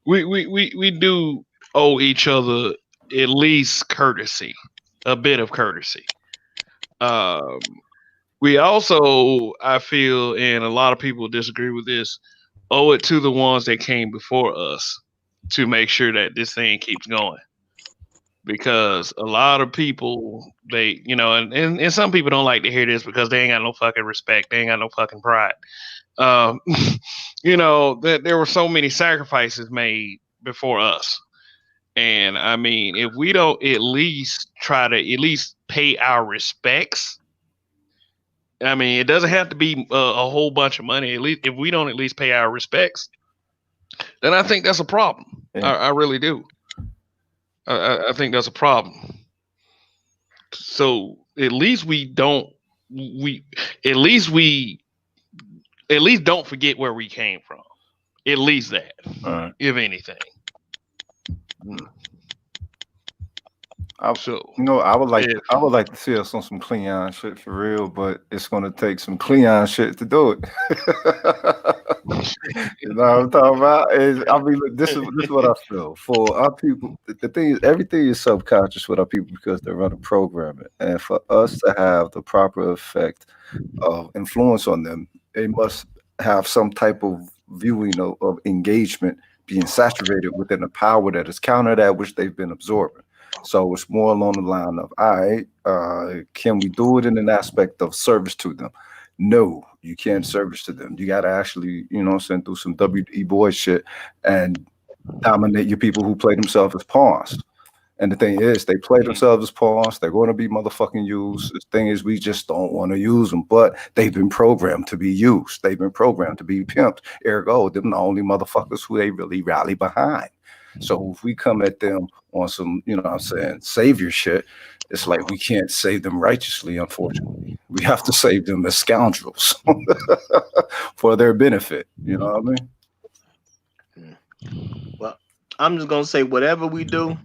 S1: we do owe each other at least courtesy, a bit of courtesy. We also, I feel, and a lot of people disagree with this, owe it to the ones that came before us to make sure that this thing keeps going. Because a lot of people, they, and some people don't like to hear this because they ain't got no fucking respect. They ain't got no fucking pride. That there were so many sacrifices made before us. And I mean, if we don't at least try to at least pay our respects, I mean, it doesn't have to be a whole bunch of money. At least if we don't at least pay our respects, then I think that's a problem.
S4: Yeah.
S1: I really do. I think that's a problem. So at least we don't we at least we at least don't forget where we came from. At least that, if anything.
S4: I would like to see us on some Cleon shit for real, but it's gonna take some Cleon shit to do it. You know what I'm talking about? Look, this is what I feel for our people. The thing is, everything is subconscious with our people because they're running programming, and for us to have the proper effect of influence on them, they must have some type of viewing of engagement being saturated within a power that is counter that which they've been absorbing. So it's more along the line of, all right, can we do it in an aspect of service to them? No, you can't service to them. You got to actually, send through some W.E. Boy shit and dominate your people who play themselves as pawns. And the thing is, they play themselves as pawns. They're going to be motherfucking used. The thing is, we just don't want to use them. But they've been programmed to be used. They've been programmed to be pimped. Ergo, them the only motherfuckers who they really rally behind. So if we come at them on some, savior shit, it's like we can't save them righteously, unfortunately. We have to save them as scoundrels for their benefit. You know what I
S3: mean? Well, I'm just gonna say whatever we do,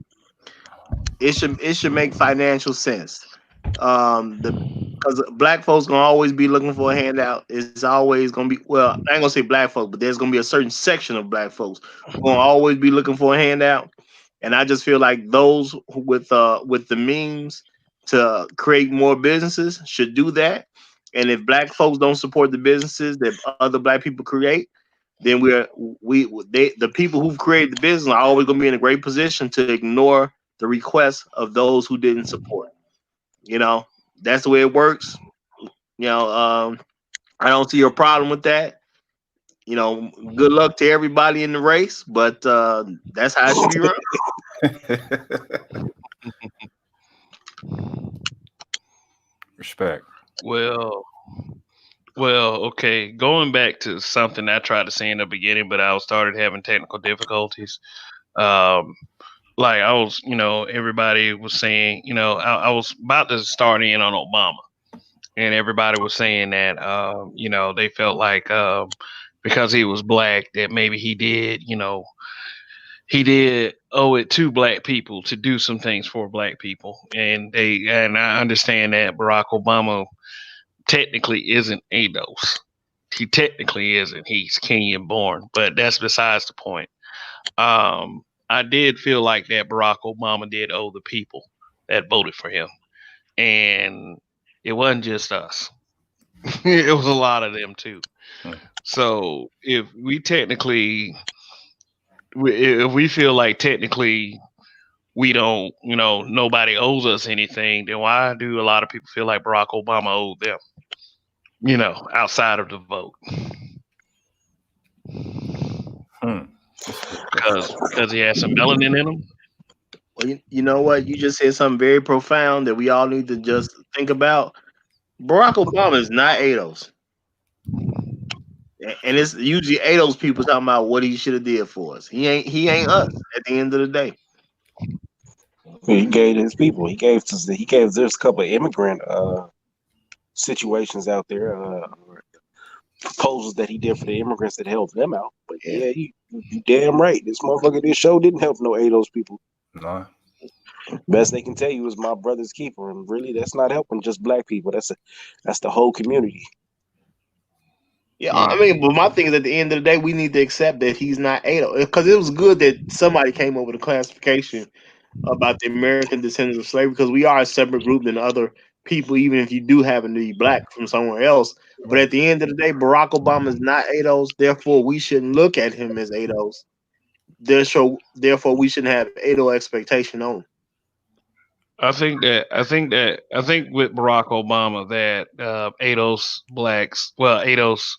S3: it should make financial sense. Because black folks gonna always be looking for a handout. It's always gonna be, well, I ain't gonna say black folks, but there's gonna be a certain section of black folks who gonna always be looking for a handout. And I just feel like those with the means to create more businesses should do that. And if black folks don't support the businesses that other black people create, then the people who've created the business are always gonna be in a great position to ignore the requests of those who didn't support. That's the way it works. I don't see a problem with that. Good luck to everybody in the race, but that's how it should be run.
S4: Respect.
S1: Well, okay. Going back to something I tried to say in the beginning, but I started having technical difficulties. Like I was, everybody was saying, I was about to start in on Obama, and everybody was saying that, they felt like because he was black that maybe he did owe it to black people to do some things for black people, and I understand that Barack Obama technically isn't ADOS. He technically isn't. He's Kenyan born, but that's besides the point. I did feel like that Barack Obama did owe the people that voted for him. And it wasn't just us. It was a lot of them too. So if we feel like technically we don't, nobody owes us anything, then why do a lot of people feel like Barack Obama owed them? Outside of the vote. Because he has some melanin in him.
S3: Well, you know what? You just said something very profound that we all need to just think about. Barack Obama is not ADOS. And it's usually ADOS people talking about what he should have did for us. He ain't us at the end of the day.
S2: He gave his people. He gave there's a couple of immigrant situations out there, proposals that he did for the immigrants that helped them out. But yeah, you damn right. This show didn't help no ADOS people.
S4: No.
S2: Best they can tell you is my brother's keeper, and really, that's not helping just black people. That's the whole community.
S3: Yeah, I mean, but my thing is, at the end of the day, we need to accept that he's not ADOS, because it was good that somebody came up with a classification about the American descendants of slavery, because we are a separate group than other people, even if you do happen to be black from somewhere else. But at the end of the day, Barack Obama is not ADOS, therefore we shouldn't look at him as ADOS. Therefore we shouldn't have ADOS expectation on him.
S1: I think with Barack Obama that ADOS blacks, ADOS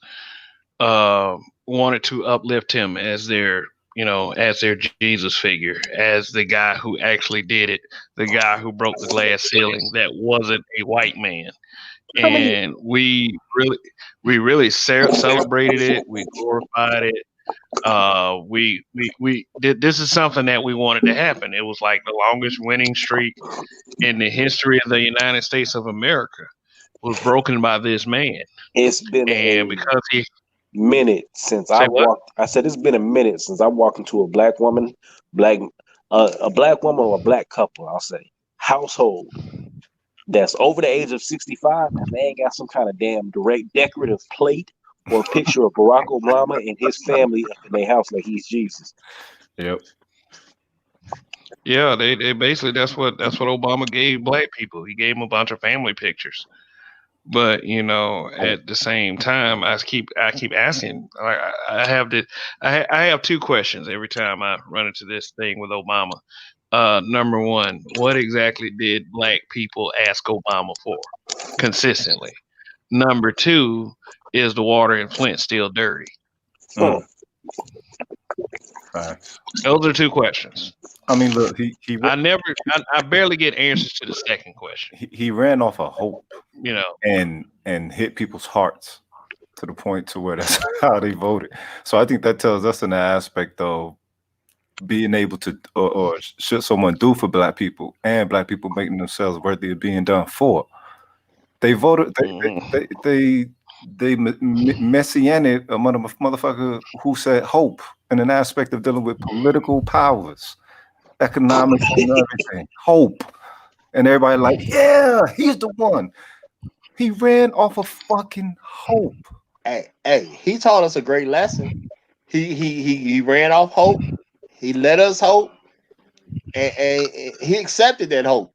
S1: wanted to uplift him as their, you know, as their Jesus figure, as the guy who actually did it, the guy who broke the glass ceiling that wasn't a white man. And we really celebrated it. We glorified it. We did. This is something that we wanted to happen. It was like the longest winning streak in the history of the United States of America was broken by this man.
S2: It's been
S1: And
S2: a
S1: because he
S2: minute since I
S1: say what?
S2: walked. I said it's been a minute since I walked into a black woman, a black woman or a black couple. I'll say household that's over the age of 65, and they ain't got some kind of damn direct decorative plate or picture of Barack Obama and his family up in their house like he's Jesus.
S4: Yep.
S1: Yeah, they basically that's what Obama gave black people. He gave them a bunch of family pictures. But you know, at the same time, I keep asking. I have the I have two questions every time I run into this thing with Obama. Number one, what exactly did black people ask Obama for consistently? Number two, is the water in Flint still dirty?
S2: Hmm.
S4: Facts.
S1: Those are two questions.
S4: I mean, look,
S1: I barely get answers to the second question.
S4: he ran off of hope
S1: You know,
S4: and hit people's hearts to the point to where that's how they voted. So I think that tells us in the aspect of being able to, or should someone do for black people and black people making themselves worthy of being done for. They voted. They messianic a motherfucker who said hope in an aspect of dealing with political powers, economics, and everything. Hope, and everybody like, yeah, he's the one. He ran off of fucking hope.
S3: Hey, he taught us a great lesson. He ran off hope. He let us hope, and he accepted that hope.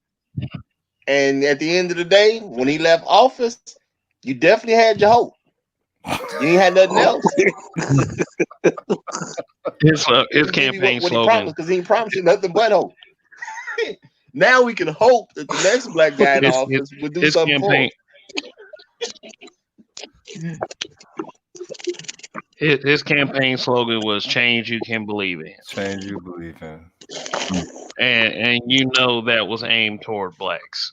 S3: And at the end of the day, when he left office, you definitely had your hope. You ain't had nothing else.
S1: his campaign slogan.
S3: Because he promised you nothing but hope. Now we can hope that the next black guy in office would do something for him.
S1: His campaign slogan was "Change you can believe in."
S4: Change you believe in.
S1: And you know that was aimed toward blacks.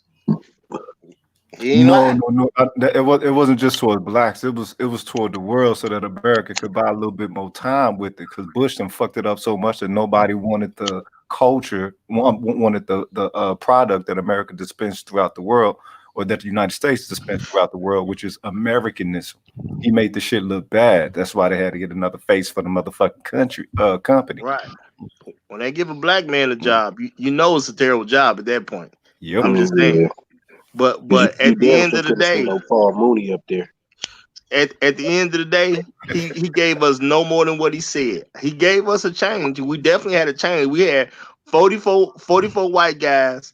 S4: No. It wasn't just toward blacks. It was toward the world, so that America could buy a little bit more time with it. Because Bush done fucked it up so much that nobody wanted the culture, wanted the product that America dispensed throughout the world, or that the United States dispensed throughout the world, which is Americanism. He made the shit look bad. That's why they had to get another face for the motherfucking company.
S3: Right. When they give a black man a job, you know it's a terrible job at that point.
S4: Yep.
S3: I'm just saying. But at the end of the day,
S2: no Paul Mooney up there.
S3: At the end of the day, he gave us no more than what he said. He gave us a change. We definitely had a change. We had 44 white guys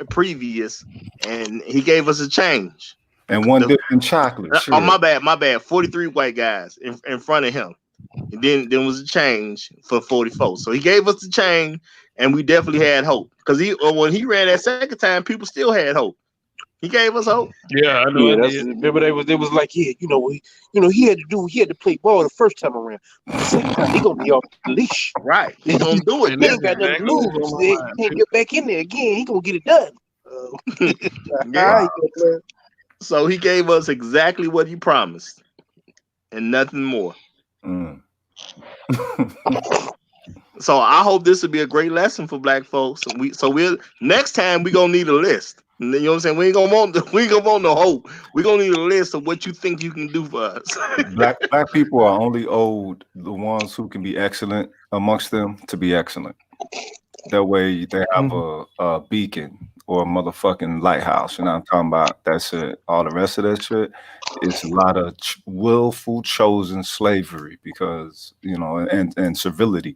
S3: previous, and he gave us a change.
S4: And one dipped in chocolate. Sure.
S3: Oh, my bad. 43 white guys in front of him. And then was a change for 44. So he gave us the change, and we definitely had hope. Because when he ran that second time, people still had hope. He gave us hope.
S1: Yeah, I know.
S2: Remember they was like, yeah, he had to play ball the first time around. The second time he gonna be off the leash.
S3: Right. He gonna do it.
S2: He ain't got nothing to lose. He can't get back in there again. He gonna get it done.
S3: Yeah. So he gave us exactly what he promised, and nothing more. So I hope this will be a great lesson for black folks. We'll next time we gonna need a list. You know what I'm saying? We ain't gonna want no hope. We're gonna need a list of what you think you can do for us.
S4: Black people are only owed the ones who can be excellent amongst them to be excellent. That way they have a beacon or a motherfucking lighthouse. You know what I'm talking about? That's it. All the rest of that shit is a lot of willful chosen slavery, because and servility.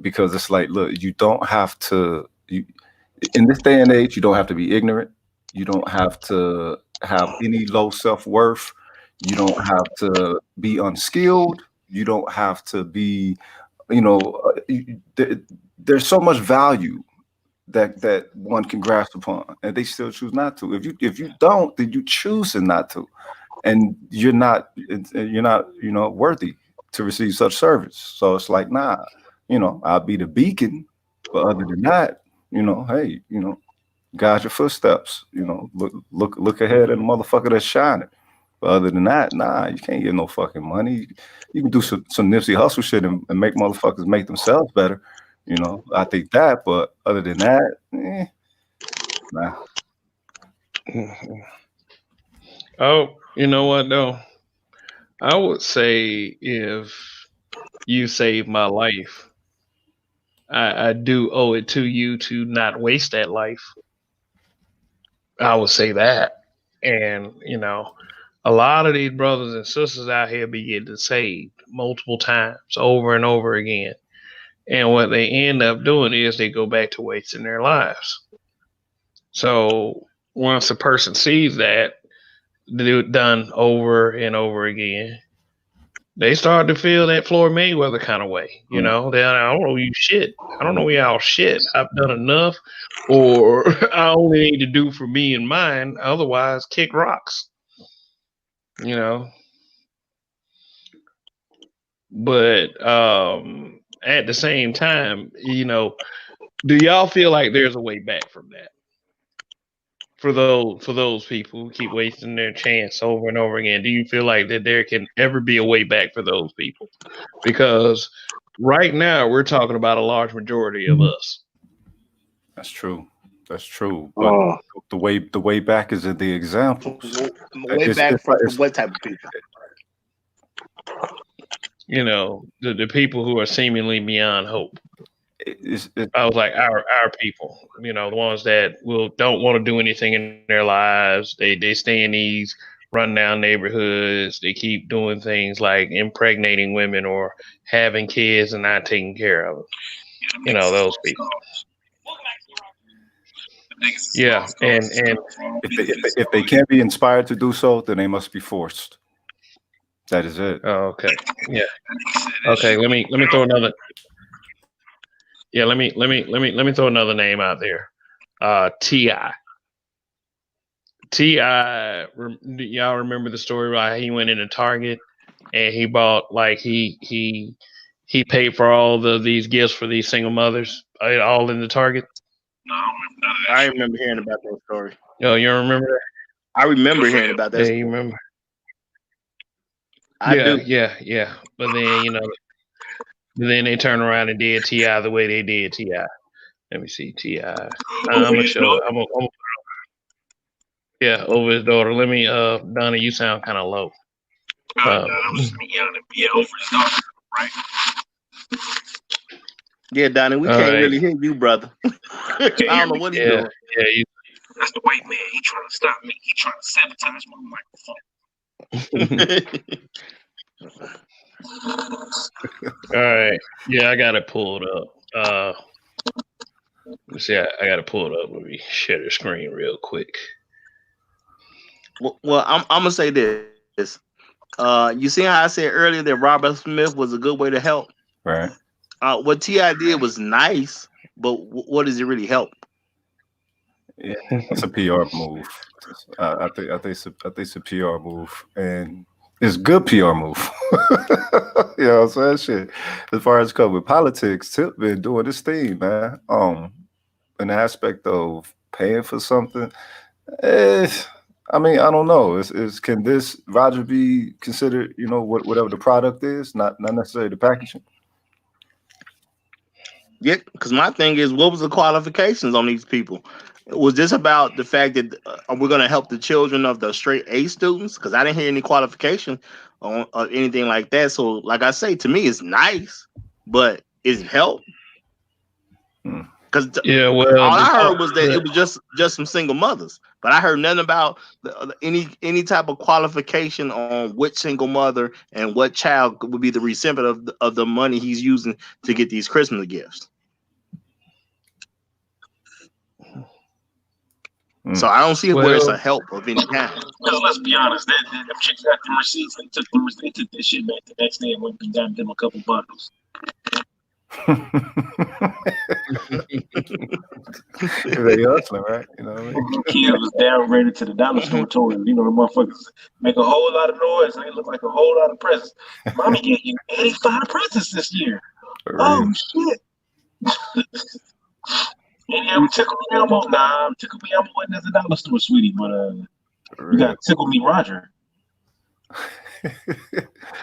S4: Because it's like, look, you don't have to. In this day and age, you don't have to be ignorant. You don't have to have any low self-worth. You don't have to be unskilled. You don't have to be, there's so much value that one can grasp upon, and they still choose not to. If you don't, then you choosing not to, and you're not worthy to receive such service. So it's like, nah. you know, I'll be the beacon. But other than that, you know, hey, you know, guide your footsteps. You know, look ahead at the motherfucker that's shining. But other than that, nah, you can't get no fucking money. You can do some Nipsey Hustle shit and make motherfuckers make themselves better. You know, I think that. But other than that, nah.
S1: Oh, you know what though? I would say if you saved my life, I do owe it to you to not waste that life. I would say that. And, you know, a lot of these brothers and sisters out here be getting saved multiple times over and over again. And what they end up doing is they go back to wasting their lives. So once a person sees that done over and over again, they start to feel that Floyd Mayweather kind of way. You know, I don't know you shit. I don't know y'all shit. I've done enough, or I only need to do for me and mine. Otherwise, kick rocks. You know, but at the same time, you know, do y'all feel like there's a way back from that? For those people who keep wasting their chance over and over again, do you feel like that there can ever be a way back for those people? Because right now we're talking about a large majority of us.
S4: That's true. That's true. But the way back is in the examples.
S3: Way back from what type of people?
S1: You know, the people who are seemingly beyond hope. I was like our people, you know, the ones that don't want to do anything in their lives. They stay in these rundown neighborhoods. They keep doing things like impregnating women or having kids and not taking care of them. You know, those people. Yeah, and
S4: if they can't be inspired to do so, then they must be forced. That is it.
S1: Oh, okay. Yeah. Okay. Let me throw another. Yeah. Let me throw another name out there. T.I. T.I. Y'all remember the story about he went into Target and he bought like he paid for all these gifts for these single mothers all in the Target.
S3: No, I remember hearing about that story.
S1: Oh, you don't remember that?
S3: I remember hearing about that.
S1: Yeah,
S3: story.
S1: you remember?
S3: I do.
S1: Yeah. But then, you know, then they turn around and did T.I. the way they did T.I. Let me see T.I. I'm gonna show. I'm gonna yeah, over his daughter. Let me, Donna, you sound kind of low.
S2: That was me yelling at over his daughter, right?
S3: Yeah, Donnie, we can't really hear you, brother. I don't know what he's doing.
S1: Yeah,
S2: that's the white man. He trying to stop me. He trying to sabotage my microphone.
S1: All right. Yeah, I got it pulled up. Let's see. I got to pull it up. Let me share the screen real quick.
S3: Well, I'm gonna say this. You see how I said earlier that Robert Smith was a good way to help?
S4: Right.
S3: What T.I. did was nice, but what does it really help?
S4: Yeah, it's a PR move. I think it's a PR move, and it's a good PR move. You know what I'm saying? Shit. As far as cover politics, Tip been doing this thing, man. An aspect of paying for something. I mean, I don't know. Can this Roger be considered, you know, whatever the product is, not necessarily the packaging?
S3: Yeah, because my thing is, what was the qualifications on these people? Was this about the fact that we're going to help the children of the straight A students? Because I didn't hear any qualification on anything like that. So, like I say, to me, it's nice, but is it help? Because all I heard was that it was just some single mothers, but I heard nothing about any type of qualification on which single mother and what child would be the recipient of the money he's using to get these Christmas gifts. So I don't see where it's a help of any kind.
S2: Because let's be honest, them chicks got the receipts. They took this shit back the next day and went and got them a couple bundles.
S4: They hustling, right? You know what I mean?
S2: Kid was downgraded to the dollar store toys. You know, the motherfuckers make a whole lot of noise and they look like a whole lot of presents. Mommy gave you 85 presents this year. Oh shit! Yeah, Tickle Me Elmo. Nah, Tickle Me Elmo wasn't at the dollar store, sweetie. But you got Tickle Me Roger.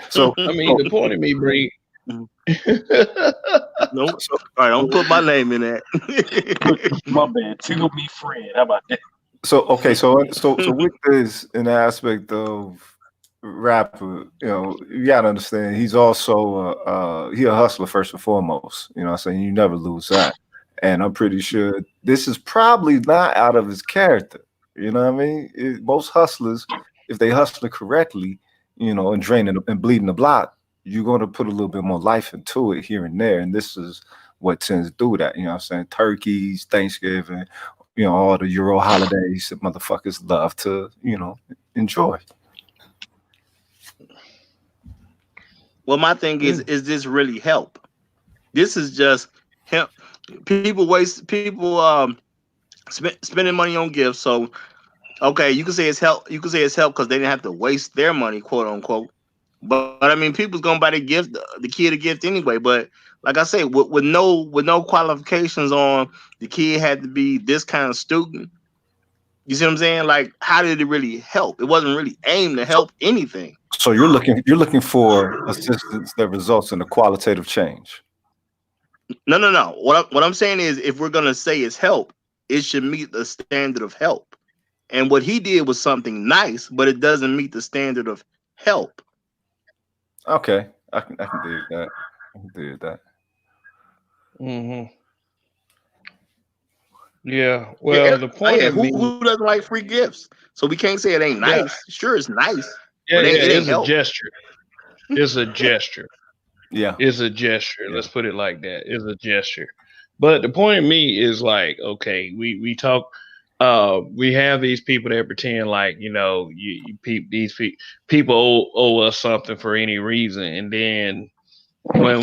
S4: So
S1: I mean, the point of me bring.
S3: Nope. All right, don't put my name in that.
S2: My bad. Tickle Me Fred. How about that?
S4: So okay, so with this in the aspect of rapper, you gotta understand he's also he a hustler first and foremost. You know what I'm saying? You never lose that. And I'm pretty sure this is probably not out of his character. You know what I mean? Most hustlers, if they hustle correctly, and draining and bleeding the block, you're gonna put a little bit more life into it here and there. And this is what tends to do that. You know what I'm saying? Turkeys, Thanksgiving, all the Euro holidays that motherfuckers love to, enjoy.
S3: Well, my thing is this really help? This is just help. People spending money on gifts. So, okay, you can say it's help. You can say it's help because they didn't have to waste their money, quote unquote. But I mean, people's gonna buy the kid a gift anyway. But like I say, with no qualifications on the kid had to be this kind of student. You see what I'm saying? Like, how did it really help? It wasn't really aimed to help anything.
S4: So you're looking for assistance that results in a qualitative change.
S3: No. What I'm saying is, if we're gonna say it's help, it should meet the standard of help. And what he did was something nice, but it doesn't meet the standard of help.
S4: Okay, I can dig that. I can dig that.
S1: Mm-hmm. Yeah. Well, the point of
S3: who doesn't like free gifts? So we can't say it ain't nice. Yeah. Sure, it's nice.
S1: Yeah,
S3: but
S1: it ain't a gesture. It's a gesture.
S4: Yeah,
S1: it's a gesture. Yeah. Let's put it like that. It's a gesture. But the point of me is like, okay, we talk. We have these people that pretend like these people owe us something for any reason, and then when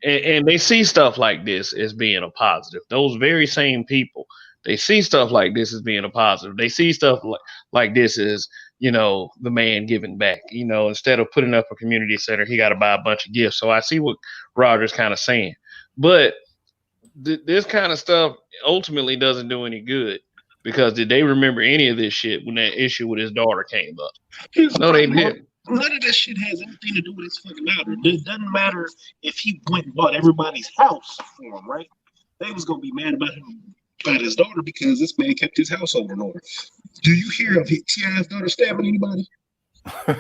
S1: they see stuff like this as being a positive, those very same people, they see stuff like this as being a positive. They see stuff like this as the man giving back. Instead of putting up a community center, he got to buy a bunch of gifts. So I see what Roger's kind of saying, but this kind of stuff ultimately doesn't do any good, because did they remember any of this shit when that issue with his daughter came up? No, they didn't.
S2: None of this shit has anything to do with his fucking daughter. It doesn't matter if he went and bought everybody's house for him, right? They was gonna be mad about his daughter because this man kept his household in order. Do you hear of T.I.'s daughter stabbing anybody? No,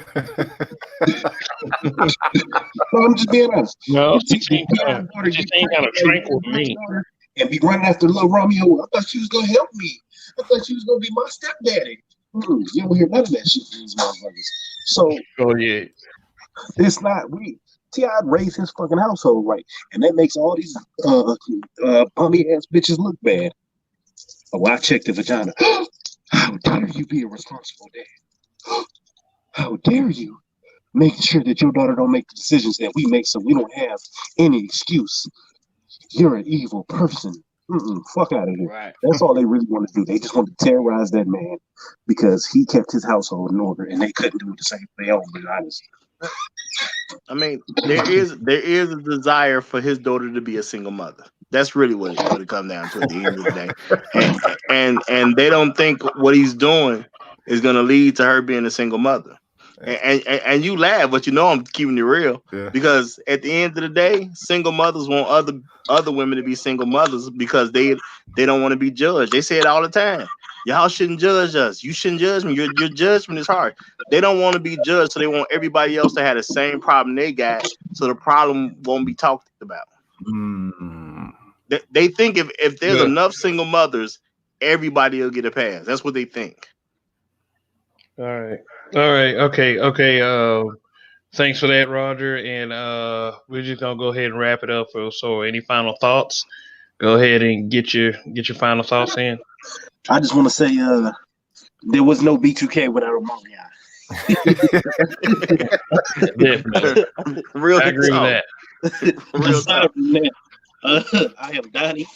S2: I'm just being honest.
S1: No, she ain't kind of tranquil to me.
S2: And be running after little Romeo. I thought she was gonna help me. I thought she was gonna be my stepdaddy. You don't hear none of that shit from these motherfuckers. So,
S1: yeah,
S2: it's not T.I. raised his fucking household right, and that makes all these bummy ass bitches look bad. Oh, I checked the vagina. How dare you be a responsible dad? How dare you? Making sure that your daughter don't make the decisions that we make, so we don't have any excuse. You're an evil person. Fuck out of here.
S3: Right.
S2: That's all they really want to do. They just want to terrorize that man because he kept his household in order, and they couldn't do the same for their own. Be honest.
S3: I mean, there is a desire for his daughter to be a single mother. That's really what it comes down to at the end of the day. And they don't think what he's doing is going to lead to her being a single mother. And you laugh, but I'm keeping it real, because at the end of the day, single mothers want other women to be single mothers because they don't want to be judged. They say it all the time. Y'all shouldn't judge us. You shouldn't judge me. Your judgment is hard. They don't want to be judged, so they want everybody else to have the same problem they got, so the problem won't be talked about. They think if there's enough single mothers, everybody will get a pass. That's what they think.
S1: All right. Okay. Thanks for that, Roger. And we're just gonna go ahead and wrap it up. So, any final thoughts? Go ahead and get your final thoughts in.
S2: I just want to say, there was no B2K without Omarion.
S3: Real
S1: I agree with that.
S2: Real talk. I am Donnie.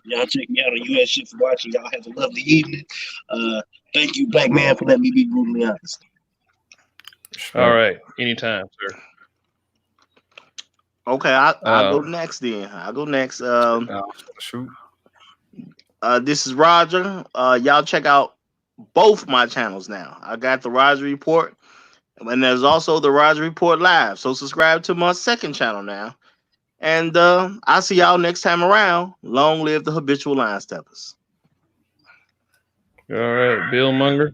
S2: Y'all check me out on US Shit for watching. Y'all have a lovely evening. Thank you, Black Man, for letting me be brutally honest.
S1: All right. Anytime, sir.
S3: Okay, I'll go next then. I'll go next.
S4: Shoot.
S3: This is Roger. Y'all check out both my channels now. I got the Roger Report, and there's also the Roger Report Live. So subscribe to my second channel now. And I'll see y'all next time around. Long live the habitual line steppers.
S1: All right, Bill Munger.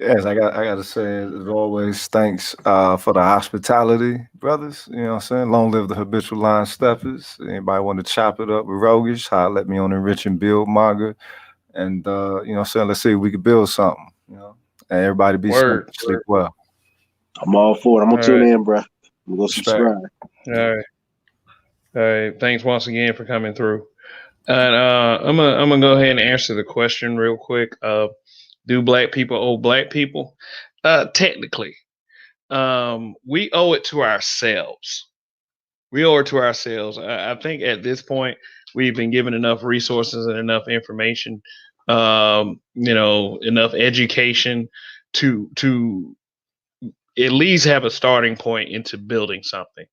S4: Yes, I got to say, as always, thanks for the hospitality, brothers. You know what I'm saying? Long live the habitual line steppers. Anybody want to chop it up with Rogish, holler at me on Enrich and Build manga. And you know what I'm saying, let's see if we can build something, you know. And everybody be sleep well.
S2: I'm all for it. I'm gonna tune in, bro. I'm gonna subscribe.
S1: All right. All right. Thanks once again for coming through. And I'm gonna go ahead and answer the question real quick. Do black people owe black people? Technically, we owe it to ourselves. We owe it to ourselves. I think at this point we've been given enough resources and enough information, enough education to at least have a starting point into building something.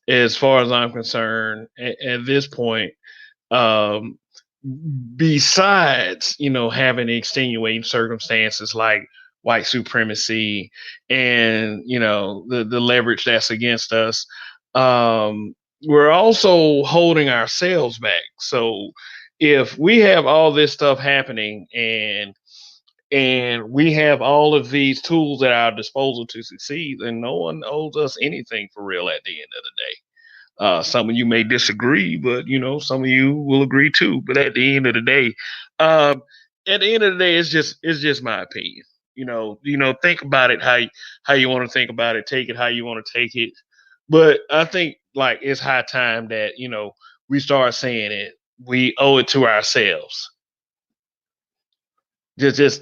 S1: As far as I'm concerned, at this point, besides having extenuating circumstances like white supremacy and the leverage that's against us, we're also holding ourselves back. So if we have all this stuff happening and we have all of these tools at our disposal to succeed, then no one owes us anything for real at the end of the day. Some of you may disagree, but some of you will agree too. But at the end of the day, it's just my opinion. Think about it how you want to think about it, take it how you want to take it. But I think like it's high time that we start saying it. We owe it to ourselves. This is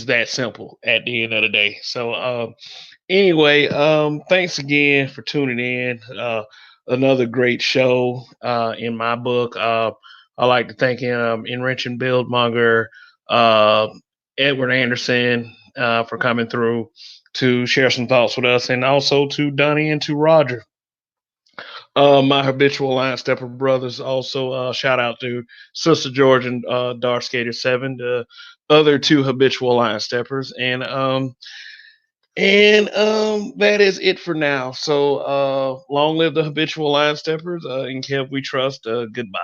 S1: that simple at the end of the day. So anyway, thanks again for tuning in. Another great show in my book. I like to thank Enrich and Build Monger, Edward Anderson for coming through to share some thoughts with us, and also to Donnie and to Roger. My habitual line stepper brothers. Also, shout out to Sister George and Dark Skater 7, the other two habitual line steppers, and that is it for now. So long live the habitual line steppers. In Kev we trust. Goodbye.